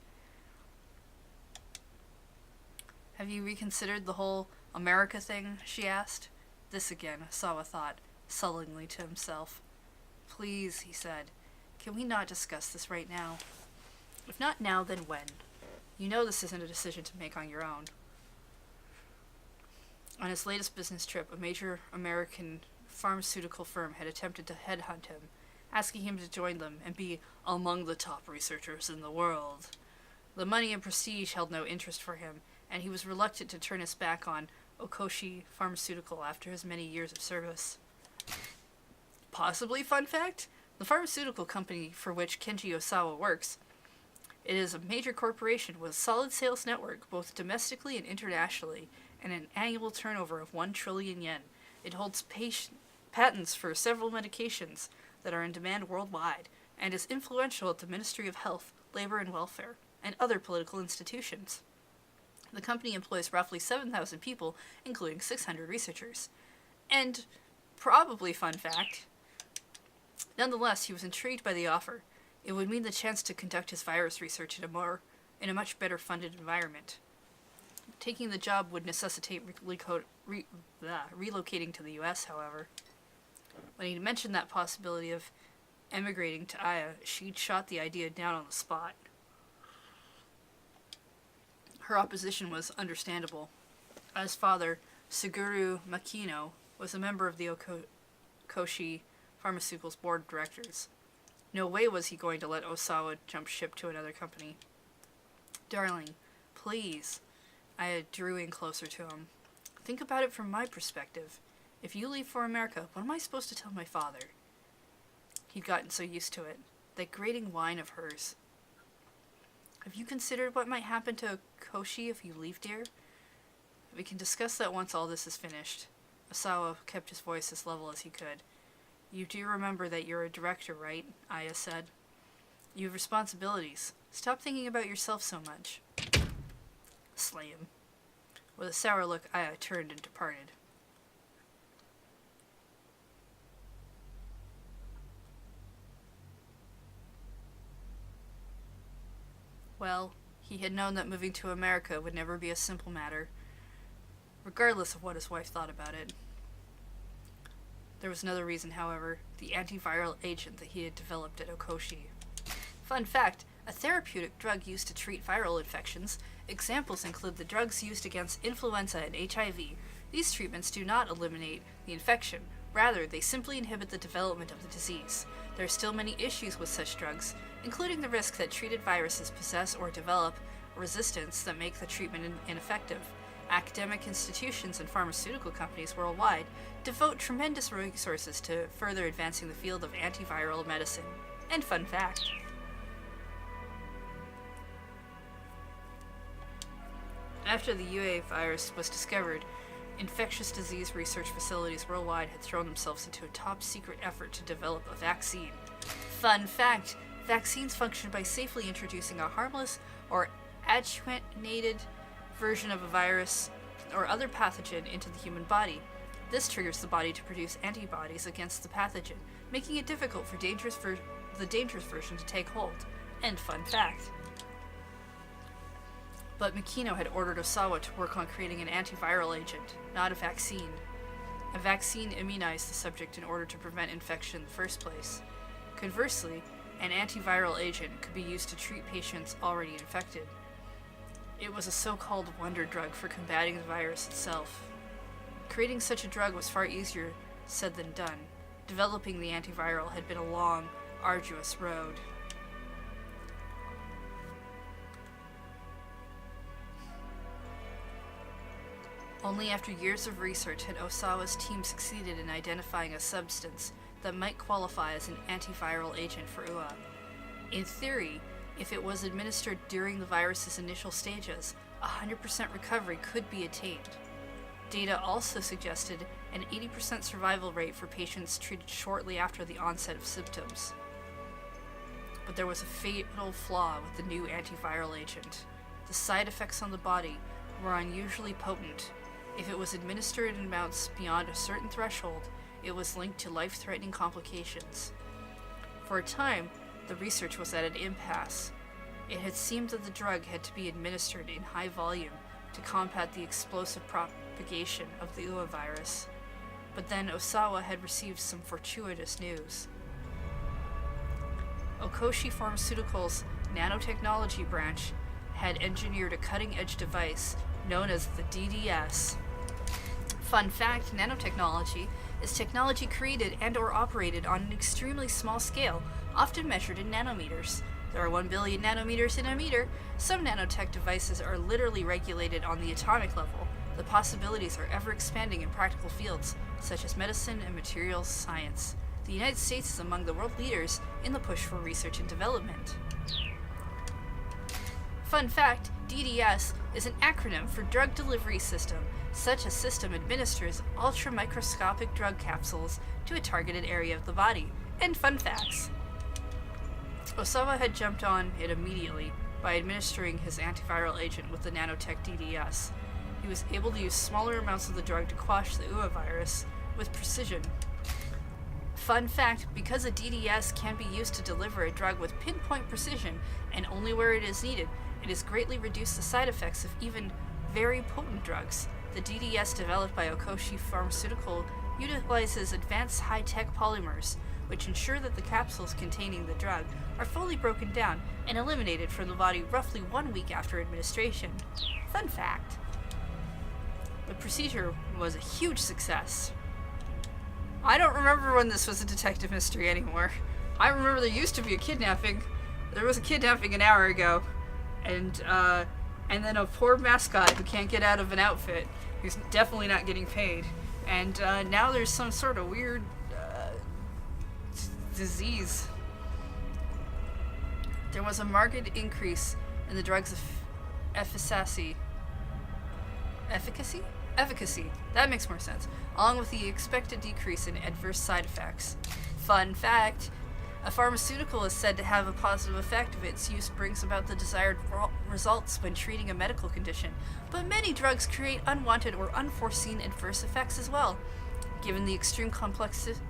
Have you reconsidered the whole America thing? She asked. This again, Osawa thought, sullenly to himself. Please, he said, can we not discuss this right now? If not now, then when? You know this isn't a decision to make on your own. On his latest business trip, a major American pharmaceutical firm had attempted to headhunt him, asking him to join them and be among the top researchers in the world. The money and prestige held no interest for him, and he was reluctant to turn his back on Okoshi Pharmaceutical after his many years of service. Possibly fun fact? The pharmaceutical company for which Kenji Osawa works, it is a major corporation with a solid sales network both domestically and internationally, and an annual turnover of 1 trillion yen. It holds patents for several medications that are in demand worldwide, and is influential at the Ministry of Health, Labor and Welfare, and other political institutions. The company employs roughly 7,000 people, including 600 researchers. And, probably fun fact, nonetheless, he was intrigued by the offer. It would mean the chance to conduct his virus research in a much better funded environment. Taking the job would necessitate relocating to the U.S., however. When he mentioned that possibility of emigrating to Aya, she shot the idea down on the spot. Her opposition was understandable. Aya's father, Suguru Makino, was a member of the Okoshi Pharmaceuticals board of directors. No way was he going to let Osawa jump ship to another company. Darling, please. Aya drew in closer to him. Think about it from my perspective. If you leave for America, what am I supposed to tell my father? He'd gotten so used to it. That grating whine of hers. Have you considered what might happen to Koshi if you leave, dear? We can discuss that once all this is finished. Osawa kept his voice as level as he could. You do remember that you're a director, right? Aya said. You have responsibilities. Stop thinking about yourself so much. Slay him. With a sour look, Aya turned and departed. Well, he had known that moving to America would never be a simple matter, regardless of what his wife thought about it. There was another reason, however, the antiviral agent that he had developed at Okoshi. Fun fact, a therapeutic drug used to treat viral infections. Examples include the drugs used against influenza and HIV. These treatments do not eliminate the infection. Rather, they simply inhibit the development of the disease. There are still many issues with such drugs, including the risk that treated viruses possess or develop resistance that make the treatment ineffective. Academic institutions and pharmaceutical companies worldwide devote tremendous resources to further advancing the field of antiviral medicine. And fun fact. After the UA virus was discovered, infectious disease research facilities worldwide had thrown themselves into a top-secret effort to develop a vaccine. Fun fact, vaccines function by safely introducing a harmless or attenuated version of a virus or other pathogen into the human body. This triggers the body to produce antibodies against the pathogen, making it difficult for the dangerous version to take hold. End fun fact. But Makino had ordered Osawa to work on creating an antiviral agent, not a vaccine. A vaccine immunized the subject in order to prevent infection in the first place. Conversely, an antiviral agent could be used to treat patients already infected. It was a so-called wonder drug for combating the virus itself. Creating such a drug was far easier said than done. Developing the antiviral had been a long, arduous road. Only after years of research had Osawa's team succeeded in identifying a substance that might qualify as an antiviral agent for UA. In theory, if it was administered during the virus's initial stages, 100% recovery could be attained. Data also suggested an 80% survival rate for patients treated shortly after the onset of symptoms. But there was a fatal flaw with the new antiviral agent. The side effects on the body were unusually potent. If it was administered in amounts beyond a certain threshold, it was linked to life-threatening complications. For a time, the research was at an impasse. It had seemed that the drug had to be administered in high volume to combat the explosive propagation of the UA virus. But then Osawa had received some fortuitous news. Okoshi Pharmaceuticals' nanotechnology branch had engineered a cutting-edge device known as the DDS. Fun fact, nanotechnology is technology created and or operated on an extremely small scale, often measured in nanometers. There are 1 billion nanometers in a meter. Some nanotech devices are literally regulated on the atomic level. The possibilities are ever expanding in practical fields, such as medicine and materials science. The United States is among the world leaders in the push for research and development. Fun fact, DDS is an acronym for Drug Delivery System. Such a system administers ultra-microscopic drug capsules to a targeted area of the body. And fun facts. Osawa had jumped on it immediately by administering his antiviral agent with the nanotech DDS. He was able to use smaller amounts of the drug to quash the UA virus with precision. Fun fact, because a DDS can be used to deliver a drug with pinpoint precision and only where it is needed, it has greatly reduced the side effects of even very potent drugs. The DDS developed by Okoshi Pharmaceutical utilizes advanced high-tech polymers, which ensure that the capsules containing the drug are fully broken down and eliminated from the body roughly 1 week after administration. Fun fact. The procedure was a huge success. I don't remember when this was a detective mystery anymore. I remember there used to be a kidnapping. There was a kidnapping an hour ago. And then a poor mascot who can't get out of an outfit, who's definitely not getting paid. And now there's some sort of weird disease. There was a marked increase in the drug's efficacy. Efficacy. That makes more sense. Along with the expected decrease in adverse side effects. Fun fact, a pharmaceutical is said to have a positive effect if its use brings about the desired results when treating a medical condition, but many drugs create unwanted or unforeseen adverse effects as well. Given the extreme complexity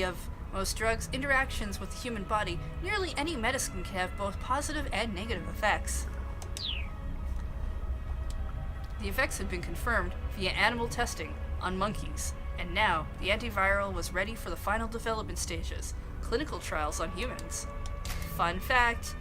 of most drugs' interactions with the human body, nearly any medicine can have both positive and negative effects. The effects had been confirmed via animal testing on monkeys, and now the antiviral was ready for the final development stages, clinical trials on humans. Fun fact,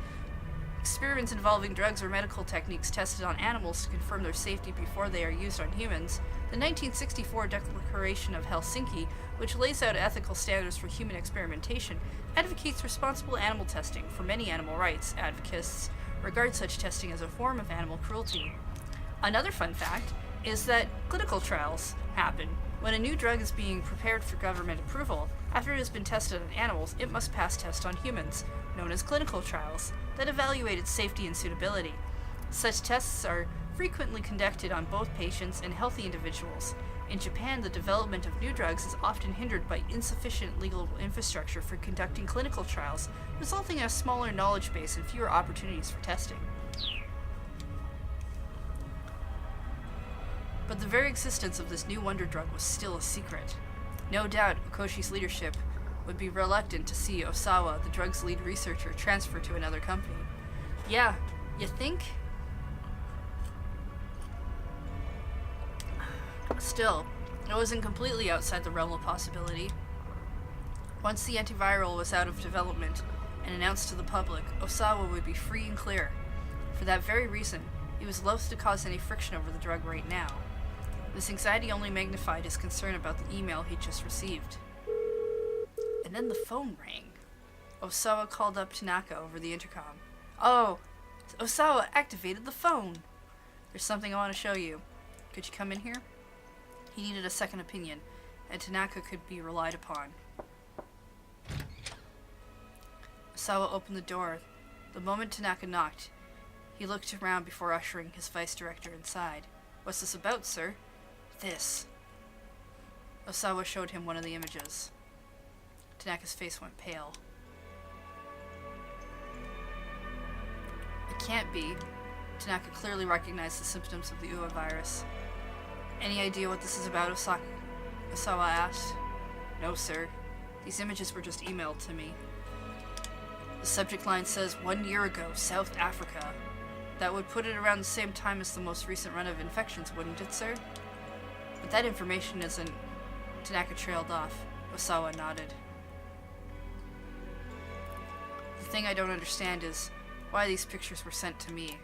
experiments involving drugs or medical techniques tested on animals to confirm their safety before they are used on humans. The 1964 Declaration of Helsinki, which lays out ethical standards for human experimentation, advocates responsible animal testing. For many animal rights advocates regard such testing as a form of animal cruelty. Another fun fact is that clinical trials happen. When a new drug is being prepared for government approval, after it has been tested on animals, it must pass tests on humans, known as clinical trials, that evaluate its safety and suitability. Such tests are frequently conducted on both patients and healthy individuals. In Japan, the development of new drugs is often hindered by insufficient legal infrastructure for conducting clinical trials, resulting in a smaller knowledge base and fewer opportunities for testing. But the very existence of this new wonder drug was still a secret. No doubt, Okoshi's leadership would be reluctant to see Osawa, the drug's lead researcher, transferred to another company. Yeah, you think? Still, it wasn't completely outside the realm of possibility. Once the antiviral was out of development and announced to the public, Osawa would be free and clear. For that very reason, he was loath to cause any friction over the drug right now. This anxiety only magnified his concern about the email he'd just received. And then the phone rang. Osawa called up Tanaka over the intercom. Oh, Osawa activated the phone. There's something I want to show you. Could you come in here? He needed a second opinion, and Tanaka could be relied upon. Osawa opened the door. The moment Tanaka knocked, he looked around before ushering his vice director inside. What's this about, sir? This. Osawa showed him one of the images. Tanaka's face went pale. It can't be. Tanaka clearly recognized the symptoms of the Ua virus. Any idea what this is about, Osawa asked. No, sir. These images were just emailed to me. The subject line says, 1 year ago, South Africa. That would put it around the same time as the most recent run of infections, wouldn't it, sir? But that information isn't... Tanaka trailed off. Osawa nodded. The thing I don't understand is why these pictures were sent to me.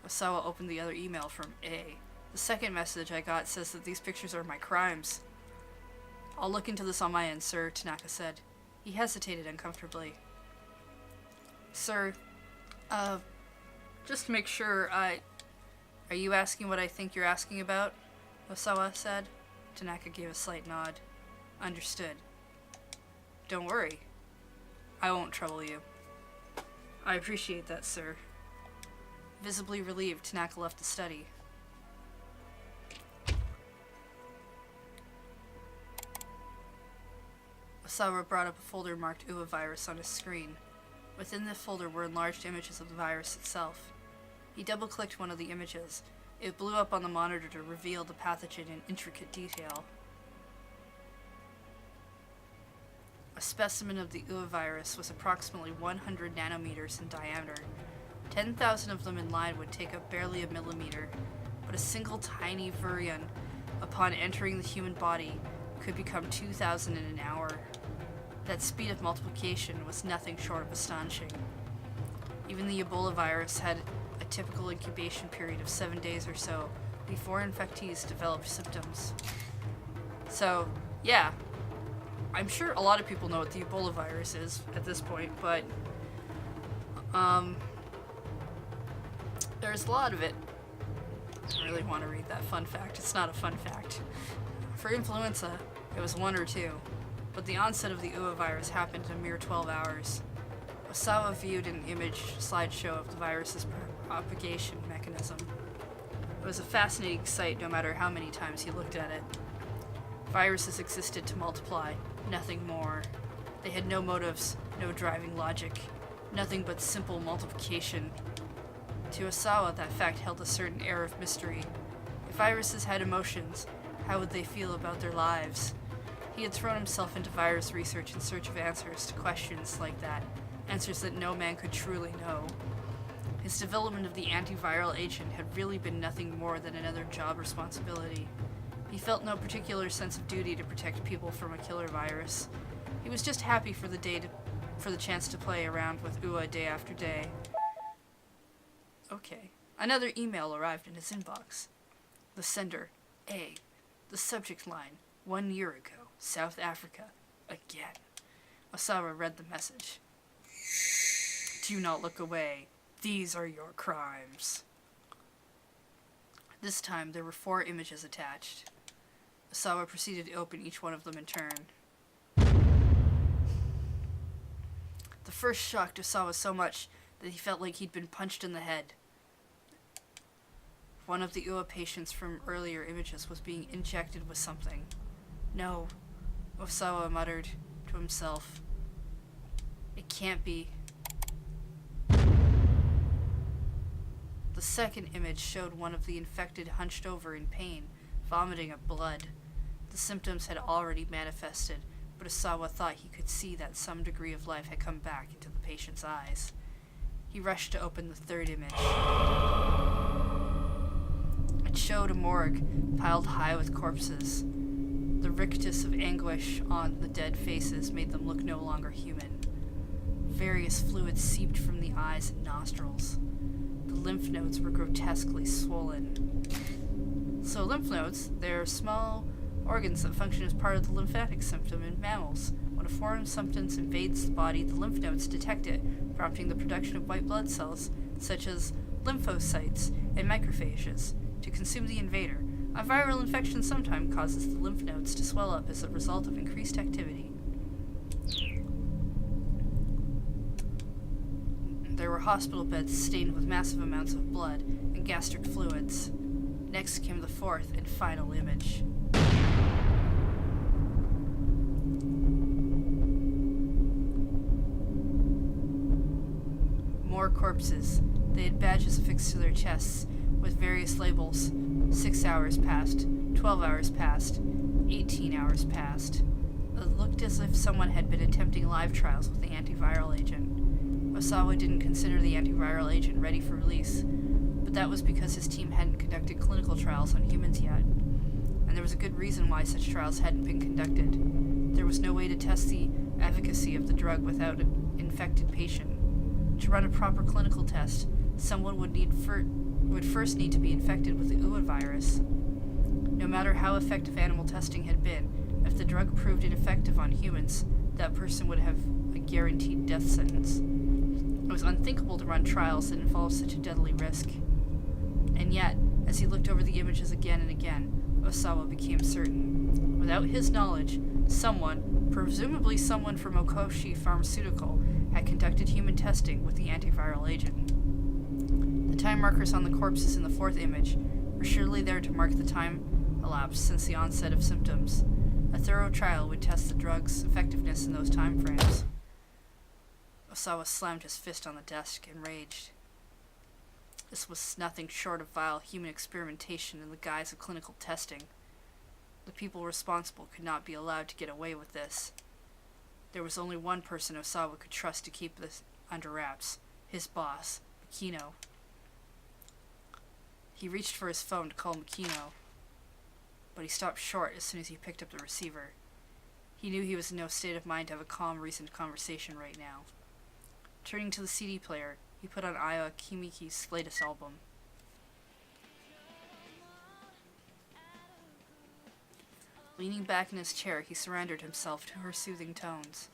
Osawa opened the other email from A. The second message I got says that these pictures are my crimes. I'll look into this on my end, sir, Tanaka said. He hesitated uncomfortably. Sir, just to make sure, are you asking what I think you're asking about? Osawa said. Tanaka gave a slight nod. Understood. Don't worry. I won't trouble you. I appreciate that, sir. Visibly relieved, Tanaka left the study. Osawa brought up a folder marked Ua virus on his screen. Within the folder were enlarged images of the virus itself. He double-clicked one of the images. It blew up on the monitor to reveal the pathogen in intricate detail. A specimen of the Ua virus was approximately 100 nanometers in diameter. 10,000 of them in line would take up barely a millimeter, but a single tiny virion, upon entering the human body, could become 2,000 in an hour. That speed of multiplication was nothing short of astonishing. Even the Ebola virus had a typical incubation period of 7 days or so before infectees developed symptoms. So, yeah, I'm sure a lot of people know what the Ebola virus is at this point, but there's a lot of it. I don't really want to read that fun fact. It's not a fun fact. For influenza, it was 1 or 2, but the onset of the Ua virus happened in a mere 12 hours. Osawa viewed an image slideshow of the virus's propagation mechanism. It was a fascinating sight no matter how many times he looked at it. Viruses existed to multiply, nothing more. They had no motives, no driving logic, nothing but simple multiplication. To Osawa, that fact held a certain air of mystery. If viruses had emotions, how would they feel about their lives? He had thrown himself into virus research in search of answers to questions like that, answers that no man could truly know. His development of the antiviral agent had really been nothing more than another job responsibility. He felt no particular sense of duty to protect people from a killer virus. He was just happy for the chance to play around with Ua day after day. Okay. Another email arrived in his inbox. The sender, A. The subject line, 1 year ago, South Africa, again. Osawa read the message. Do not look away. These are your crimes. This time, there were 4 images attached. Osawa proceeded to open each one of them in turn. The first shocked Osawa so much that he felt like he'd been punched in the head. One of the UA patients from earlier images was being injected with something. No, Osawa muttered to himself. It can't be. The second image showed one of the infected hunched over in pain, vomiting up blood. The symptoms had already manifested, but Osawa thought he could see that some degree of life had come back into the patient's eyes. He rushed to open the third image. It showed a morgue piled high with corpses. The rictus of anguish on the dead faces made them look no longer human. Various fluids seeped from the eyes and nostrils. The lymph nodes were grotesquely swollen. So lymph nodes, they're small organs that function as part of the lymphatic system in mammals. When a foreign substance invades the body, the lymph nodes detect it, prompting the production of white blood cells, such as lymphocytes and macrophages, to consume the invader. A viral infection sometimes causes the lymph nodes to swell up as a result of increased activity. There were hospital beds stained with massive amounts of blood and gastric fluids. Next came the fourth and final image. More corpses. They had badges affixed to their chests with various labels. 6 hours passed, 12 hours passed, 18 hours passed. It looked as if someone had been attempting live trials with the antiviral agent. Osawa didn't consider the antiviral agent ready for release, but that was because his team hadn't conducted clinical trials on humans yet. And there was a good reason why such trials hadn't been conducted. There was no way to test the efficacy of the drug without an infected patient. To run a proper clinical test, someone would first need to be infected with the UA virus. No matter how effective animal testing had been, if the drug proved ineffective on humans, that person would have a guaranteed death sentence. It was unthinkable to run trials that involved such a deadly risk. And yet, as he looked over the images again and again, Osawa became certain. Without his knowledge, someone, presumably someone from Okoshi Pharmaceutical, had conducted human testing with the antiviral agent. The time markers on the corpses in the fourth image were surely there to mark the time elapsed since the onset of symptoms. A thorough trial would test the drug's effectiveness in those time frames. Osawa slammed his fist on the desk and raged. This was nothing short of vile human experimentation in the guise of clinical testing. The people responsible could not be allowed to get away with this. There was only one person Osawa could trust to keep this under wraps, his boss, Makino. He reached for his phone to call Makino, but he stopped short as soon as he picked up the receiver. He knew he was in no state of mind to have a calm, reasoned conversation right now. Turning to the CD player, he put on Aya Kimiki's latest album. Leaning back in his chair, he surrendered himself to her soothing tones.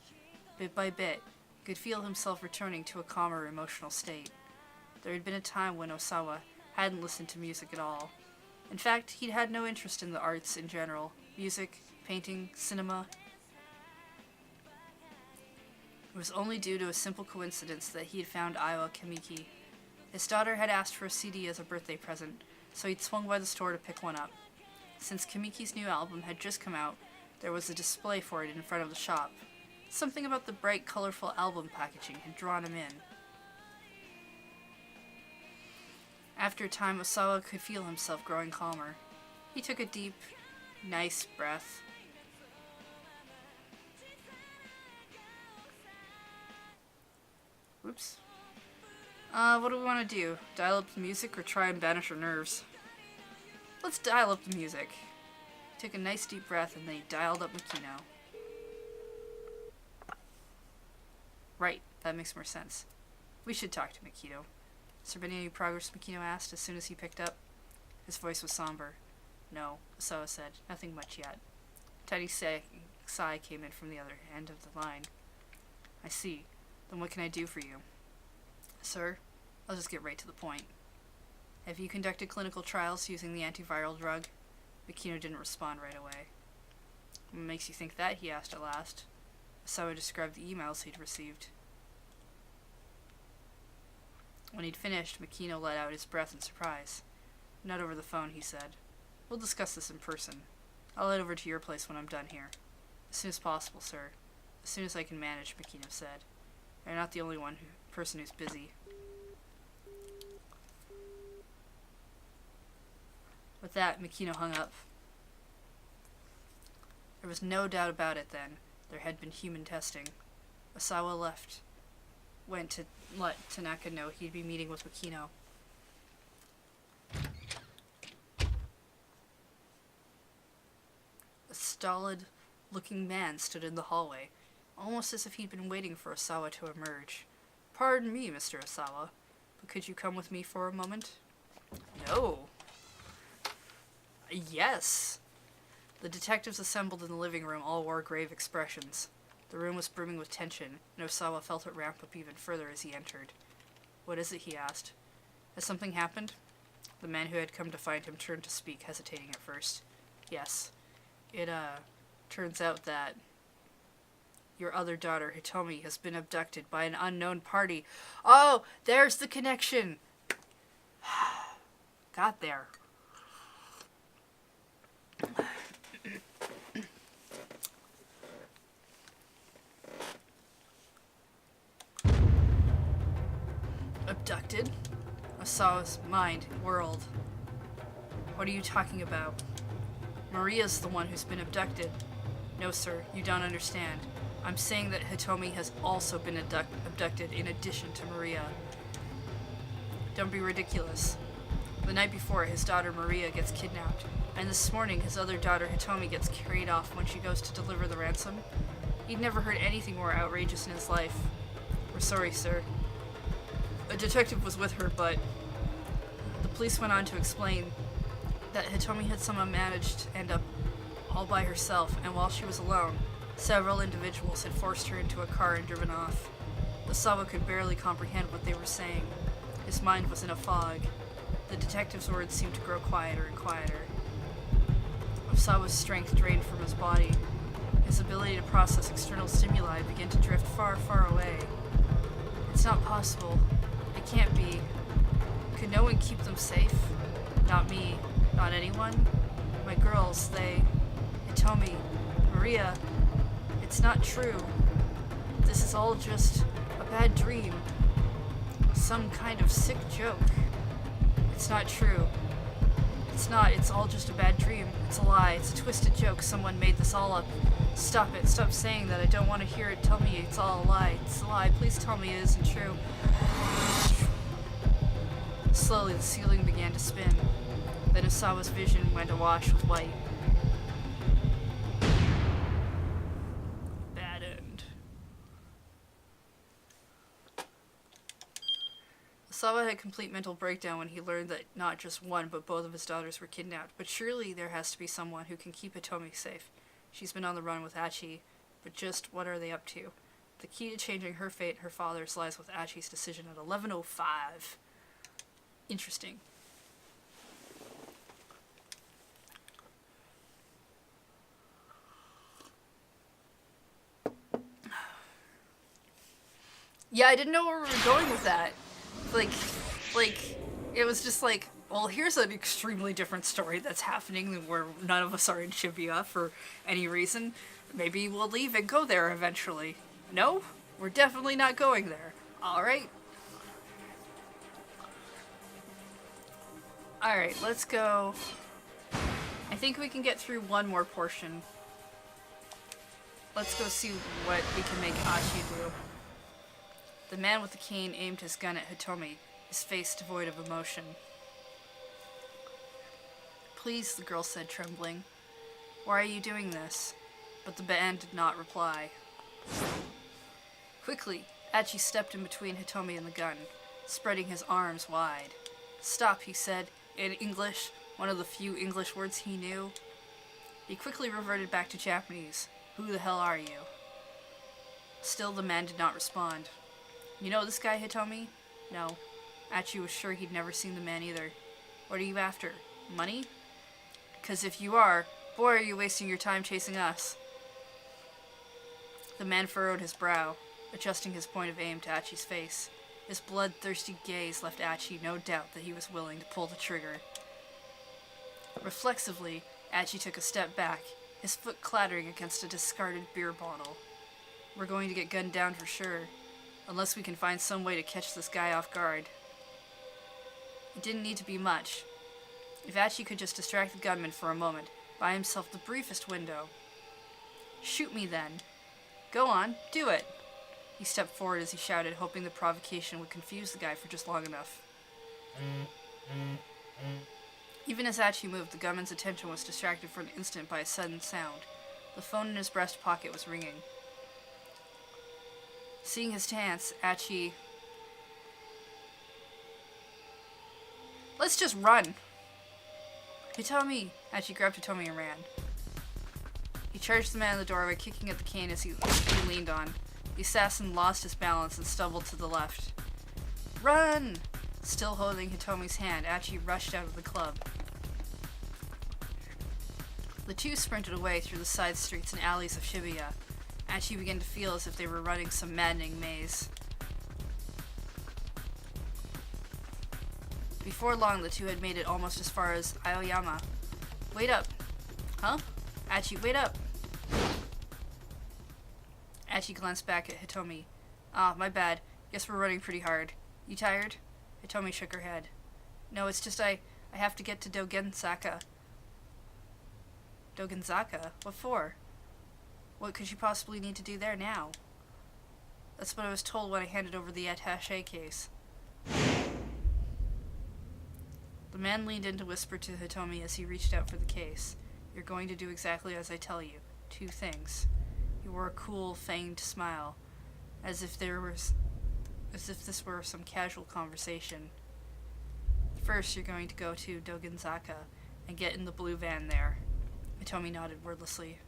Bit by bit, he could feel himself returning to a calmer emotional state. There had been a time when Osawa hadn't listened to music at all. In fact, he'd had no interest in the arts in general. Music, painting, cinema. It was only due to a simple coincidence that he had found Iowa Kamiki. His daughter had asked for a CD as a birthday present, so he'd swung by the store to pick one up. Since Kamiki's new album had just come out, there was a display for it in front of the shop. Something about the bright, colorful album packaging had drawn him in. After a time, Osawa could feel himself growing calmer. He took a deep, nice breath. Whoops. What do we want to do? Dial up the music or try and banish our nerves? Let's dial up the music. He took a nice deep breath and then he dialed up Makino. Right, that makes more sense. We should talk to Makino. Has there been any progress? Makino asked as soon as he picked up. His voice was somber. No, Osawa said. Nothing much yet. A tiny sigh came in from the other end of the line. I see. Then what can I do for you? Sir, I'll just get right to the point. Have you conducted clinical trials using the antiviral drug? Makino didn't respond right away. What makes you think that? He asked at last. Osawa described the emails he'd received. When he'd finished, Makino let out his breath in surprise. Not over the phone, he said. We'll discuss this in person. I'll head over to your place when I'm done here. As soon as possible, sir. As soon as I can manage, Makino said. You're not the only person who's busy. With that, Makino hung up. There was no doubt about it then. There had been human testing. Osawa went to let Tanaka know he'd be meeting with Makino. A stolid-looking man stood in the hallway, almost as if he'd been waiting for Osawa to emerge. Pardon me, Mr. Osawa, but could you come with me for a moment? No. Yes. The detectives assembled in the living room all wore grave expressions. The room was brimming with tension, and Osawa felt it ramp up even further as he entered. What is it? He asked. Has something happened? The man who had come to find him turned to speak, hesitating at first. Yes. It, turns out that your other daughter, Hitomi, has been abducted by an unknown party. Oh, there's the connection! Got there. Abducted? Osawa's mind whirled. What are you talking about? Maria's the one who's been abducted. No, sir, you don't understand. I'm saying that Hitomi has also been abducted in addition to Maria. Don't be ridiculous. The night before, his daughter Maria gets kidnapped, and this morning his other daughter Hitomi gets carried off when she goes to deliver the ransom. He'd never heard anything more outrageous in his life. We're sorry, sir. A detective was with her, but the police went on to explain that Hitomi had somehow managed to end up all by herself, and while she was alone, several individuals had forced her into a car and driven off. Osawa could barely comprehend what they were saying. His mind was in a fog. The detective's words seemed to grow quieter and quieter. Osawa's strength drained from his body. His ability to process external stimuli began to drift far, far away. It's not possible. It can't be. Could no one keep them safe? Not me. Not anyone? My girls, Hitomi, Maria. It's not true. This is all just a bad dream. Some kind of sick joke. It's not true. It's not. It's all just a bad dream. It's a lie. It's a twisted joke. Someone made this all up. Stop it. Stop saying that. I don't want to hear it. Tell me it's all a lie. It's a lie. Please tell me it isn't true. Slowly, the ceiling began to spin. Then Osawa's vision went awash with white. Bad end. Osawa had a complete mental breakdown when he learned that not just one, but both of his daughters were kidnapped. But surely there has to be someone who can keep Hitomi safe. She's been on the run with Achi, but just what are they up to? The key to changing her fate and her father's lies with Achi's decision at 11:05. Interesting. Yeah, I didn't know where we were going with that. Like, it was just like, well, here's an extremely different story that's happening where none of us are in Shibuya for any reason. Maybe we'll leave and go there eventually. No? We're definitely not going there. Alright. Alright, let's go. I think we can get through one more portion. Let's go see what we can make Achi do. The man with the cane aimed his gun at Hitomi, his face devoid of emotion. Please, the girl said, trembling. Why are you doing this? But the man did not reply. Quickly, Achi stepped in between Hitomi and the gun, spreading his arms wide. Stop, he said, in English, one of the few English words he knew. He quickly reverted back to Japanese. Who the hell are you? Still, the man did not respond. You know this guy, Hitomi? No. Achi was sure he'd never seen the man either. What are you after? Money? 'Cause if you are, boy, are you wasting your time chasing us. The man furrowed his brow, adjusting his point of aim to Achi's face. His bloodthirsty gaze left Achi no doubt that he was willing to pull the trigger. Reflexively, Achi took a step back, his foot clattering against a discarded beer bottle. We're going to get gunned down for sure, unless we can find some way to catch this guy off guard. It didn't need to be much. If Achi could just distract the gunman for a moment, buy himself the briefest window. Shoot me then. Go on, do it. He stepped forward as he shouted, hoping the provocation would confuse the guy for just long enough. Even as Achi moved, the gunman's attention was distracted for an instant by a sudden sound. The phone in his breast pocket was ringing. Seeing his stance, Achi... Let's just run! Hitomi! Achi grabbed Hitomi and ran. He charged the man in the doorway, kicking at the cane as he leaned on. The assassin lost his balance and stumbled to the left. Run! Still holding Hitomi's hand, Achi rushed out of the club. The two sprinted away through the side streets and alleys of Shibuya. Achi began to feel as if they were running some maddening maze. Before long, the two had made it almost as far as Aoyama. Wait up. Huh? Achi, wait up. Achi glanced back at Hitomi. Ah, my bad. Guess we're running pretty hard. You tired? Hitomi shook her head. No, it's just I have to get to Dogenzaka. Dogenzaka? What for? What could you possibly need to do there now? That's what I was told when I handed over the attaché case. The man leaned in to whisper to Hitomi as he reached out for the case. You're going to do exactly as I tell you. 2 things. He wore a cool, feigned smile, as if this were some casual conversation. First, you're going to go to Dogenzaka and get in the blue van there. Hitomi nodded wordlessly.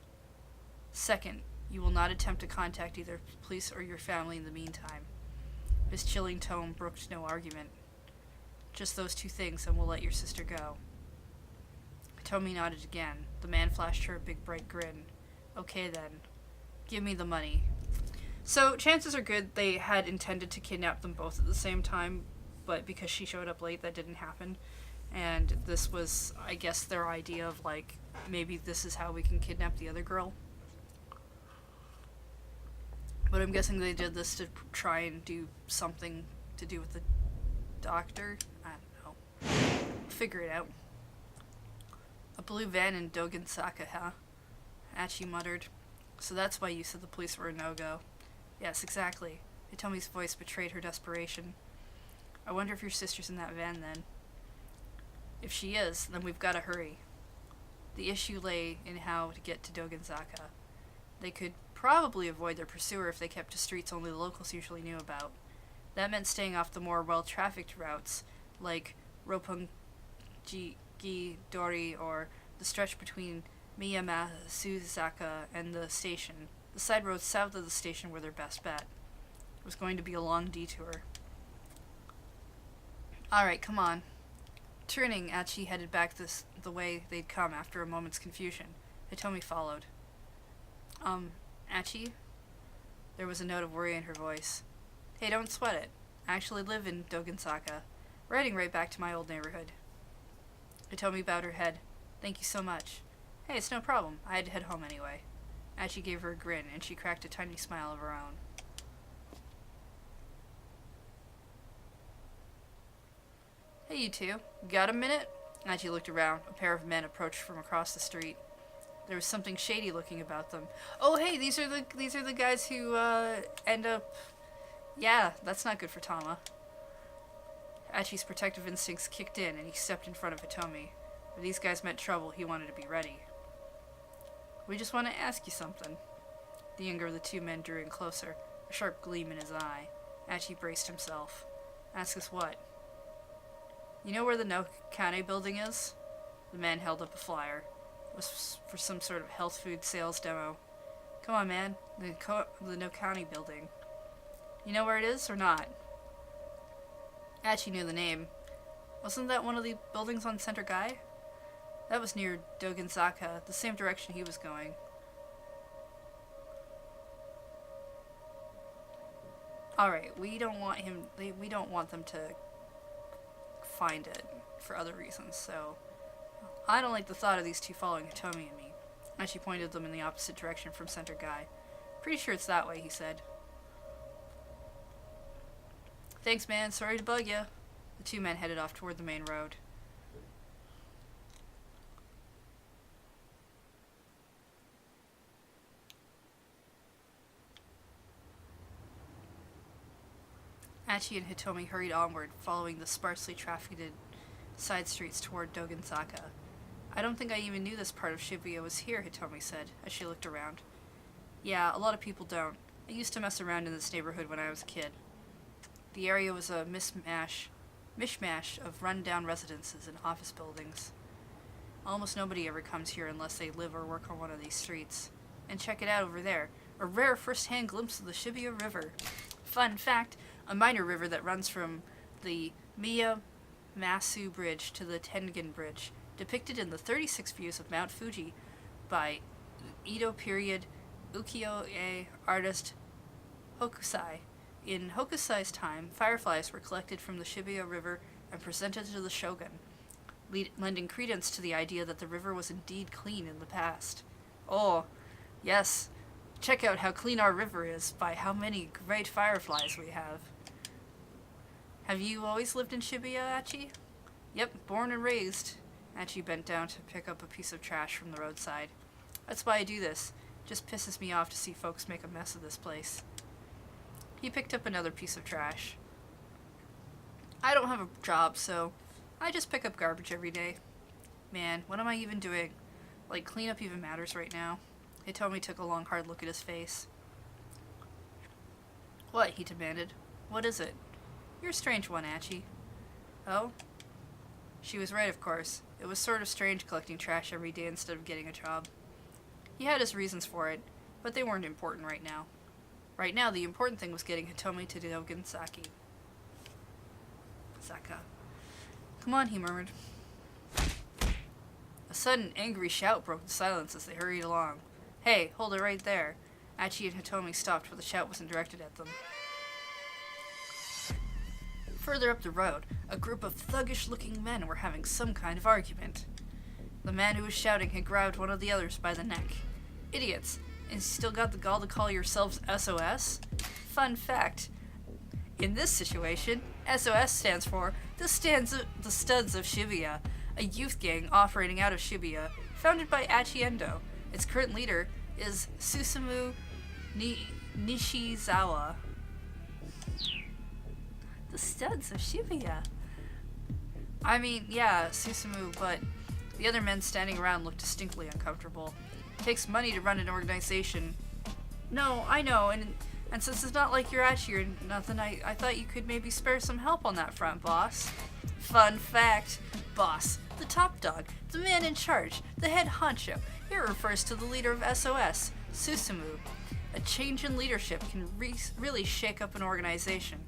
Second, you will not attempt to contact either police or your family in the meantime. His chilling tone brooked no argument. Just those 2 things, and we'll let your sister go. Hitomi nodded again. The man flashed her a big, bright grin. Okay, then. Give me the money. So, chances are good they had intended to kidnap them both at the same time, but because she showed up late, that didn't happen. And this was, I guess, their idea of, like, maybe this is how we can kidnap the other girl. But I'm guessing they did this to try and do something to do with the doctor. I don't know. Figure it out. A blue van in Dogenzaka, huh? Achi muttered. So that's why you said the police were a no-go. Yes, exactly. Hitomi's voice betrayed her desperation. I wonder if your sister's in that van then. If she is, then we've got to hurry. The issue lay in how to get to Dogenzaka. They could probably avoid their pursuer if they kept to streets only the locals usually knew about. That meant staying off the more well-trafficked routes, like Roppongi Dori or the stretch between Miyama Suzaka and the station. The side roads south of the station were their best bet. It was going to be a long detour. Alright, come on. Turning, Achi headed back the way they'd come after a moment's confusion. Hitomi followed. Achi? There was a note of worry in her voice. Hey, don't sweat it. I actually live in Dogenzaka. We're heading right back to my old neighborhood. Hitomi bowed her head. Thank you so much. Hey, it's no problem. I had to head home anyway. Achi gave her a grin, and she cracked a tiny smile of her own. Hey, you two. Got a minute? Achi looked around. A pair of men approached from across the street. There was something shady looking about them. Oh, hey, these are the guys who end up. Yeah, that's not good for Tama. Achi's protective instincts kicked in, and he stepped in front of Hitomi. If these guys meant trouble, he wanted to be ready. We just want to ask you something. The younger of the 2 men drew in closer, a sharp gleam in his eye. Achi braced himself. Ask us what? You know where the Nokane building is? The man held up a flyer. It was for some sort of health food sales demo. Come on, man. The Nokane building. You know where it is, or not? Achi knew the name. Wasn't that one of the buildings on Center Guy? That was near Dogenzaka, the same direction he was going. Alright, we don't want them to find it for other reasons, so I don't like the thought of these two following Hitomi and me. And she pointed them in the opposite direction from Center Guy. Pretty sure it's that way, he said. Thanks, man. Sorry to bug ya. The two men headed off toward the main road. Achi and Hitomi hurried onward, following the sparsely trafficked side streets toward Dogensaka. I don't think I even knew this part of Shibuya was here, Hitomi said, as she looked around. Yeah, a lot of people don't. I used to mess around in this neighborhood when I was a kid. The area was a mishmash of run-down residences and office buildings. Almost nobody ever comes here unless they live or work on one of these streets. And check it out over there, a rare first-hand glimpse of the Shibuya River. Fun fact, a minor river that runs from the Miyamasu Bridge to the Tengen Bridge, depicted in the 36 views of Mount Fuji by Edo period ukiyo-e artist Hokusai. In Hokusai's time, fireflies were collected from the Shibuya River and presented to the shogun, lending credence to the idea that the river was indeed clean in the past. Oh, yes, check out how clean our river is by how many great fireflies we have. Have you always lived in Shibuya, Achi? Yep, born and raised. Achi bent down to pick up a piece of trash from the roadside. That's why I do this. Just pisses me off to see folks make a mess of this place. He picked up another piece of trash. I don't have a job, so I just pick up garbage every day. Man, what am I even doing? Like, cleanup even matters right now. Hitomi took a long, hard look at his face. What? He demanded. What is it? You're a strange one, Achi. Oh? She was right, of course. It was sort of strange collecting trash every day instead of getting a job. He had his reasons for it, but they weren't important right now. Right now, the important thing was getting Hitomi to Dogensaki. Saka. Come on, he murmured. A sudden, angry shout broke the silence as they hurried along. Hey, hold it right there. Achi and Hitomi stopped where the shout wasn't directed at them. Further up the road, a group of thuggish-looking men were having some kind of argument. The man who was shouting had grabbed one of the others by the neck. Idiots! And you still got the gall to call yourselves SOS? Fun fact. In this situation, SOS stands for the Studs of Shibuya, a youth gang operating out of Shibuya, founded by Achi Endo. Its current leader is Susumu Nishizawa. The Studs of Shibuya. I mean, yeah, Susumu, but the other men standing around looked distinctly uncomfortable. It takes money to run an organization. No, I know, and since it's not like you're Achi or nothing, I thought you could maybe spare some help on that front, boss. Fun fact, boss, the top dog, the man in charge, the head honcho. It refers to the leader of SOS, Susumu. A change in leadership can really shake up an organization.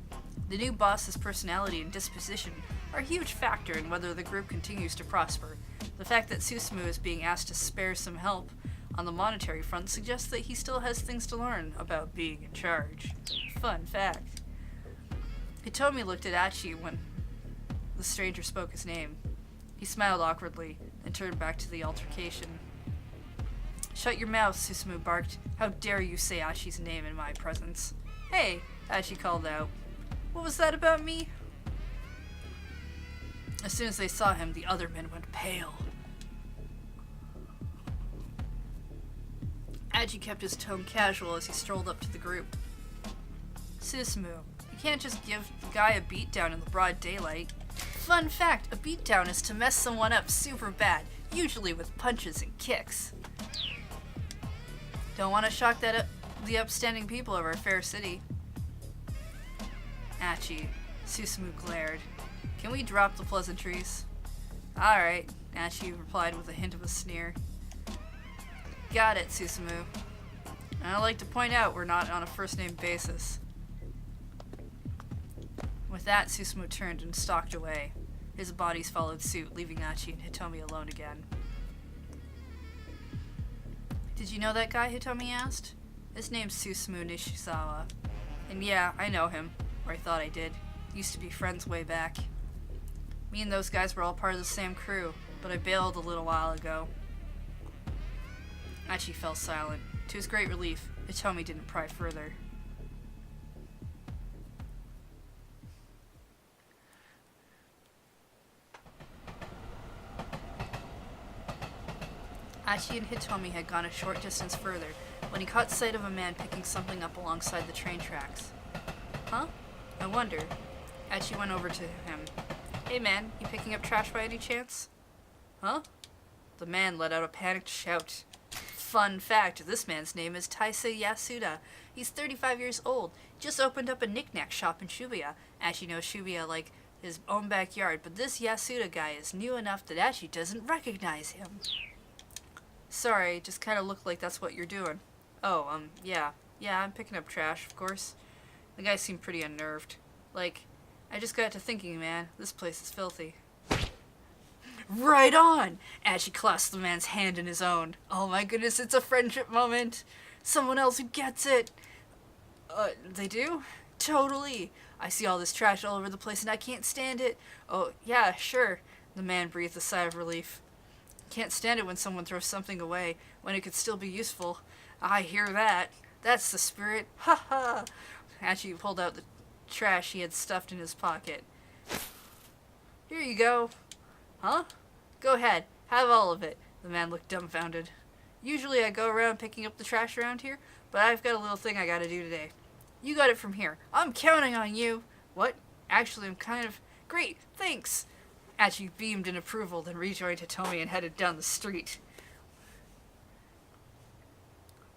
The new boss's personality and disposition are a huge factor in whether the group continues to prosper. The fact that Susumu is being asked to spare some help on the monetary front suggests that he still has things to learn about being in charge. Fun fact. Hitomi looked at Achi when the stranger spoke his name. He smiled awkwardly and turned back to the altercation. Shut your mouth, Susumu barked. How dare you say Achi's name in my presence? Hey, Achi called out. What was that about me? As soon as they saw him, the other men went pale. Achi kept his tone casual as he strolled up to the group. Susumu, you can't just give the guy a beatdown in the broad daylight. Fun fact, a beatdown is to mess someone up super bad, usually with punches and kicks. Don't want to shock the upstanding people of our fair city. Achi, Susumu glared. Can we drop the pleasantries? Alright, Achi replied with a hint of a sneer. Got it, Susumu. And I'd like to point out we're not on a first-name basis. With that, Susumu turned and stalked away. His bodies followed suit, leaving Achi and Hitomi alone again. Did you know that guy, Hitomi asked? His name's Susumu Nishizawa. And yeah, I know him. Or I thought I did. Used to be friends way back. Me and those guys were all part of the same crew. but I bailed a little while ago. Achi fell silent. To his great relief, Hitomi didn't pry further. Achi and Hitomi had gone a short distance further when he caught sight of a man picking something up alongside the train tracks. Huh? I wonder. Achi went over to him. Hey man, you picking up trash by any chance? Huh? The man let out a panicked shout. Fun fact, this man's name is Taisei Yasuda. He's 35 years old. Just opened up a knick-knack shop in Shibuya. Achi knows Shibuya like his own backyard, but this Yasuda guy is new enough that Achi doesn't recognize him. Sorry, just kind of looked like that's what you're doing. Oh, yeah. Yeah, I'm picking up trash, of course. The guy seemed pretty unnerved. Like, I just got to thinking, man, this place is filthy. Right on! Achi clasped the man's hand in his own. Oh my goodness, it's a friendship moment. Someone else who gets it. They do? Totally. I see all this trash all over the place and I can't stand it. Oh, yeah, sure. The man breathed a sigh of relief. Can't stand it when someone throws something away, when it could still be useful. I hear that. That's the spirit. Ha ha! Achi pulled out the trash he had stuffed in his pocket. Here you go. Huh? Go ahead. Have all of it. The man looked dumbfounded. Usually I go around picking up the trash around here, but I've got a little thing I gotta do today. You got it from here. I'm counting on you. What? Actually, I'm kind of... Great, thanks. Achi beamed in approval, then rejoined Hitomi and headed down the street.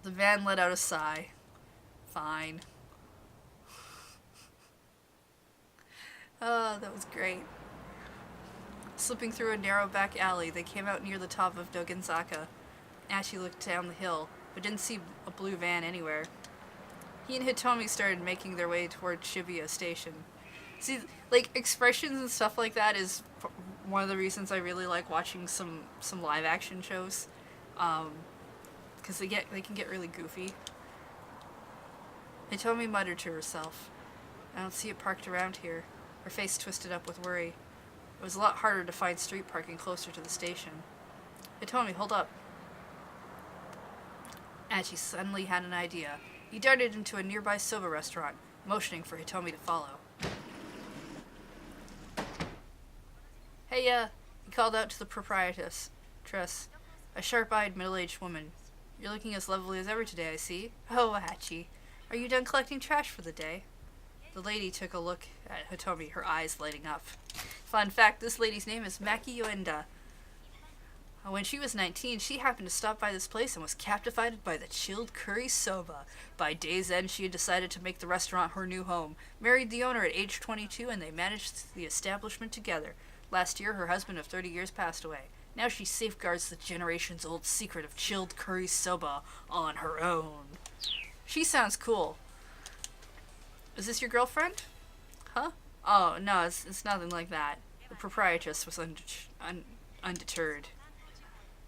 The man let out a sigh. Fine. Oh, that was great. Slipping through a narrow back alley, they came out near the top of Dogenzaka. Achi looked down the hill, but didn't see a blue van anywhere. He and Hitomi started making their way toward Shibuya Station. See, like, expressions and stuff like that is one of the reasons I really like watching some live action shows. Because they can get really goofy. Hitomi muttered to herself. I don't see it parked around here. Her face twisted up with worry. It was a lot harder to find street parking closer to the station. Hitomi, hold up. Achi suddenly had an idea. He darted into a nearby soba restaurant, motioning for Hitomi to follow. Hey, he called out to the proprietress, a sharp-eyed middle-aged woman. You're looking as lovely as ever today, I see. Oh, Achi, are you done collecting trash for the day? The lady took a look at Hitomi, her eyes lighting up. Fun fact, this lady's name is Maki Uenda. When she was 19, she happened to stop by this place and was captivated by the chilled curry soba. By day's end, she had decided to make the restaurant her new home, married the owner at age 22, and they managed the establishment together. Last year, her husband of 30 years passed away. Now she safeguards the generations-old secret of chilled curry soba on her own. She sounds cool. Is this your girlfriend? Huh? Oh, no, it's nothing like that. The proprietress was undeterred.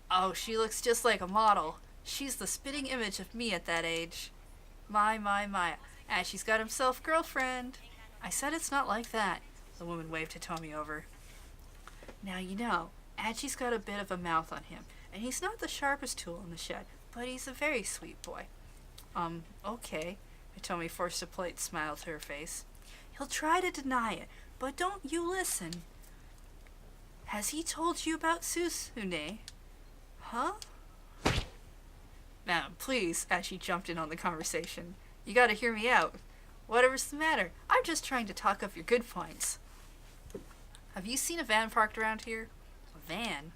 Oh, she looks just like a model. She's the spitting image of me at that age. My. And she's got himself girlfriend. I said it's not like that. The woman waved Hitomi over. Now you know, Achi's got a bit of a mouth on him, and he's not the sharpest tool in the shed, but he's a very sweet boy. Okay. Hitomi forced a polite smile to her face. He'll try to deny it, but don't you listen. Has he told you about Susune? Huh? Now, please, as she jumped in on the conversation. You gotta hear me out. Whatever's the matter, I'm just trying to talk up your good points. Have you seen a van parked around here? A van?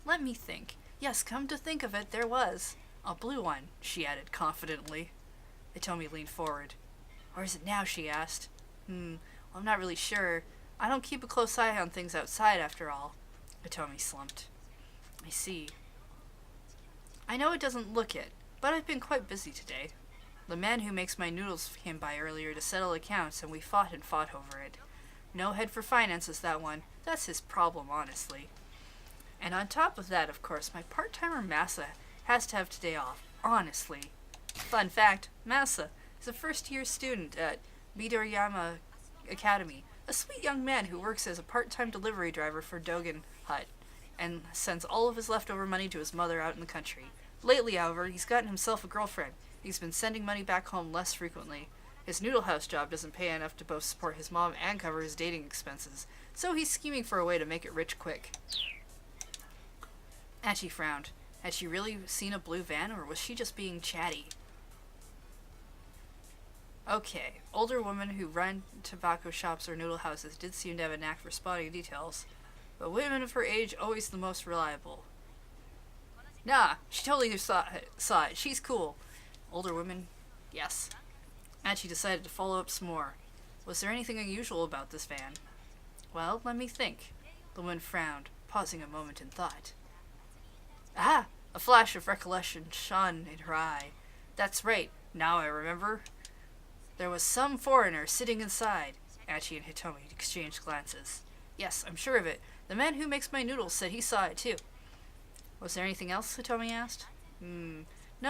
Let me think. Yes, come to think of it, there was. A blue one, she added confidently. Hitomi leaned forward. Or is it now, she asked. Well, I'm not really sure. I don't keep a close eye on things outside, after all. Hitomi slumped. I see. I know it doesn't look it, but I've been quite busy today. The man who makes my noodles came by earlier to settle accounts, and we fought over it. No head for finances, that one. That's his problem, honestly. And on top of that, of course, my part-timer Masa has to have today off, honestly. Fun fact, Masa is a first-year student at Midoriyama Academy, a sweet young man who works as a part-time delivery driver for Dogen Hut. and sends all of his leftover money to his mother out in the country. Lately, however, he's gotten himself a girlfriend. He's been sending money back home less frequently. His noodle house job doesn't pay enough to both support his mom and cover his dating expenses, so he's scheming for a way to make it rich quick. Achi frowned. Had she really seen a blue van, or was she just being chatty? Okay, older women who run tobacco shops or noodle houses did seem to have a knack for spotting details, but women of her age always the most reliable. Nah, she totally saw it. She's cool. Older women, yes. And she decided to follow up some more. Was there anything unusual about this van? Well, let me think. The woman frowned, pausing a moment in thought. Ah! A flash of recollection shone in her eye. That's right, now I remember. There was some foreigner sitting inside. Achi and Hitomi exchanged glances. Yes, I'm sure of it. The man who makes my noodles said he saw it too. Was there anything else? Hitomi asked. No,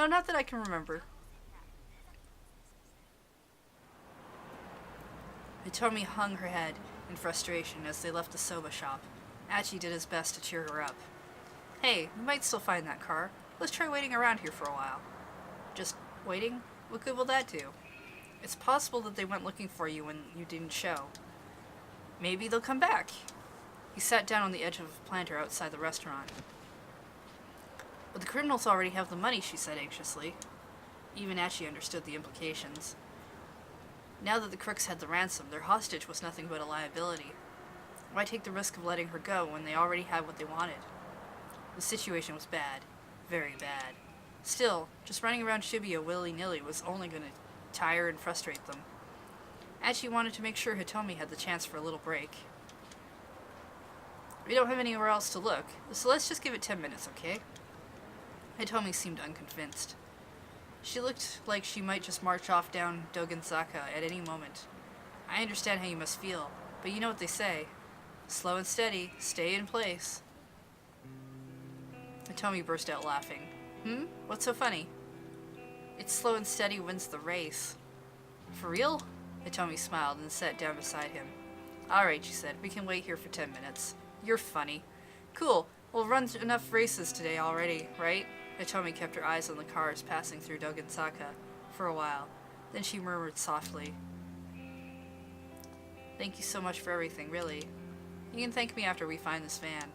not that I can remember. Hitomi hung her head in frustration as they left the soba shop. Achi did his best to cheer her up. Hey, we might still find that car. Let's try waiting around here for a while. Just waiting? What good will that do? It's possible that they went looking for you when you didn't show. Maybe they'll come back. He sat down on the edge of a planter outside the restaurant. But the criminals already have the money, she said anxiously. Even Achi understood the implications. Now that the crooks had the ransom, their hostage was nothing but a liability. Why take the risk of letting her go when they already had what they wanted? The situation was bad. Very bad. Still, just running around Shibuya willy-nilly was only going to tire and frustrate them. Achi wanted to make sure Hitomi had the chance for a little break. We don't have anywhere else to look, so let's just give it 10 minutes, okay? Hitomi seemed unconvinced. She looked like she might just march off down Dogenzaka at any moment. I understand how you must feel, but you know what they say. Slow and steady, stay in place. Hitomi burst out laughing. What's so funny? It's slow and steady wins the race. For real? Hitomi smiled and sat down beside him. Alright, she said, we can wait here for 10 minutes. You're funny. Cool, we'll run enough races today already, right? Hitomi kept her eyes on the cars passing through Dogenzaka for a while. Then she murmured softly. Thank you so much for everything, really. You can thank me after we find this van.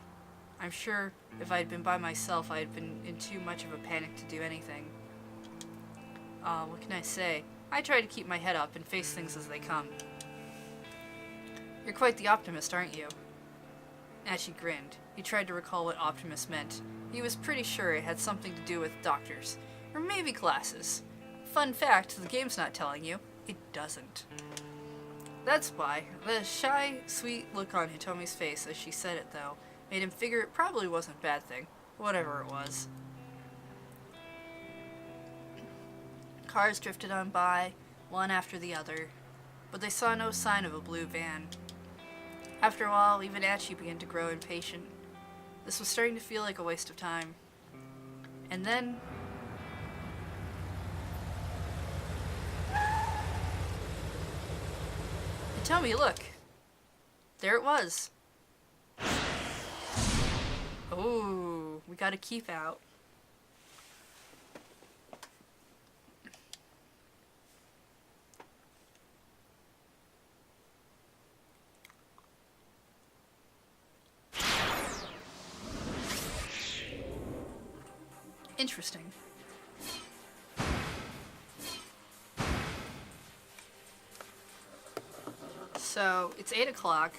I'm sure if I had been by myself, I had been in too much of a panic to do anything. What can I say? I try to keep my head up and face things as they come. You're quite the optimist, aren't you? Achi grinned. He tried to recall what optimist meant. He was pretty sure it had something to do with doctors. Or maybe glasses. Fun fact, the game's not telling you. It doesn't. That's why. The shy, sweet look on Hitomi's face as she said it, though, made him figure it probably wasn't a bad thing. Whatever it was. Cars drifted on by, one after the other, but they saw no sign of a blue van. After a while, even Achi began to grow impatient. This was starting to feel like a waste of time. And then... Tell me, look. There it was. Oh, we got a keep out. Interesting. So, it's 8 o'clock.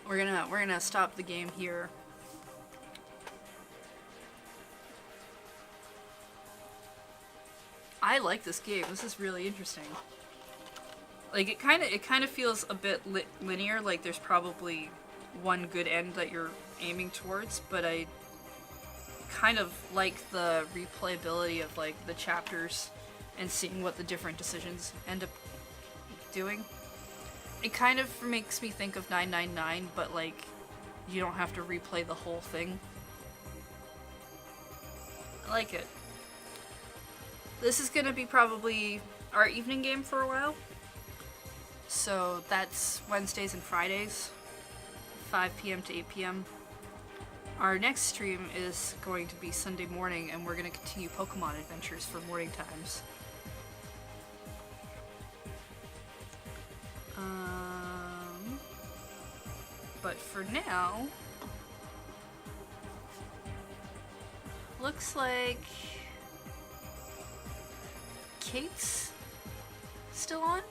We're gonna stop the game here. I like this game. This is really interesting. Like, it kind of feels a bit linear, like there's probably one good end that you're aiming towards, but I kind of like the replayability of like the chapters and seeing what the different decisions end up doing. It kind of makes me think of 999, but like you don't have to replay the whole thing. I like it. This is gonna be probably our evening game for a while. So that's Wednesdays and Fridays, 5 p.m. to 8 p.m. Our next stream is going to be Sunday morning, and we're going to continue Pokemon adventures for morning times. But for now, looks like Kate's still on.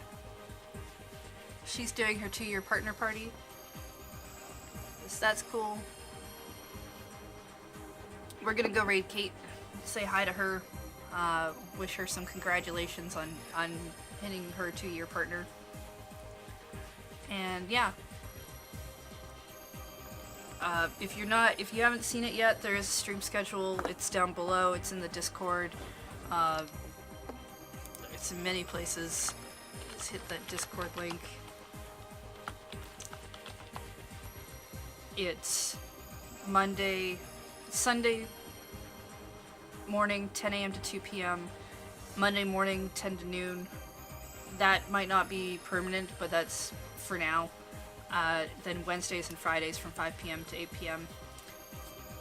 She's doing her 2-year partner party. So that's cool. We're gonna go raid Kate, say hi to her, wish her some congratulations on hitting her 2-year partner. And yeah. If you haven't seen it yet, there is a stream schedule. It's down below. It's in the Discord. It's in many places. Let's hit that Discord link. It's Sunday morning, 10 a.m. to 2 p.m. Monday morning, 10 to noon. That might not be permanent, but that's for now. Then Wednesdays and Fridays from 5 p.m. to 8 p.m.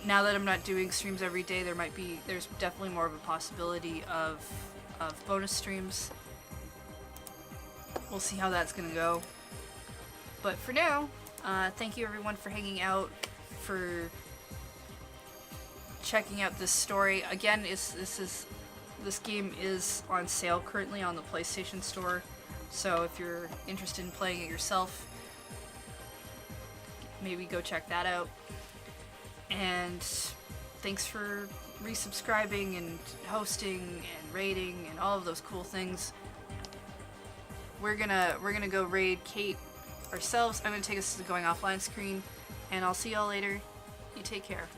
Now that I'm not doing streams every day, there's definitely more of a possibility of bonus streams. We'll see how that's gonna go. But for now, thank you everyone for hanging out, for checking out this story. Again, this game is on sale currently on the PlayStation Store, so if you're interested in playing it yourself, maybe go check that out. And thanks for resubscribing and hosting and rating and all of those cool things. We're gonna go raid Kate ourselves. I'm gonna take us to the going offline screen, and I'll see y'all later. You take care.